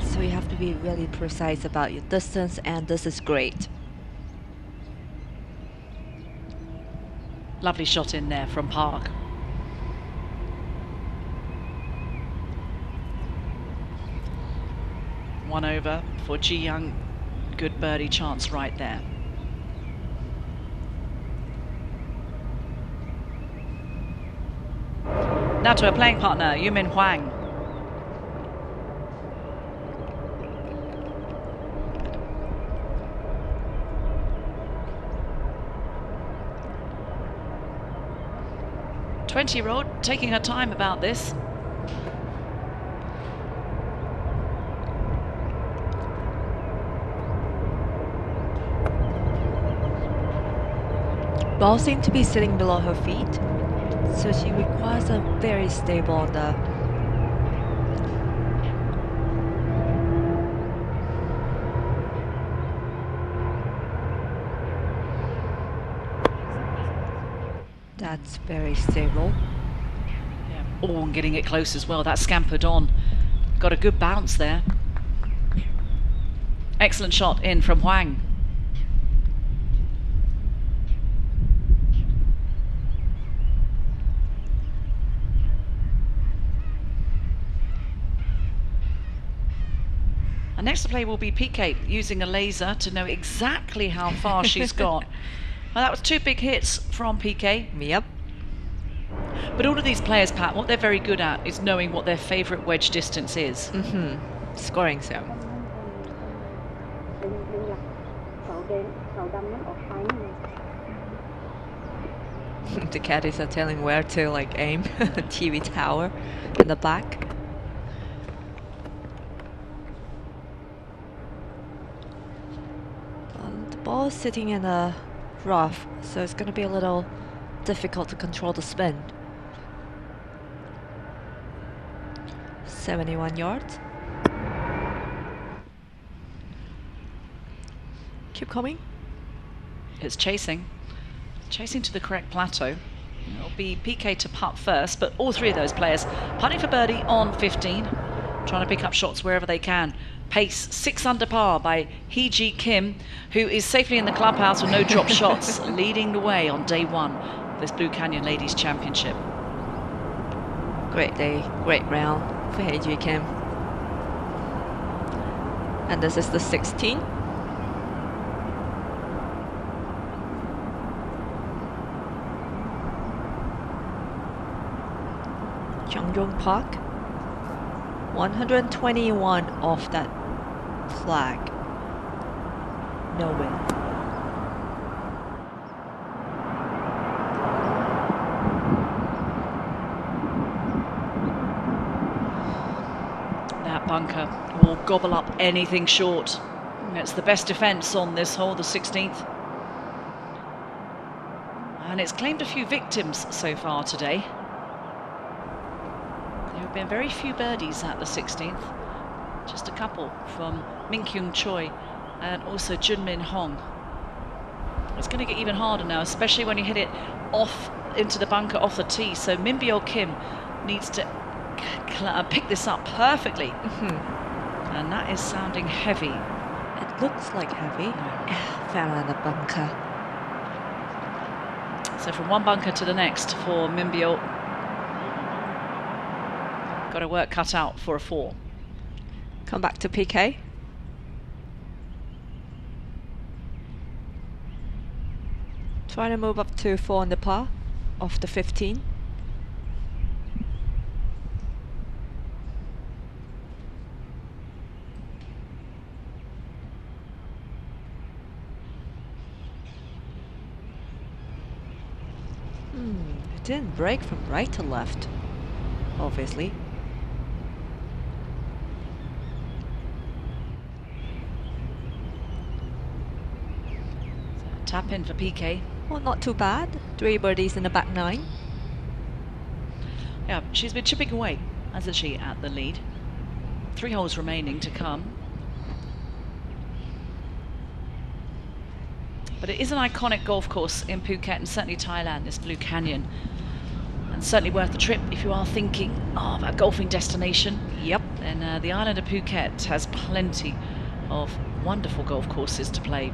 So you have to be really precise about your distance, and this is great. Lovely shot in there from Park. One over for Ji Young. Good birdie chance right there. Now to her playing partner, Yumin Huang. "20-year-old taking her time about this." Ball seems to be sitting below her feet, so she requires a very stable on the That's very stable. Yeah. Oh, and getting it close as well. That scampered on. Got a good bounce there. Excellent shot in from Huang. And next to play will be PK, using a laser to know exactly how far she's got. Well, that was 2 big hits from PK. Yep. But all of these players, Pat, what they're very good at is knowing what their favourite wedge distance is. Scoring zone. The caddies are telling where to like aim. TV tower in the back. The ball is sitting in a rough, so it's going to be a little difficult to control the spin. 71 yards. Keep coming. It's chasing to the correct plateau. It'll be PK to putt first, but all 3 of those players putting for birdie on 15, trying to pick up shots wherever they can. Pace 6 under par by Hee-Ji Kim, who is safely in the clubhouse with no drop shots, leading the way on day 1 of this Blue Canyon Ladies Championship. Great day, great round for Hee-Ji Kim. And this is the 16. Changjong Park. 121 off that flag. No wind. That bunker will gobble up anything short. It's the best defence on this hole, the 16th. And it's claimed a few victims so far today. There have been very few birdies at the 16th. Just a couple from Min Kyung Choi and also Junmin Hong. It's going to get even harder now, especially when you hit it off into the bunker off the tee. So Min Byul Kim needs to pick this up perfectly. And that is sounding heavy. It looks like heavy. Fell in the bunker. So from one bunker to the next for Min Byul. Got her work cut out for a 4. Come back to PK. Try to move up to 4 under par off the 15. It didn't break from right to left, obviously. Tap in for PK. Well, not too bad. 3 birdies in the back 9. Yeah, she's been chipping away, as is she, at the lead. 3 holes remaining to come. But it is an iconic golf course in Phuket and certainly Thailand, this Blue Canyon. And certainly worth the trip if you are thinking of a golfing destination. Yep. Then the island of Phuket has plenty of wonderful golf courses to play.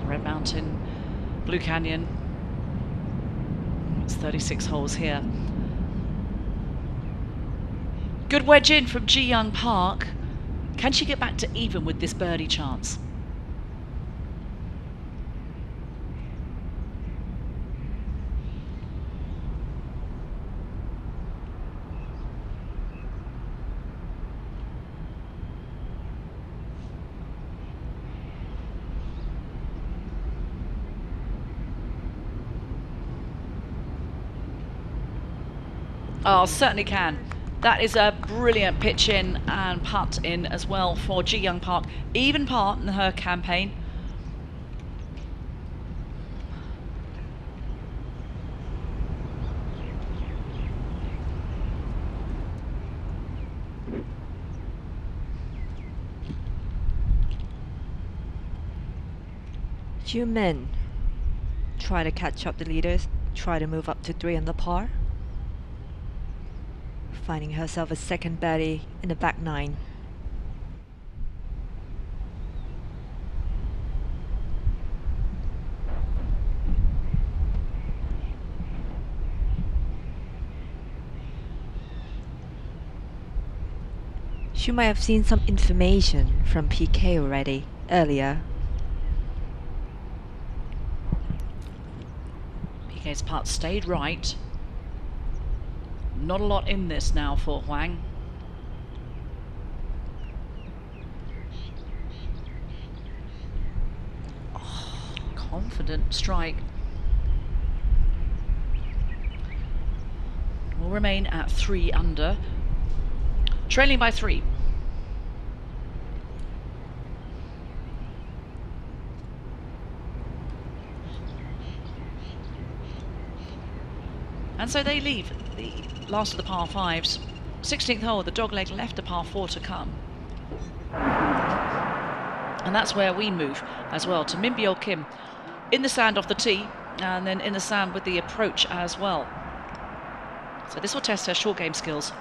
Red Mountain, Blue Canyon. It's 36 holes here. Good wedge in from Ji Young Park. Can she get back to even with this birdie chance? Oh, certainly can. That is a brilliant pitch in and putt in as well for Ji Young Park. Even par in her campaign. Ju Min try to catch up the leaders, try to move up to 3 under par. Finding herself a second birdie in the back 9. She might have seen some information from PK already earlier. PK's putt stayed right. Not a lot in this now for Huang. Oh, confident strike. Will remain at 3 under. Trailing by 3. And so they leave the last of the par 5s. 16th hole, the dogleg left a par 4 to come. And that's where we move as well, to Min Byul Kim in the sand off the tee, and then in the sand with the approach as well. So this will test her short game skills.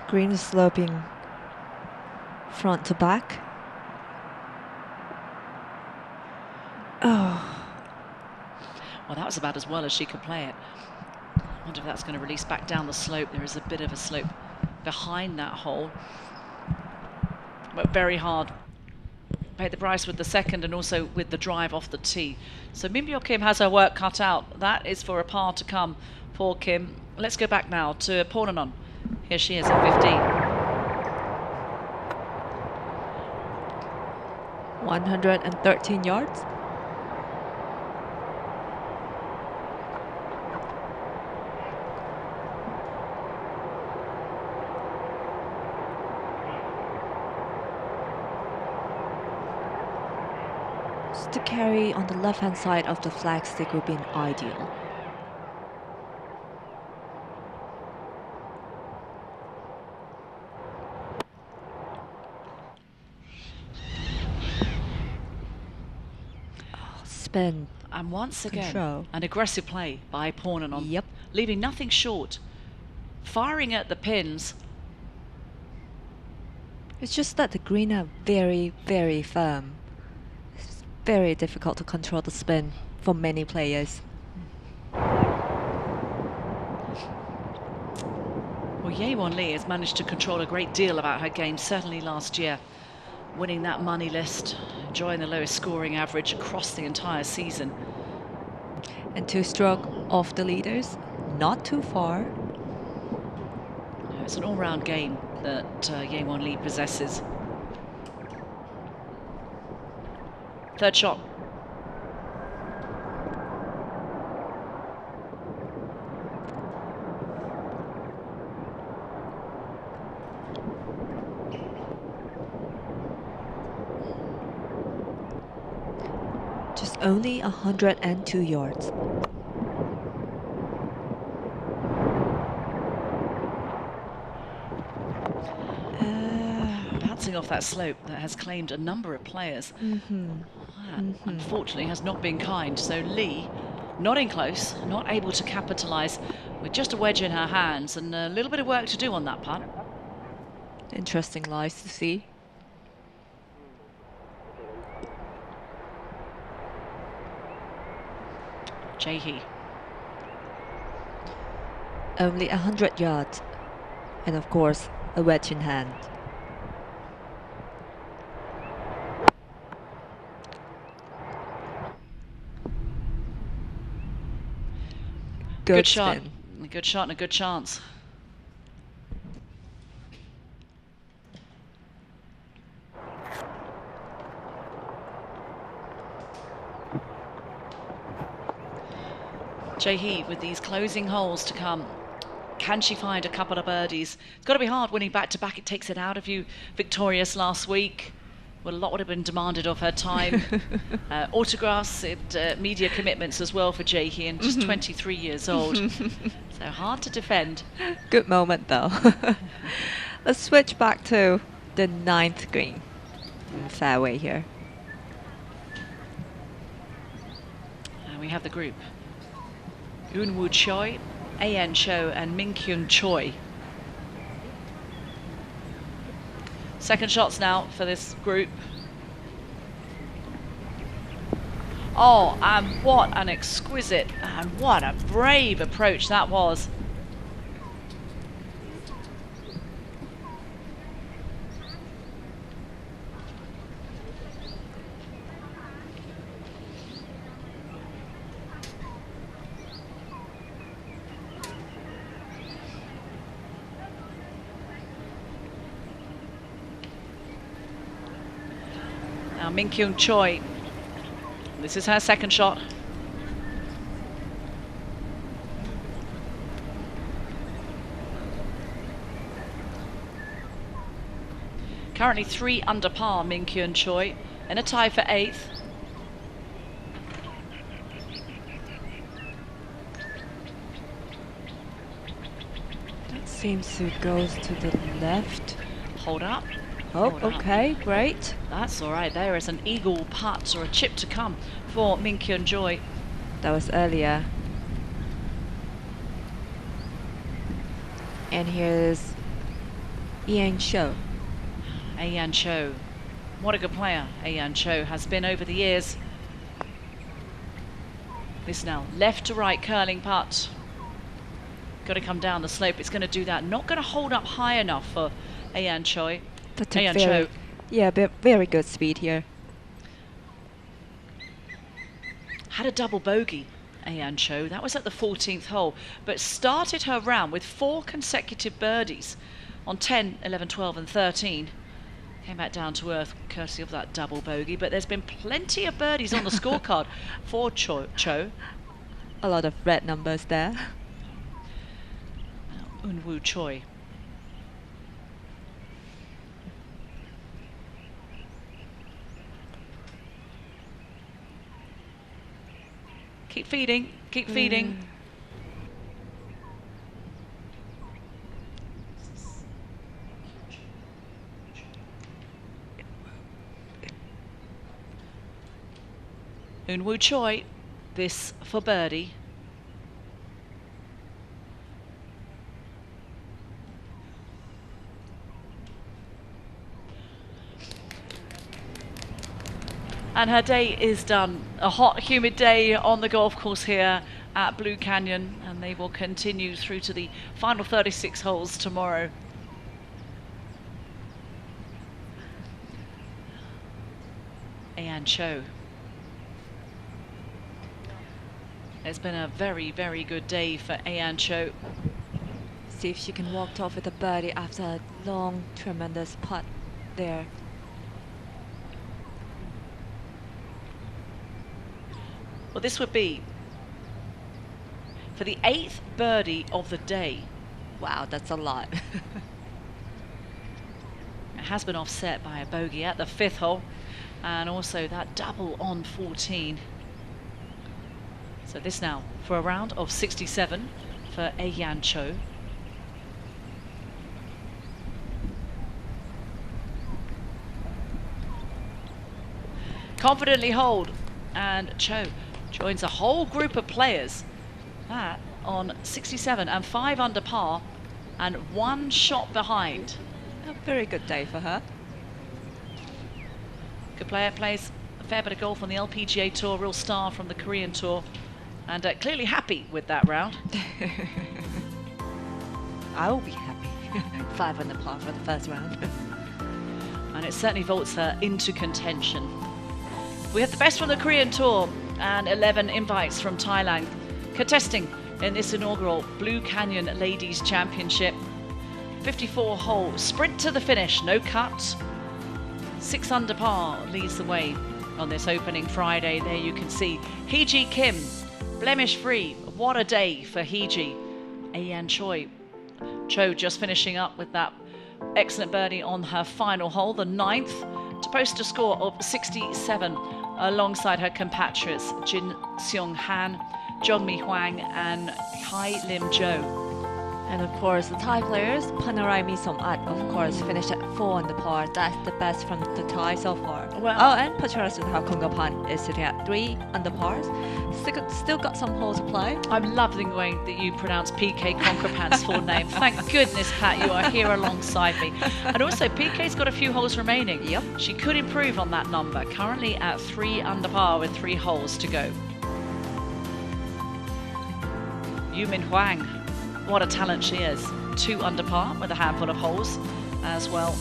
Green is sloping front to back. Oh. Well, that was about as well as she could play it. I wonder if that's going to release back down the slope. There is a bit of a slope behind that hole. But very hard. Paid the price with the second and also with the drive off the tee. So Min Byul Kim has her work cut out. That is for a par to come for Kim. Let's go back now to Pornanon. Here she is at 15. 113 yards. Just to carry on the left-hand side of the flagstick would be an ideal. Spin. And once again, Control. an aggressive play by Pornanon. Yep. Leaving nothing short. Firing at the pins. It's just that the green are very, very firm. It's very difficult to control the spin for many players. Well, Ye-Won Lee has managed to control a great deal about her game, certainly last year. Winning that money list, enjoying the lowest scoring average across the entire season. And 2-stroke off the leaders, not too far. It's an all-round game that Ye-Won Lee possesses. Third shot. Just only 102 yards. Bouncing off that slope that has claimed a number of players. Unfortunately has not been kind. So Lee, not in close, not able to capitalise with just a wedge in her hands, and a little bit of work to do on that putt. Interesting lies to see. Jae-hee. Only 100 yards. And of course, a wedge in hand. Good shot. spin. A good shot and a good chance. Jae-hee with these closing holes to come. Can she find a couple of birdies? It's got to be hard winning back-to-back. It takes it out of you. Victorious last week. Well, a lot would have been demanded of her time. Autographs, media commitments as well for Jae-hee, and just 23 years old. So hard to defend. Good moment though. Let's switch back to the 9th green. Fairway here. And we have the group. Eun-woo Choi, A.N. Cho and Min-kyung Choi. Second shots now for this group. Oh, and what an exquisite and what a brave approach that was. Now Min-kyung Choi, this is her second shot. Currently 3 under par, Min-kyung Choi, in a tie for 8th. That seems to go to the left. Hold up. Oh, Hold up. okay, great. That's all right. There is an eagle putt or a chip to come for Min-kyung Choi. That was earlier. And here's ENG. A.N. Cho. What a good player A.N. Cho has been over the years. This now left to right curling putt. Got to come down the slope. It's going to do that. Not going to hold up high enough for A.N. Choi. That's a A.N. very, Cho. yeah, very good speed here. Had a double bogey, A.N. Cho. That was at the 14th hole, but started her round with 4 consecutive birdies on 10, 11, 12 and 13. Came back down to earth courtesy of that double bogey, but there's been plenty of birdies on the scorecard for Cho. A lot of red numbers there. Eun-woo Choi. Keep feeding, keep feeding. Eun-woo Choi, this for birdie. And her day is done. A hot, humid day on the golf course here at Blue Canyon. And they will continue through to the final 36 holes tomorrow. Ayan Cho. It's been a very, very good day for Ayan Cho. See if she can walk off with a birdie after a long, tremendous putt there. Well, this would be for the 8th birdie of the day. Wow, that's a lot. It has been offset by a bogey at the 5th hole and also that double on 14. So this now for a round of 67 for Ayan Cho. Confidently hold, and Cho joins a whole group of players. That on 67 and 5 under par and 1 shot behind. A very good day for her. Good player, plays a fair bit of golf on the LPGA Tour, real star from the Korean Tour, and clearly happy with that round. I will be happy. 5 under par for the first round. And it certainly vaults her into contention. We have the best from the Korean Tour and 11 invites from Thailand contesting in this inaugural Blue Canyon Ladies Championship. 54-hole sprint to the finish, no cut. 6 under par leads the way on this opening Friday. There you can see Hee-ji Kim, blemish free. What a day for Hee-ji. Ayan Cho just finishing up with that excellent birdie on her final hole, the 9th, to post a score of 67 alongside her compatriots Jin Seong Han, Jongmi Hwang and Hai Lim Jo. And of course, the Thai players, Panarai Somat, of course, finished at 4 under par. That's the best from the Thai so far. Well, oh, and Pacharasunha Kongapan is sitting at 3 under pars. Still got some holes to play. I'm loving the way that you pronounce PK Konkrapan's full name. Thank goodness, Pat, you are here alongside me. And also, PK's got a few holes remaining. Yep. She could improve on that number, currently at 3 under par with 3 holes to go. Yumin Huang, what a talent she is. 2 under par with a handful of holes as well.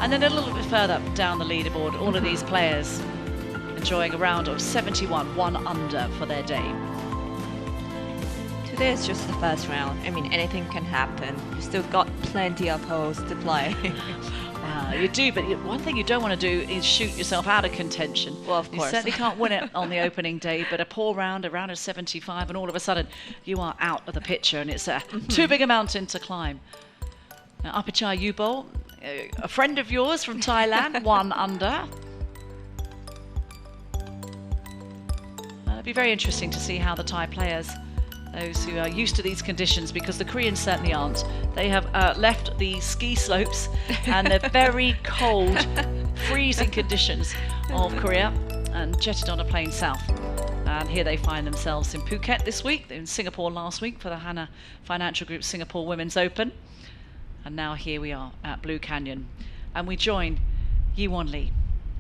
And then a little bit further down the leaderboard, all of these players enjoying a round of 71, 1 under for their day. Today is just the first round. I mean, anything can happen. You still got plenty of holes to play. You do, but one thing you don't want to do is shoot yourself out of contention. Well, of course. You certainly can't win it on the opening day, but a poor round, a round of 75, and all of a sudden you are out of the picture, and it's too big a mountain to climb. Now, Apachai Yubol, a friend of yours from Thailand, 1 under. It'll be very interesting to see how the Thai players, those who are used to these conditions, because the Koreans certainly aren't. They have left the ski slopes and the very cold, freezing conditions of Korea and jetted on a plane south. And here they find themselves in Phuket this week, in Singapore last week for the Hana Financial Group Singapore Women's Open. And now here we are at Blue Canyon. And we join Yi Won Lee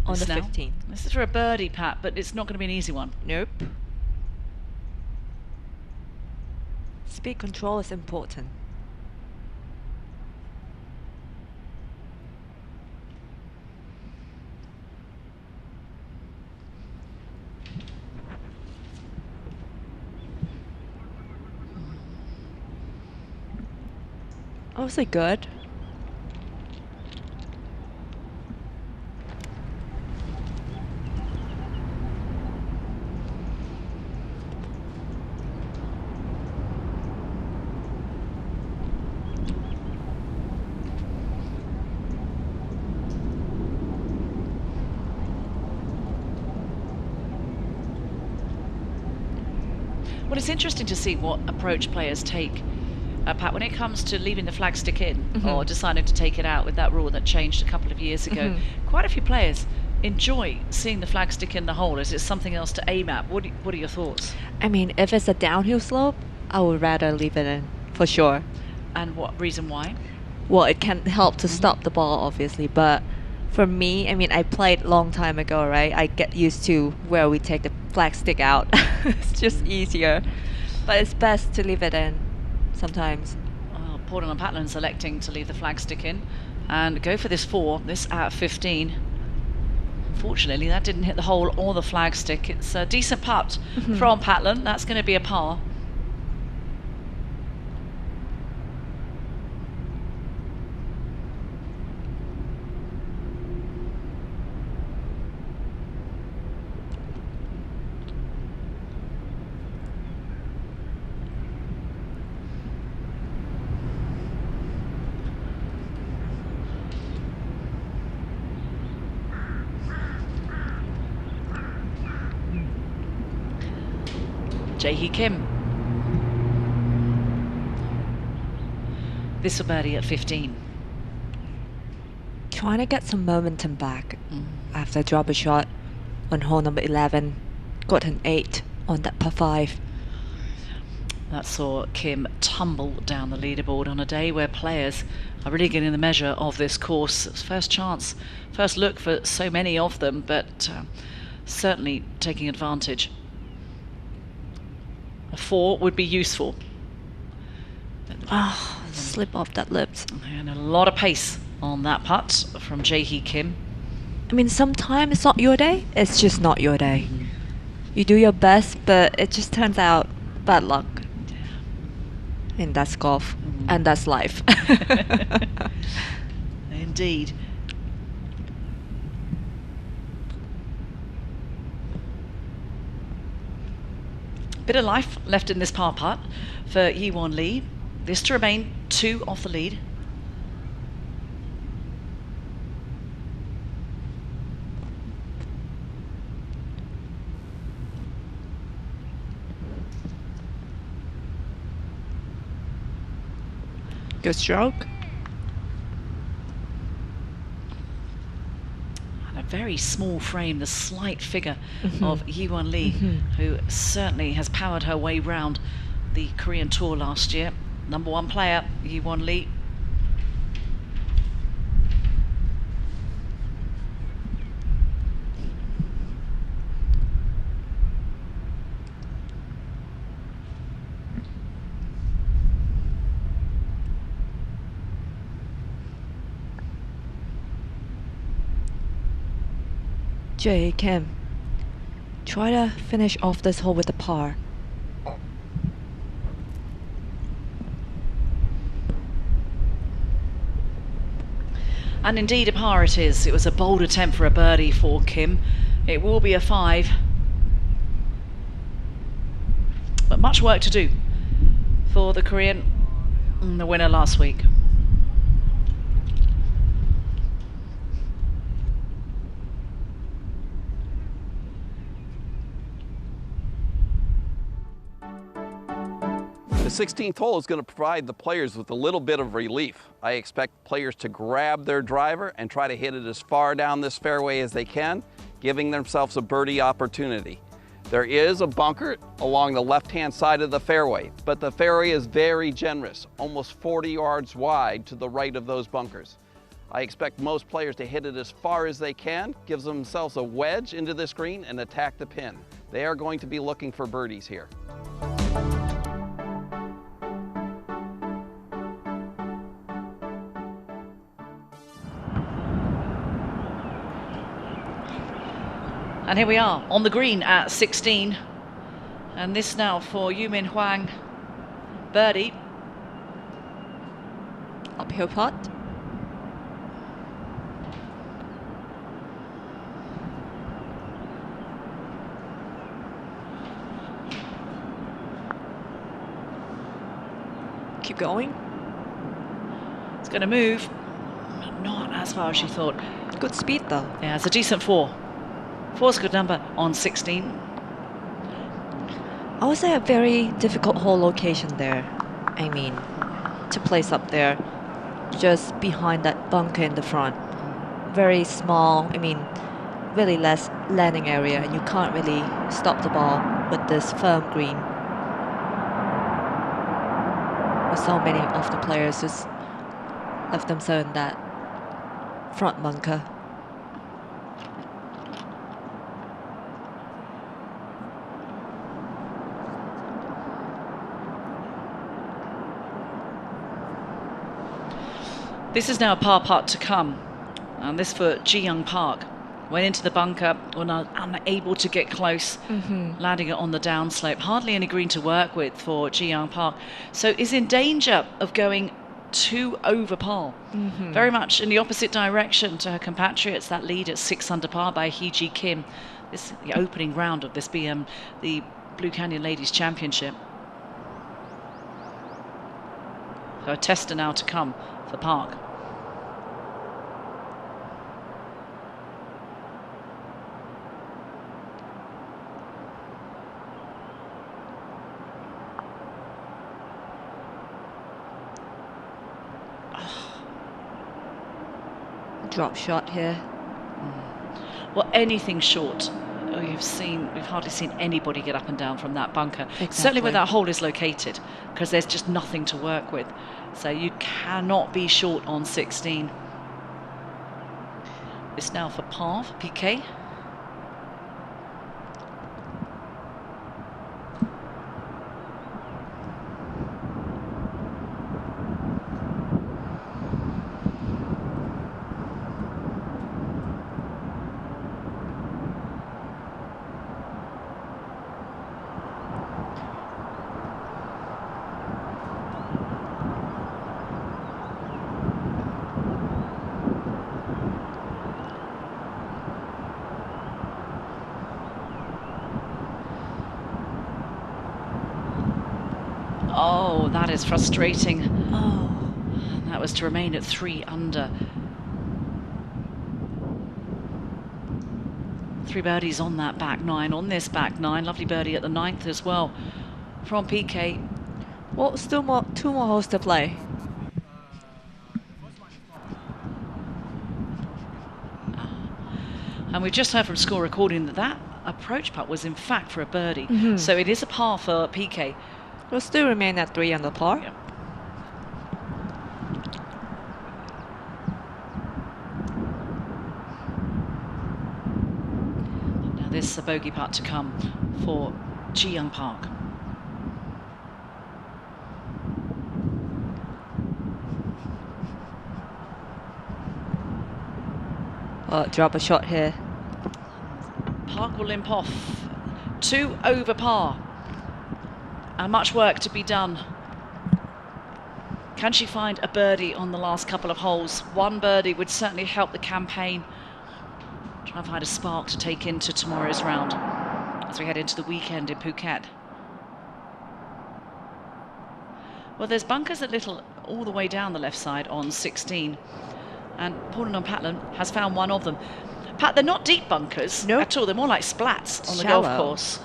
On the 15th. This is for a birdie, Pat, but it's not going to be an easy one. Nope. Speed control is important. Also good. Well, it's interesting to see what approach players take, Pat, when it comes to leaving the flagstick in or deciding to take it out with that rule that changed a couple of years ago. Quite a few players enjoy seeing the flagstick in the hole. Is it something else to aim at? What are your thoughts? I mean, if it's a downhill slope, I would rather leave it in, for sure. And what reason why? Well, it can help to stop the ball, obviously, but for me, I mean, I played a long time ago, right? I get used to where we take the flagstick out. It's just easier. But it's best to leave it in. sometimes. Portland and Patland selecting to leave the flagstick in and go for this 4, this at 15. Unfortunately, that didn't hit the hole or the flagstick. It's a decent putt from Patland. That's going to be a par. Jae-hee Kim. This will birdie at 15. Trying to get some momentum back after drop a shot on hole number 11. Got an 8 on that par 5. That saw Kim tumble down the leaderboard on a day where players are really getting the measure of this course. It's first chance, first look for so many of them, but certainly taking advantage. A 4 would be useful. Slip off that lips. And a lot of pace on that putt from Jae-hee Kim. I mean, sometimes it's not your day. It's just not your day. You do your best, but it just turns out bad luck. And that's golf. And that's life. Indeed. Bit of life left in this par putt for Yi-Won Lee. This to remain 2 off the lead. Good stroke. And a very small frame, the slight figure of Yi-Won Lee, who certainly has powered her way round the Korean Tour last year. Number 1 player, Yi-Won Lee. Jae-hee Kim, try to finish off this hole with a par. And indeed a par it is. It was a bold attempt for a birdie for Kim. It will be a 5. But much work to do for the Korean, the winner last week. The 16th hole is going to provide the players with a little bit of relief. I expect players to grab their driver and try to hit it as far down this fairway as they can, giving themselves a birdie opportunity. There is a bunker along the left-hand side of the fairway, but the fairway is very generous, almost 40 yards wide to the right of those bunkers. I expect most players to hit it as far as they can, gives themselves a wedge into this green and attack the pin. They are going to be looking for birdies here. And here we are on the green at 16. And this now for Yumin Hwang. Birdie. Uphill putt. Keep going. It's going to move. Not as far as she thought. Good speed though. Yeah, it's a decent 4. 4's a good number on 16. I would say a very difficult hole location there. I mean, to place up there, just behind that bunker in the front. Very small, I mean, really less landing area, and you can't really stop the ball with this firm green. With so many of the players just left themselves in that front bunker. This is now a par putt to come, and this for Ji Young Park. Went into the bunker, unable to get close, landing it on the downslope. Hardly any green to work with for Ji Young Park, so is in danger of going 2 over par. Very much in the opposite direction to her compatriots. That lead at 6 under par by Hee-Ji Kim. This is the opening round of this the Blue Canyon Ladies Championship. So a tester now to come for Park. Drop shot here. Well, anything short. We've hardly seen anybody get up and down from that bunker. Exactly. Certainly where that hole is located, because there's just nothing to work with. So you cannot be short on 16. This now for par for PK. Oh, that is frustrating. Oh, that was to remain at 3 under. 3 birdies on that back 9, on this back 9. Lovely birdie at the 9th as well from PK. Well, still 2 more holes to play. And we've just heard from score recording that approach putt was in fact for a birdie. So it is a par for PK. We'll still remain at 3 under par. Yep. Now this is a bogey putt to come for Ji Young Park. Drop a shot here. Park will limp off. 2 over par. And much work to be done. Can she find a birdie on the last couple of holes? 1 birdie would certainly help the campaign. Try and find a spark to take into tomorrow's round as we head into the weekend in Phuket. Well, there's bunkers all the way down the left side on 16. And Pornanon Patlan has found one of them. Pat, they're not deep bunkers at all. They're more like splats on the golf course.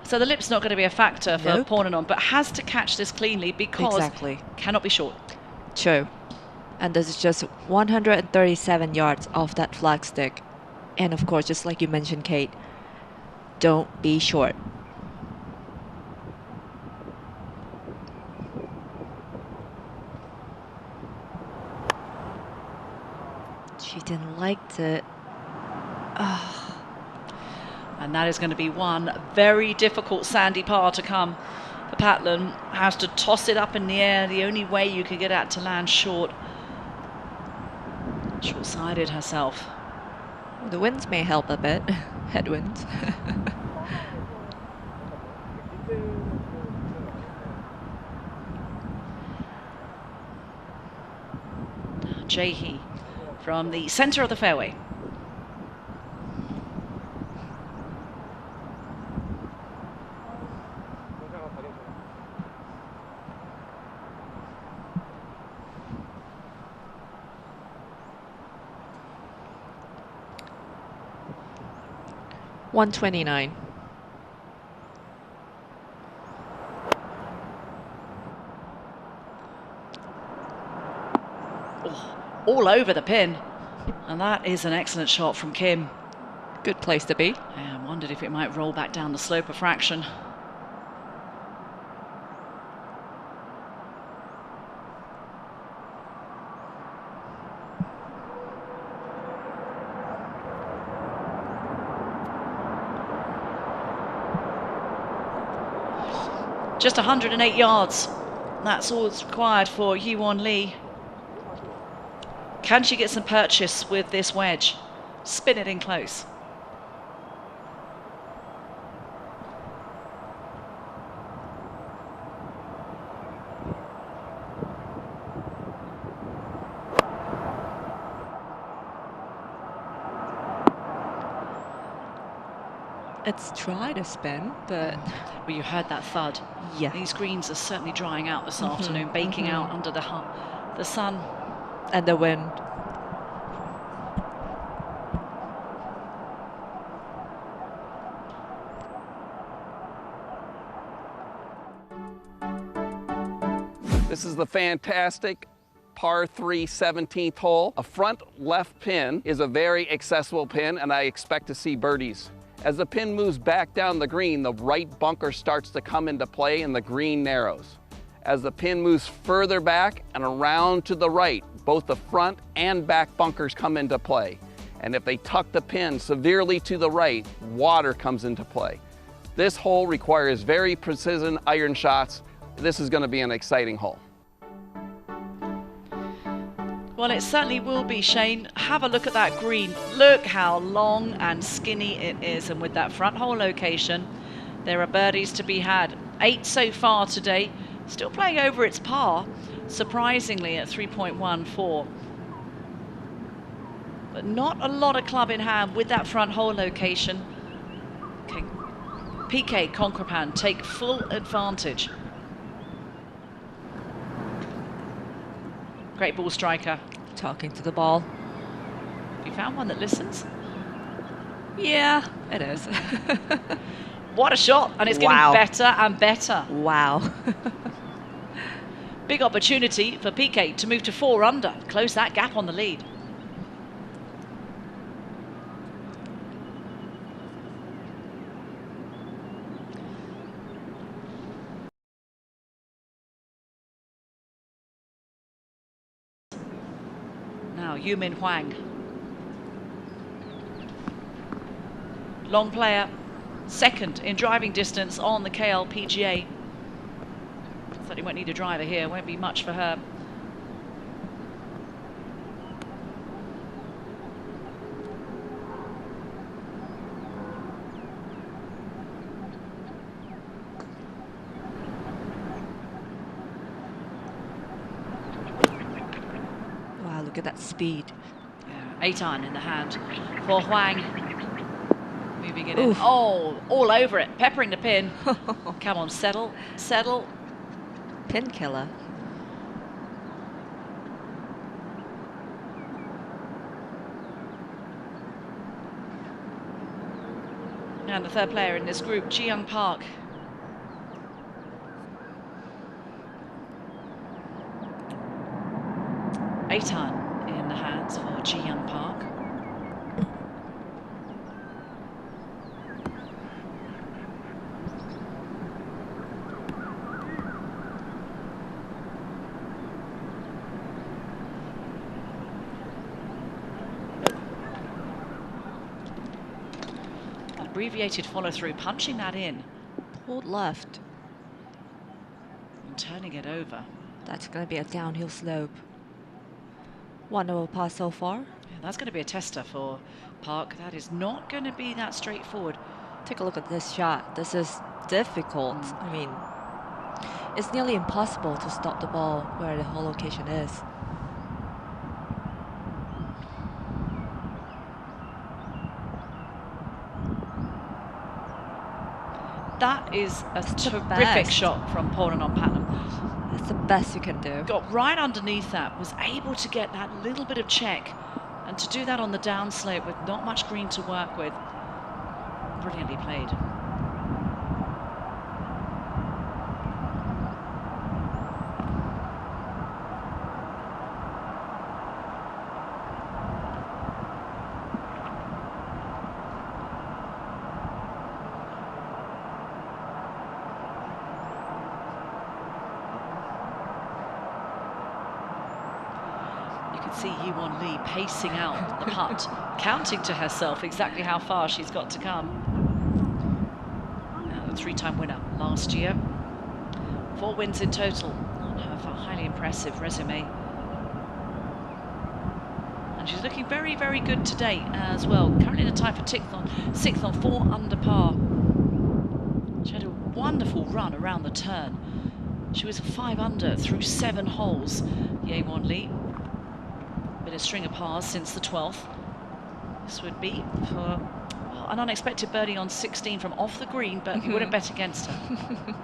So the lip's not going to be a factor for Pornanon, but has to catch this cleanly because cannot be short. True. And this is just 137 yards off that flagstick. And of course, just like you mentioned, Kate, don't be short. She didn't like it. And that is going to be one very difficult sandy par to come. The Patlan has to toss it up in the air. The only way you can get out to land short. Short-sided herself. The winds may help a bit. Headwinds. Jae-hee from the centre of the fairway. $129. All over the pin, and that is an excellent shot from Kim. Good place to be. I wondered if it might roll back down the slope a fraction. Just 108 yards. That's all that's required for Hee-Won Lee. Can she get some purchase with this wedge? Spin it in close. It's tried to spin, but... Well, you heard that thud. Yeah. These greens are certainly drying out this afternoon, baking out under the sun. And the wind. This is the fantastic par 3 17th hole. A front left pin is a very accessible pin, and I expect to see birdies. As the pin moves back down the green, the right bunker starts to come into play and the green narrows. As the pin moves further back and around to the right, both the front and back bunkers come into play. And if they tuck the pin severely to the right, water comes into play. This hole requires very precision iron shots. This is going to be an exciting hole. Well, it certainly will be, Shane. Have a look at that green. Look how long and skinny it is. And with that front hole location, there are birdies to be had. 8 so far today. Still playing over its par, surprisingly, at 3.14. But not a lot of club in hand with that front hole location. Okay. PK Conkrapan take full advantage. Great ball striker. Talking to the ball. You found one that listens? Yeah, it is. What a shot, and it's getting better and better. Wow. Big opportunity for PK to move to 4 under, close that gap on the lead. Now, Yumin Huang. Long player, second in driving distance on the KLPGA. Certainly won't need a driver here, won't be much for her. Wow, look at that speed. Yeah, 8 iron in the hand for Huang. Moving it in. Oh, all over it, peppering the pin. Come on, settle, settle. Pin killer. And the third player in this group, Ji Young Park. Eight iron in the hands for Ji Young Park. Abbreviated follow through, punching that in. Pulled left. And turning it over. That's going to be a downhill slope. 1 over par so far. Yeah, that's going to be a tester for Park. That is not going to be that straightforward. Take a look at this shot. This is difficult. I mean, it's nearly impossible to stop the ball where the hole location is. That is a terrific shot from Poranon Patnam. That's the best you can do. Got right underneath that, was able to get that little bit of check, and to do that on the downslope with not much green to work with. Brilliantly played. See Yiwon Lee pacing out the putt, counting to herself exactly how far she's got to come. The 3-time winner last year. 4 wins in total on her highly impressive resume. And she's looking very, very good today as well. Currently in the tie for sixth on 4 under par. She had a wonderful run around the turn. She was 5 under through 7 holes. Ye-Won Lee. Been a string of pars since the 12th. This would be for an unexpected birdie on 16 from off the green, but you wouldn't bet against her.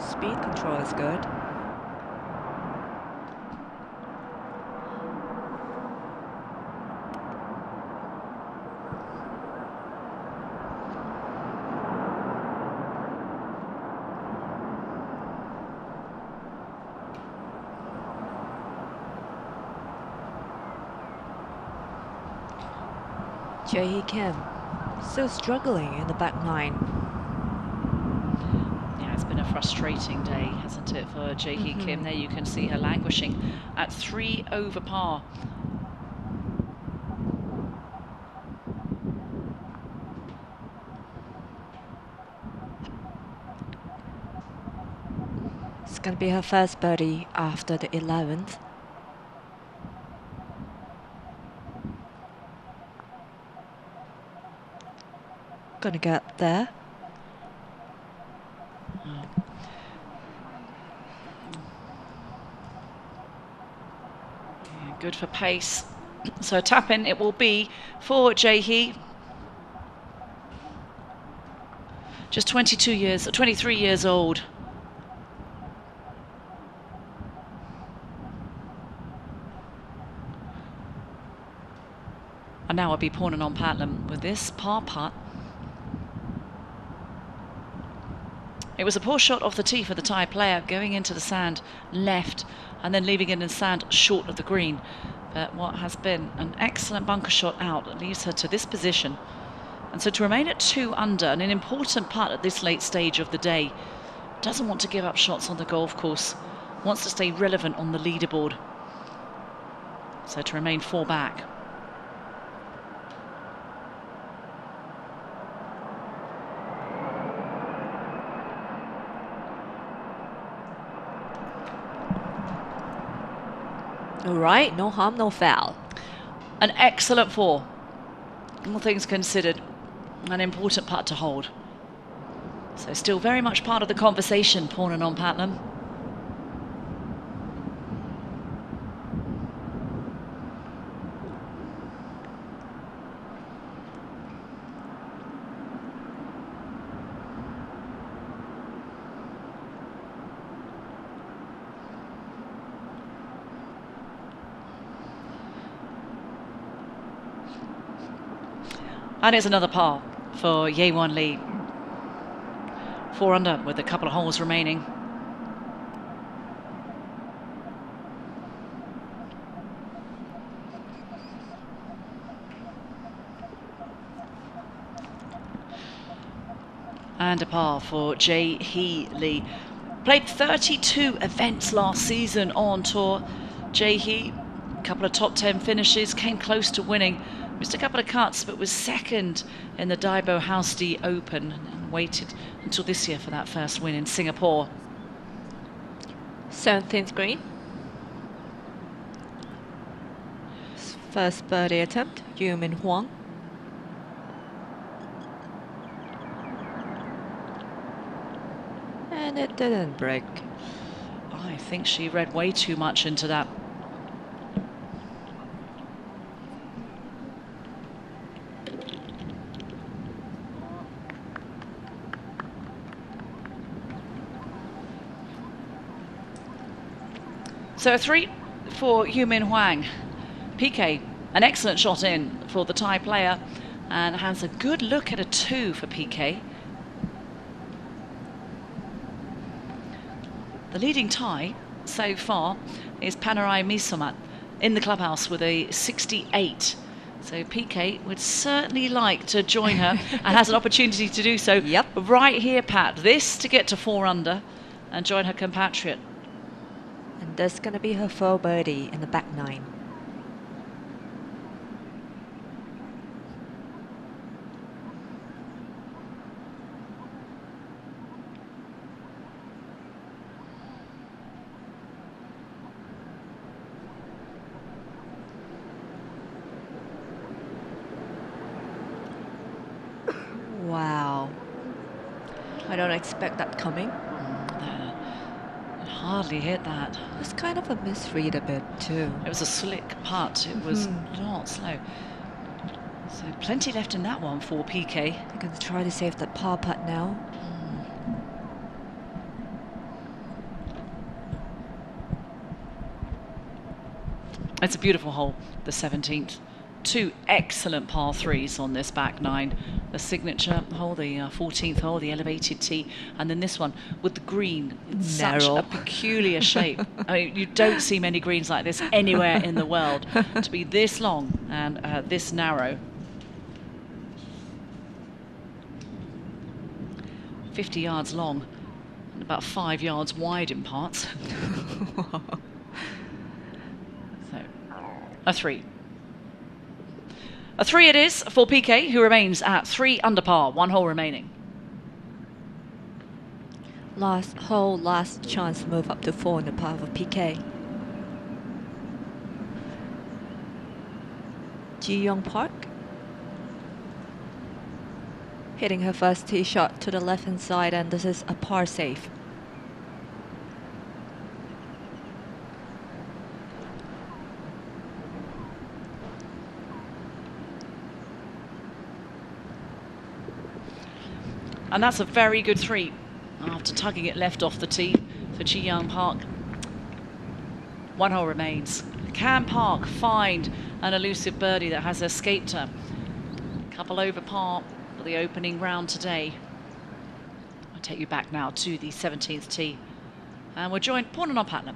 Speed control is good. Jae-hee Kim still struggling in the back nine. Yeah, it's been a frustrating day, hasn't it, for Jae-hee Kim? There you can see her languishing at 3 over par. It's gonna be her first birdie after the 11th. Gonna get there. Yeah, good for pace. So tap in it will be for Jae-hee. Just 23 years old. And now I'll be Pornanon Patlam with this par putt. It was a poor shot off the tee for the Thai player, going into the sand left and then leaving it in the sand short of the green. But what has been an excellent bunker shot out leaves her to this position. And so to remain at 2 under, and an important putt at this late stage of the day, doesn't want to give up shots on the golf course, wants to stay relevant on the leaderboard. So to remain 4 back. All right, no harm, no foul. An excellent 4. All things considered, an important putt to hold. So still very much part of the conversation, Pornanon Patlam. And it's another par for Ye-Won Lee. 4 under with a couple of holes remaining. And a par for Jae-hee Lee. Played 32 events last season on tour. Jae-hee, a couple of top 10 finishes, came close to winning. Missed a couple of cuts, but was second in the Daibo Housdy Open and waited until this year for that first win in Singapore. 17th green. First birdie attempt, Yumin Huang. And it didn't break. I think she read way too much into that. So a 3 for Yumin Huang. PK, an excellent shot in for the Thai player, and has a good look at a 2 for PK. The leading Thai so far is Panarai Misomat in the clubhouse with a 68. So PK would certainly like to join her and has an opportunity to do so. Yep. Right here, Pat. This to get to 4 under and join her compatriot That's gonna be her 4th birdie in the back 9. Wow. I don't expect that coming. Hardly hit that. It's kind of a misread a bit too. It was a slick putt. It was not slow. So plenty left in that one for PK. They're going to try to save that par putt now. It's a beautiful hole, the 17th. 2 excellent par 3s on this back 9. The signature hole, the 14th hole, the elevated tee, and then this one with the green in such a peculiar shape. I mean, you don't see many greens like this anywhere in the world. To be this long and this narrow. 50 yards long and about 5 yards wide in parts. So, a 3. A 3 it is for PK, who remains at 3 under par, 1 hole remaining. Last hole, last chance to move up to 4 in the par for PK. Ji Young Park. Hitting her first tee shot to the left-hand side, and this is a par save. And that's a very good 3 after tugging it left off the tee for Ji Young Park. 1 hole remains. Can Park find an elusive birdie that has escaped her? Couple over par for the opening round today. I'll take you back now to the 17th tee. And we're joined Pornan on Patnam.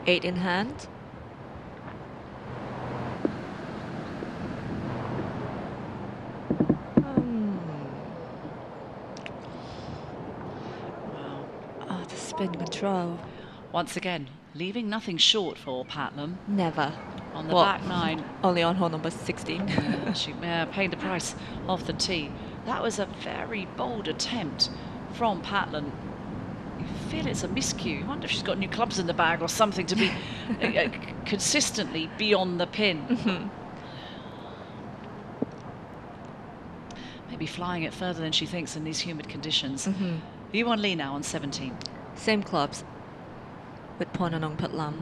Eight in hand. Wow. Oh, the spin control. Once again, leaving nothing short for Patnam. Never. On the back 9. Only on hole number 16. She paid the price of the tee. That was a very bold attempt from Patnam. You feel it's a miscue. I wonder if she's got new clubs in the bag or something to be consistently beyond the pin. Maybe flying it further than she thinks in these humid conditions. Yuan Lee now on 17. Same clubs with Pornan Patlam.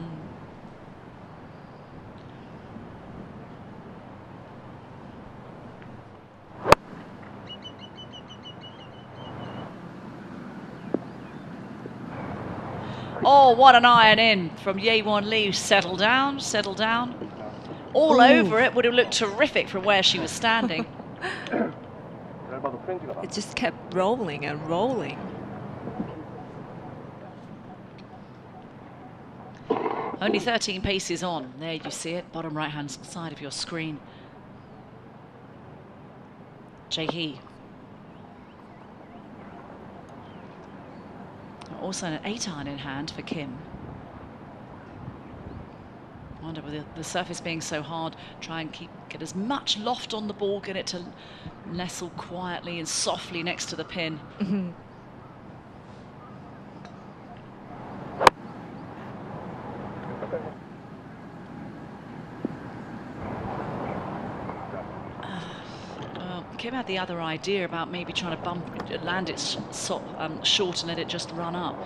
Oh, what an iron in from Yewon Lee. Settle down, settle down. All over it. Would have looked terrific from where she was standing. It just kept rolling and rolling. Only 13 paces on. There you see it, bottom right hand side of your screen. Jae-hee. Also an 8-iron in hand for Kim. I wonder with the surface being so hard, try and get as much loft on the ball, get it to nestle quietly and softly next to the pin. Kim had the other idea about maybe trying to land it short and let it just run up.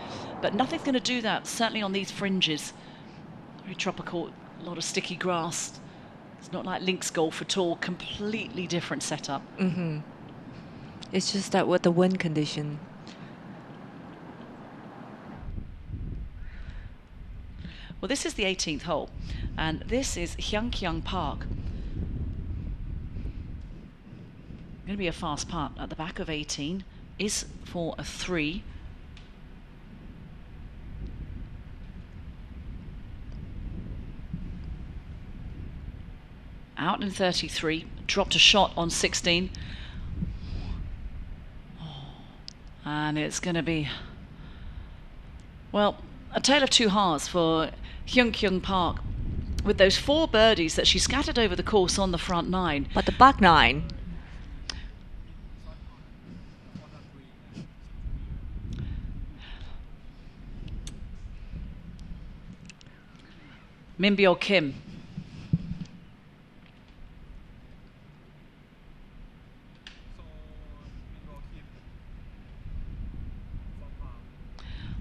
But nothing's going to do that, certainly on these fringes. Very tropical, a lot of sticky grass. It's not like links golf at all, completely different setup. It's just that with the wind condition. Well, this is the 18th hole, and this is Hyangkyang Park. Going to be a fast putt at the back of 18. Is for a 3. Out in 33. Dropped a shot on 16. And it's going to be, well, a tale of two halves for Hyung Park, with those 4 birdies that she scattered over the course on the front 9. But the back 9. Min Byo Kim.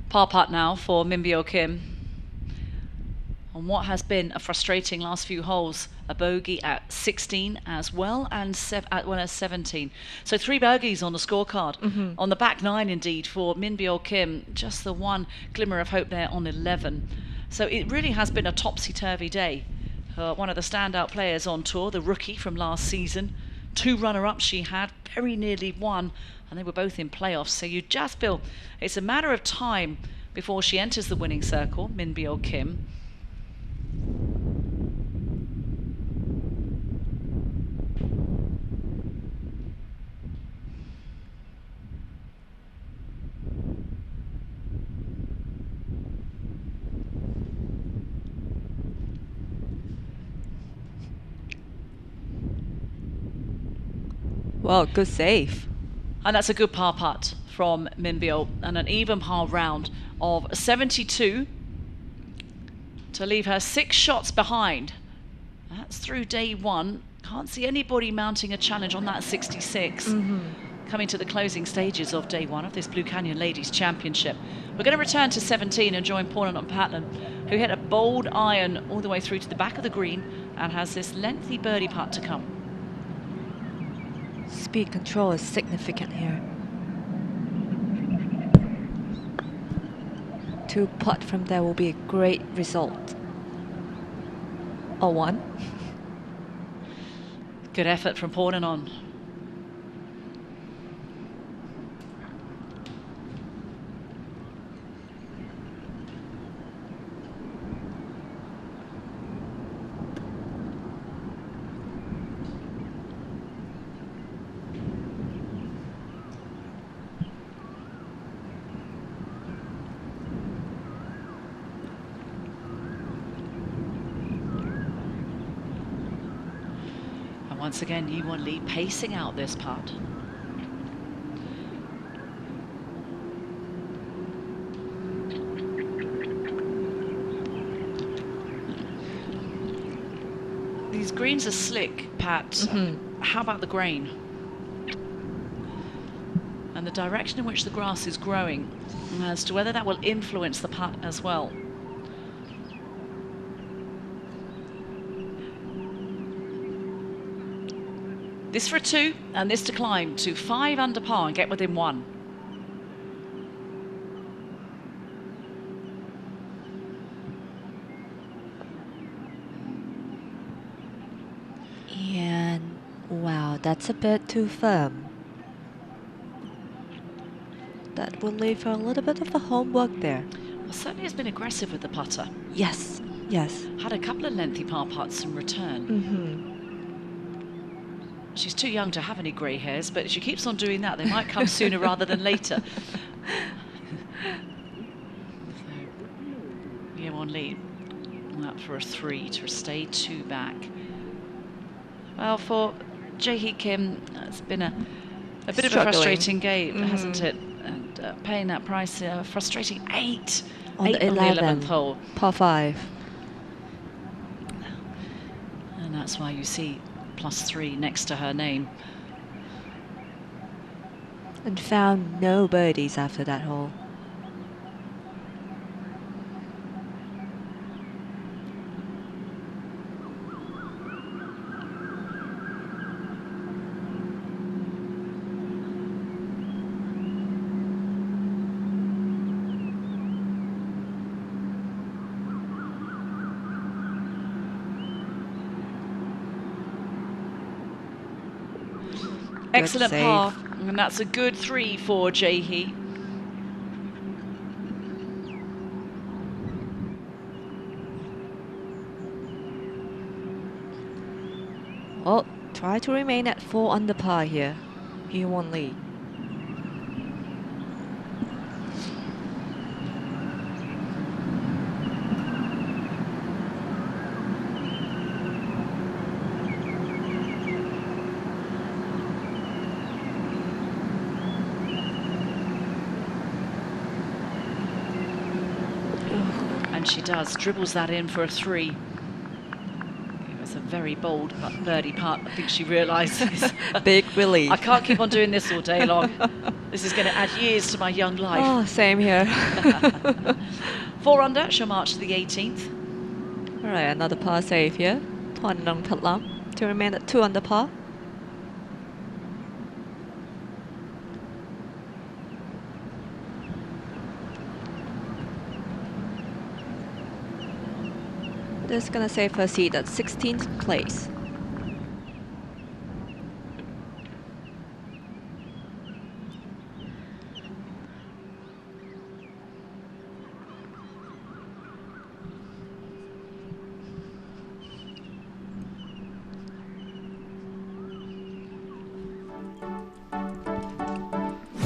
Par putt now for Min Byo Kim. On what has been a frustrating last few holes, a bogey at 16 as well, and as 17. So 3 bogeys on the scorecard. On the back 9 indeed for Min Byo Kim. Just the one glimmer of hope there on 11. So it really has been a topsy-turvy day. One of the standout players on tour, the rookie from last season. 2 runner-ups she had, very nearly won, and they were both in playoffs. So you just feel it's a matter of time before she enters the winning circle, Min Byo Kim. Well, good save. And that's a good par putt from Min Byo, and an even par round of 72 to leave her 6 shots behind. That's through day 1. Can't see anybody mounting a challenge on that 66. Coming to the closing stages of day 1 of this Blue Canyon Ladies Championship. We're going to return to 17 and join Pornan Patnan, who hit a bold iron all the way through to the back of the green and has this lengthy birdie putt to come. Speed control is significant here. 2 putt from there will be a great result. Or 1. Good effort from Pornan. Once again, Yi-Won Lee pacing out this putt. These greens are slick, Pat. How about the grain? And the direction in which the grass is growing, as to whether that will influence the putt as well. This for a 2, and this to climb to 5 under par and get within 1. And wow, that's a bit too firm. That will leave her a little bit of a homework there. Well, certainly has been aggressive with the putter. Yes, yes. Had a couple of lengthy par putts in return. She's too young to have any grey hairs, but if she keeps on doing that, they might come sooner rather than later. So, Yi-Won Lee out for a 3 to stay 2 back. Well, for Jae-hee Kim, it's been a bit of a frustrating game, hasn't it? And paying that price, frustrating 8 on the 11th hole. Par 5. And that's why you see +3 next to her name. And found no birdies after that hole. Excellent save. par, and that's a good 3 for Jae-hee. Well, try to remain at 4 under par here. You won't lead. And she does, dribbles that in for a 3. It was a very bold birdie putt. I think she realises. Big relief. I can't keep on doing this all day long. This is going to add years to my young life. Oh, same here. 4 under, she'll march to the 18th. Alright, another par save here. Thuan Thatlam to remain at 2 under par. This is gonna save her seat at 16th place.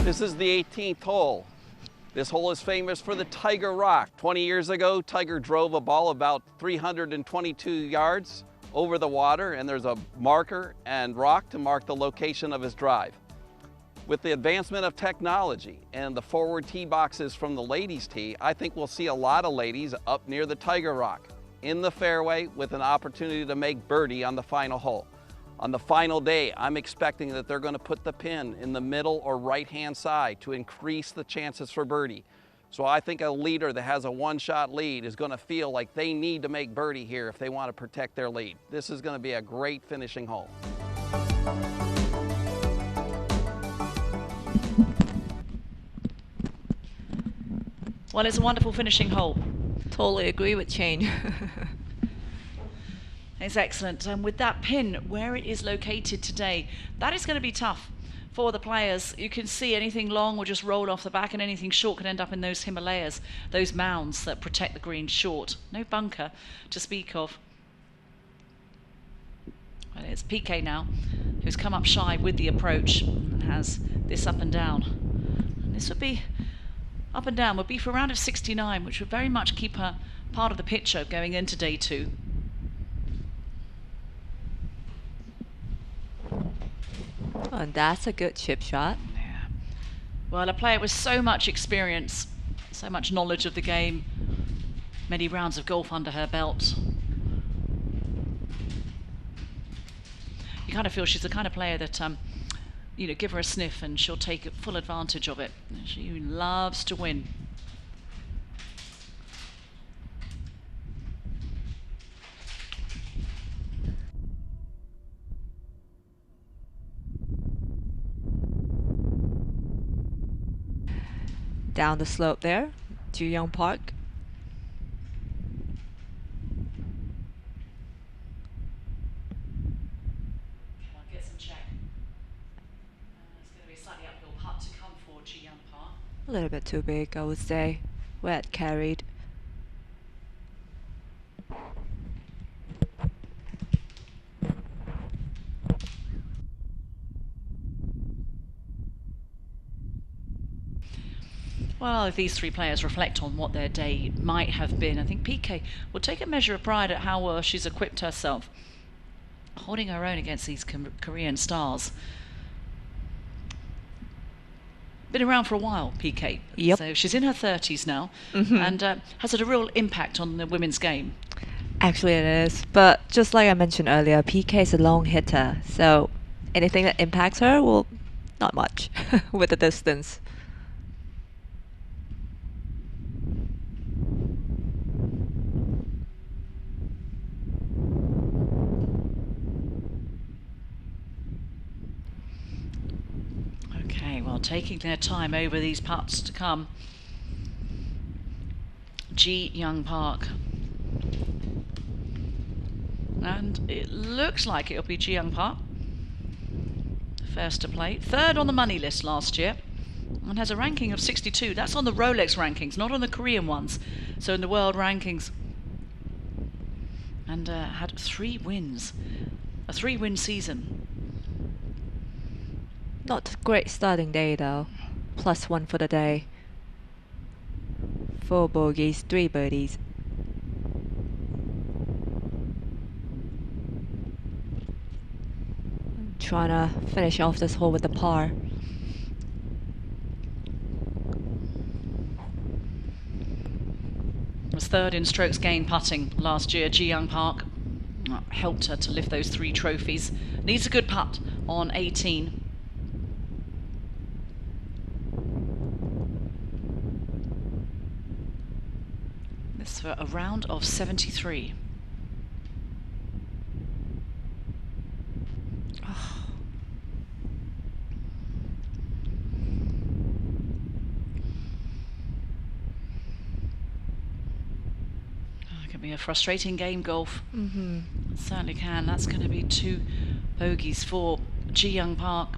This is the 18th hole. This hole is famous for the Tiger Rock. 20 years ago, Tiger drove a ball about 322 yards over the water, and there's a marker and rock to mark the location of his drive. With the advancement of technology and the forward tee boxes from the ladies' tee, I think we'll see a lot of ladies up near the Tiger Rock in the fairway with an opportunity to make birdie on the final hole. On the final day, I'm expecting that they're going to put the pin in the middle or right-hand side to increase the chances for birdie. So I think a leader that has a one-shot lead is going to feel like they need to make birdie here if they want to protect their lead. This is going to be a great finishing hole. Well, it's a wonderful finishing hole. Totally agree with Shane. It's excellent. And with that pin, where it is located today, that is going to be tough for the players. You can see anything long will just roll off the back, and anything short can end up in those Himalayas, those mounds that protect the green short. No bunker to speak of. And it's PK now, who's come up shy with the approach and has this up and down. And this would be up and down, would be for a round of 69, which would very much keep her part of the picture going into day 2. Oh, and that's a good chip shot. Yeah. Well, a player with so much experience, so much knowledge of the game, many rounds of golf under her belt. You kind of feel she's the kind of player that, you know, give her a sniff and she'll take full advantage of it. She loves to win. Down the slope there, Juyong Park. Get some check. It's going to be a slightly uphill putt to come for Juyong Park. A little bit too big, I would say. Wet carried. Well, if these 3 players reflect on what their day might have been, I think PK will take a measure of pride at how well she's equipped herself, holding her own against these Korean stars. Been around for a while, PK. Yep. So she's in her 30s now, and has had a real impact on the women's game. Actually it is, but just like I mentioned earlier, PK is a long hitter, so anything that impacts her, well, not much with the distance. Okay, well, taking their time over these putts to come. Juyong Park. And it looks like it'll be Juyong Park. first to play. Third on the money list last year. And has a ranking of 62. That's on the Rolex rankings, not on the Korean ones. So in the world rankings. And had 3 wins. A 3-win season. Not a great starting day though. +1 for the day. 4 bogeys, 3 birdies. Trying to finish off this hole with a par. Was third in strokes gained putting last year. Ji Young Park helped her to lift those 3 trophies. Needs a good putt on 18. This for a round of 73. A frustrating game, golf. Certainly can. That's going to be 2 bogeys for Ji Young Park.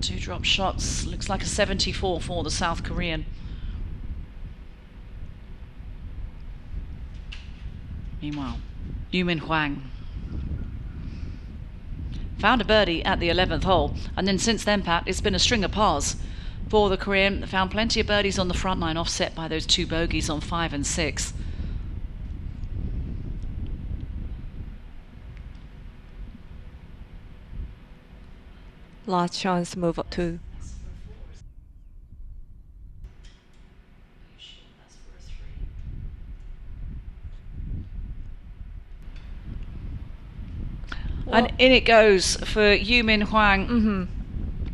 2 drop shots. Looks like a 74 for the South Korean. Meanwhile, Yumin Huang found a birdie at the 11th hole, and then since then, Pat, it's been a string of pars for the Korean. Found plenty of birdies on the front line, offset by those 2 bogeys on 5 and 6. Last chance to move up to. And in it goes for Yumin Huang.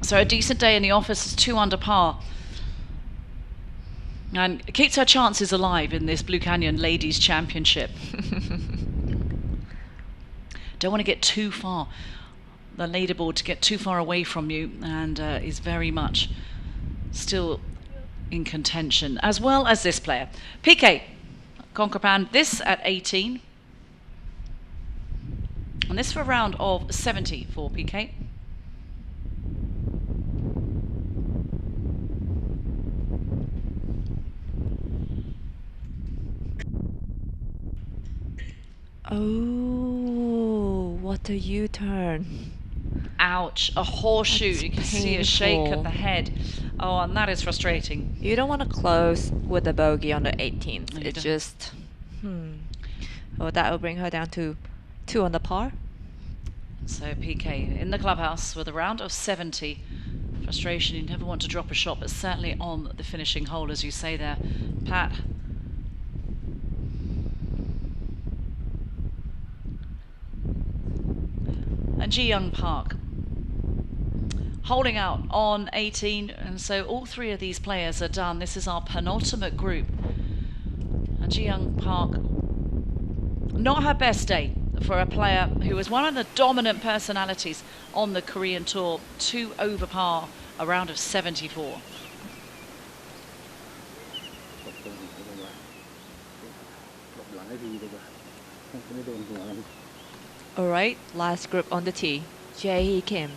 So a decent day in the office is 2 under par. And keeps her chances alive in this Blue Canyon Ladies Championship. Don't want to get too far. The leaderboard to get too far away from you, and is very much still in contention, as well as this player. PK Conkerpan, this at 18. And this for a round of 70 for PK. Oh, what a U-turn. Ouch, a horseshoe. That's you can see a shake of painful. the head. Oh, and that is frustrating. You don't want to close with a bogey on the 18th. No, you It's don't. just, Oh, that will bring her down to 2 on the par. So PK in the clubhouse with a round of 70. Frustration, you never want to drop a shot, but certainly on the finishing hole, as you say there, Pat. And Ji Young Park holding out on 18, and so all 3 of these players are done. This is our penultimate group. And Ji Young Park, not her best day for a player who was one of the dominant personalities on the Korean tour. 2 over par, a round of 74. Alright, last group on the tee. Jae-hee Kim.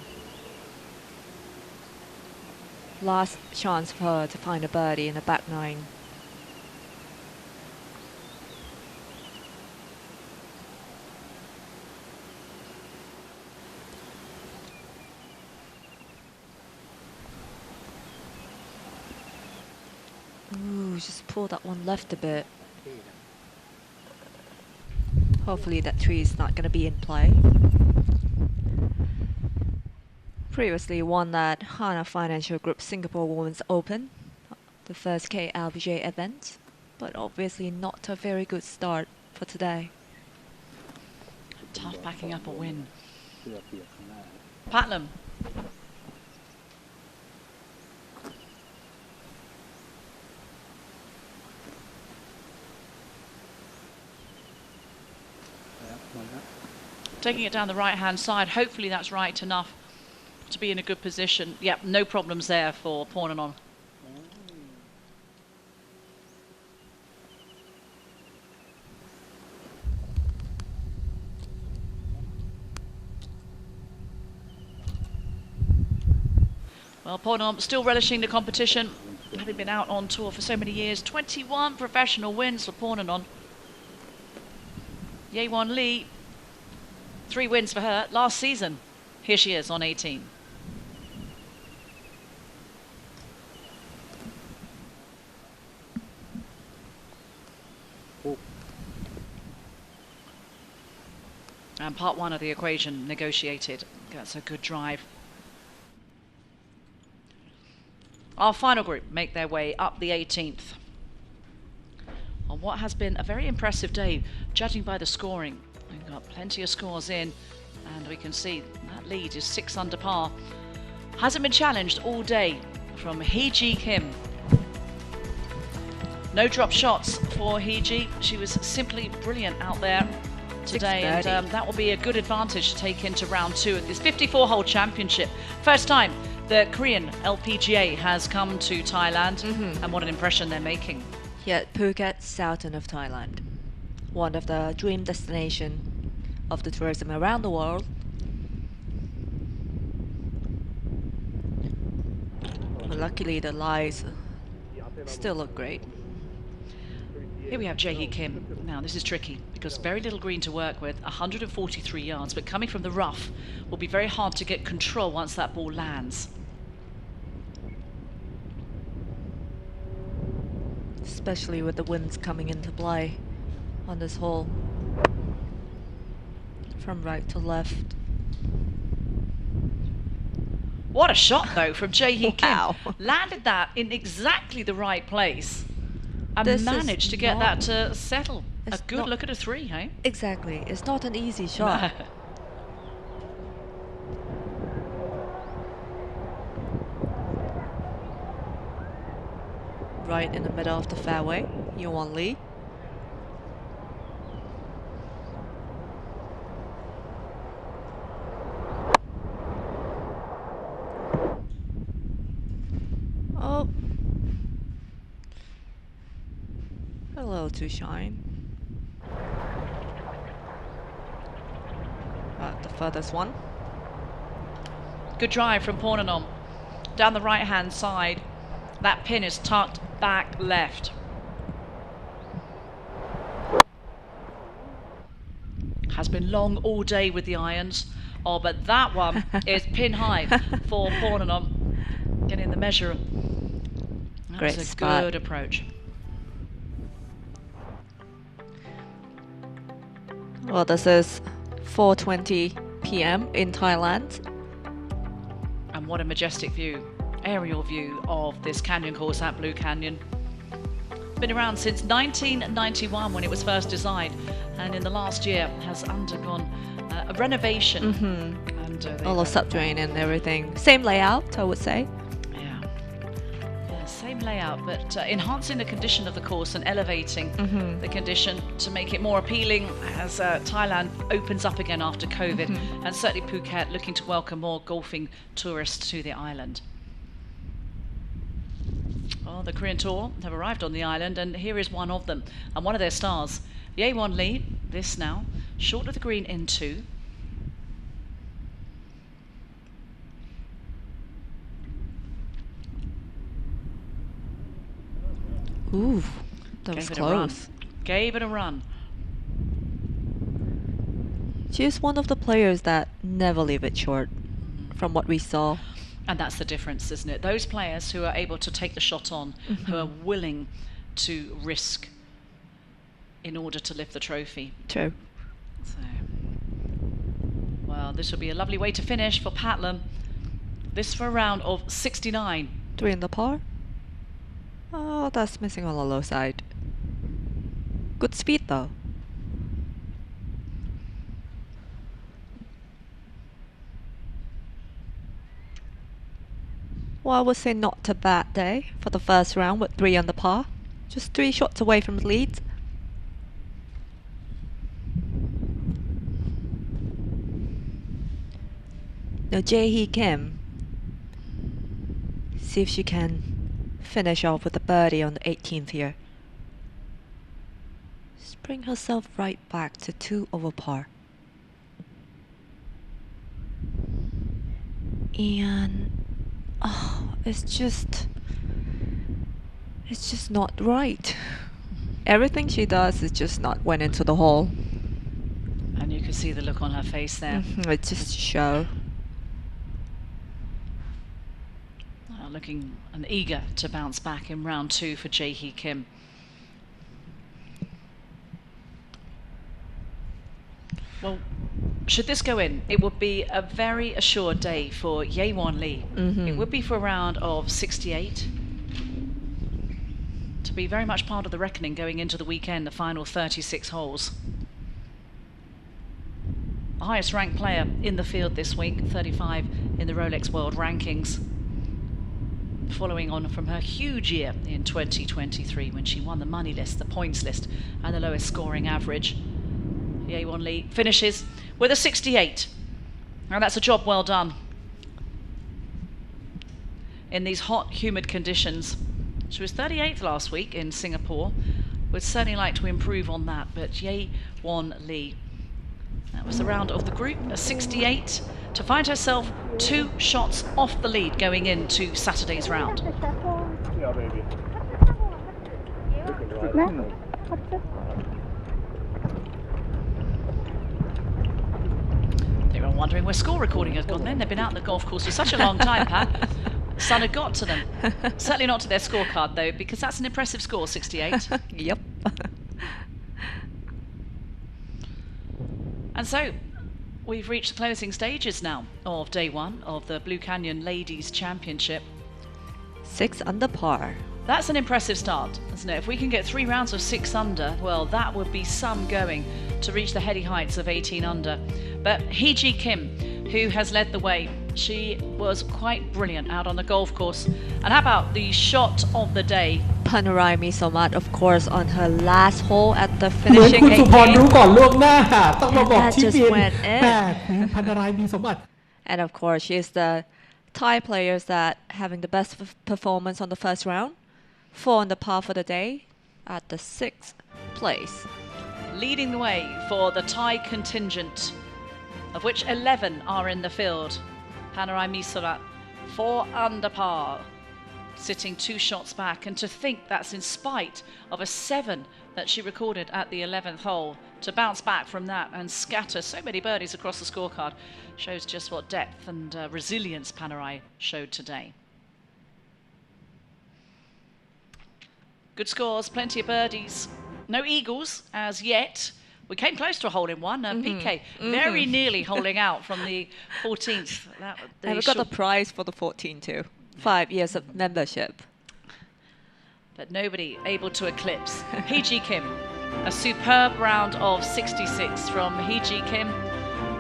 Last chance for her to find a birdie in the back 9. Ooh, just pull that one left a bit. Hopefully that tree is not going to be in play. Previously won that Hana Financial Group Singapore Women's Open, the first KLPGA event, but obviously not a very good start for today. Tough backing up a win. Patlam. Taking it down the right-hand side. Hopefully that's right enough to be in a good position. Yep, no problems there for Pornanon. Well, Pornum still relishing the competition, having been out on tour for so many years. 21 professional wins for Pornanon. Ye-Won Lee, 3 wins for her last season. Here she is on 18. And part 1 of the equation negotiated. That's a good drive. Our final group make their way up the 18th on what has been a very impressive day, judging by the scoring. We've got plenty of scores in, and we can see that lead is 6 under par. Hasn't been challenged all day from Hee-Ji Kim. No drop shots for Hee-Ji. She was simply brilliant out there today, and that will be a good advantage to take into round 2 of this 54-hole championship. First time the Korean LPGA has come to Thailand, and what an impression they're making. Here at Phuket, southern of Thailand, one of the dream destination of the tourism around the world. But luckily the lies still look great. Here we have Jae-Hee Kim. Now this is tricky because very little green to work with, 143 yards, but coming from the rough will be very hard to get control once that ball lands. Especially with the winds coming into play on this hole. From right to left. What a shot though from Jae-Hee Kim. Wow. Landed that in exactly the right place and This managed is to get not- that to settle. A it's good not- look at a 3, hey? Exactly, it's not an easy shot. Right in the middle of the fairway, Ye-Won Lee. Oh, a little too shine. The furthest one. Good drive from Pornanon. Down the right-hand side. That pin is tucked back left. Has been long all day with the irons. Oh, but that one is pin high for Pornanon. Getting the measure. That Great was a spot. good approach. Well, this is 4:20 p.m. in Thailand. And what a majestic view, aerial view of this canyon course at Blue Canyon. Been around since 1991 when it was first designed, and in the last year has undergone a renovation. And All the subdrain and everything. Same layout, I would say. yeah, same layout, but enhancing the condition of the course and elevating the condition to make it more appealing as Thailand opens up again after COVID, and certainly Phuket looking to welcome more golfing tourists to the island. Well, the Korean Tour have arrived on the island, and here is one of them, and one of their stars, Ye-Won Lee. This now, short of the green in 2. Ooh, that was Gave it a run. close. Gave it a run. She's one of the players that never leave it short, from what we saw. And that's the difference, isn't it? Those players who are able to take the shot on, who are willing to risk in order to lift the trophy. True. So, well, this will be a lovely way to finish for Patlam. This for a round of 69. 3 in the par. Oh, that's missing on the low side. Good speed though. Well, I would say not a bad day for the first round with 3 under par. Just 3 shots away from the lead. Now Jae-Hee Kim, see if she can finish off with a birdie on the 18th here. Just bring herself right back to 2 over par. And it's just not right. Everything she does is just not went into the hole. And you can see the look on her face there. It's just a show. Looking and eager to bounce back in round 2 for Jae-hee Kim. Well, should this go in, it would be a very assured day for Ye-won Lee. It would be for a round of 68. To be very much part of the reckoning going into the weekend, the final 36 holes. The highest ranked player in the field this week, 35 in the Rolex World Rankings. Following on from her huge year in 2023 when she won the money list, the points list, and the lowest scoring average. Ye-won Lee finishes with a 68. And that's a job well done. In these hot, humid conditions. She was 38th last week in Singapore. Would certainly like to improve on that, but Ye-won Lee. That was the round of the group, a 68, to find herself 2 shots off the lead going into Saturday's round. They were wondering where score recording had gone then. They've been out on the golf course for such a long time, Pat. The sun had got to them. Certainly not to their scorecard though, because that's an impressive score, 68. Yep. And so, we've reached the closing stages now of day 1 of the Blue Canyon Ladies Championship. 6 under par. That's an impressive start, isn't it? If we can get 3 rounds of 6 under, well, that would be some going to reach the heady heights of 18 under. But Hee-ji Kim, who has led the way, she was quite brilliant out on the golf course. And how about the shot of the day? Panerai Misomat, of course, on her last hole at the เหมือน finishing คุณสุพร 18. รู้ก่อนล่วงหน้าต้องมาบอก That ที่ just บิน went in. แม่พันธรายมีสมบัติ And of course, she's the Thai players that having the best performance on the first round. 4 under par for the day at the 6th place. Leading the way for the Thai contingent, of which 11 are in the field. Panerai Misorat, 4 under par, sitting 2 shots back. And to think that's in spite of a 7 that she recorded at the 11th hole. To bounce back from that and scatter so many birdies across the scorecard shows just what depth and resilience Panerai showed today. Good scores, plenty of birdies. No eagles as yet. We came close to a hole-in-one. PK very nearly holding out from the 14th. And we got a prize for the 14 too. 5 years of membership. But nobody able to eclipse Hee-ji Kim. A superb round of 66 from Hee-ji Kim.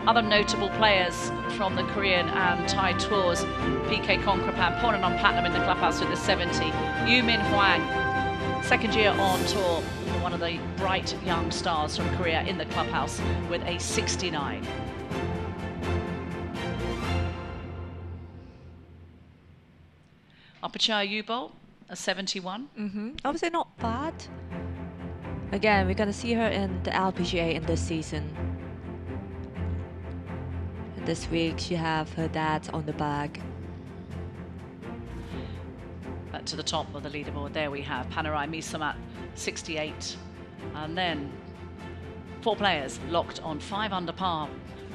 Other notable players from the Korean and Thai tours. PK Konkrapan, pouring on platinum in the clubhouse with the 70. Yoo-min Hwang, second year on tour. One of the bright young stars from Korea in the clubhouse with a 69. Apachai Yubo, a 71. Obviously not bad. Again, we're going to see her in the LPGA in this season. And this week she have her dad on the bag. To the top of the leaderboard, there we have Panerai Misomat, 68. And then 4 players locked on 5 under par.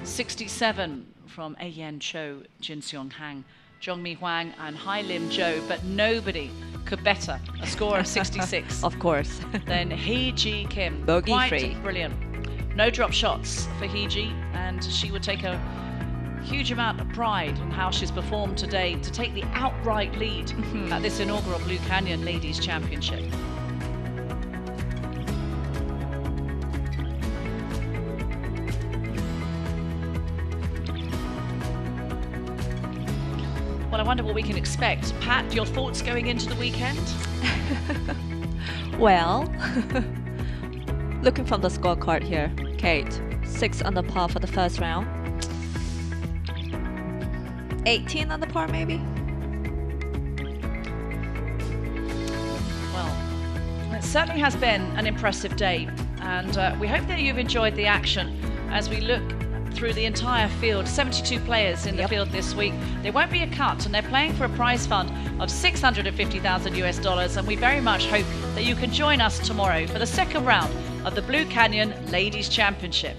67 from Ayen Cho, Jin Seong Hang, Jong Mi Hwang and Hai Lim Jo, but nobody could better a score of 66. Of course. Then Hee-ji Kim, bogey quite free. Brilliant. No drop shots for Hee-ji, and she would take a huge amount of pride in how she's performed today to take the outright lead at this inaugural Blue Canyon Ladies Championship. Well, I wonder what we can expect. Pat, your thoughts going into the weekend? Well, looking from the scorecard here, Kate, 6 under par for the first round. 18 under par maybe? Well, it certainly has been an impressive day, and we hope that you've enjoyed the action as we look through the entire field. 72 players in the field this week. There won't be a cut, and they're playing for a prize fund of $650,000, and we very much hope that you can join us tomorrow for the second round of the Blue Canyon Ladies Championship.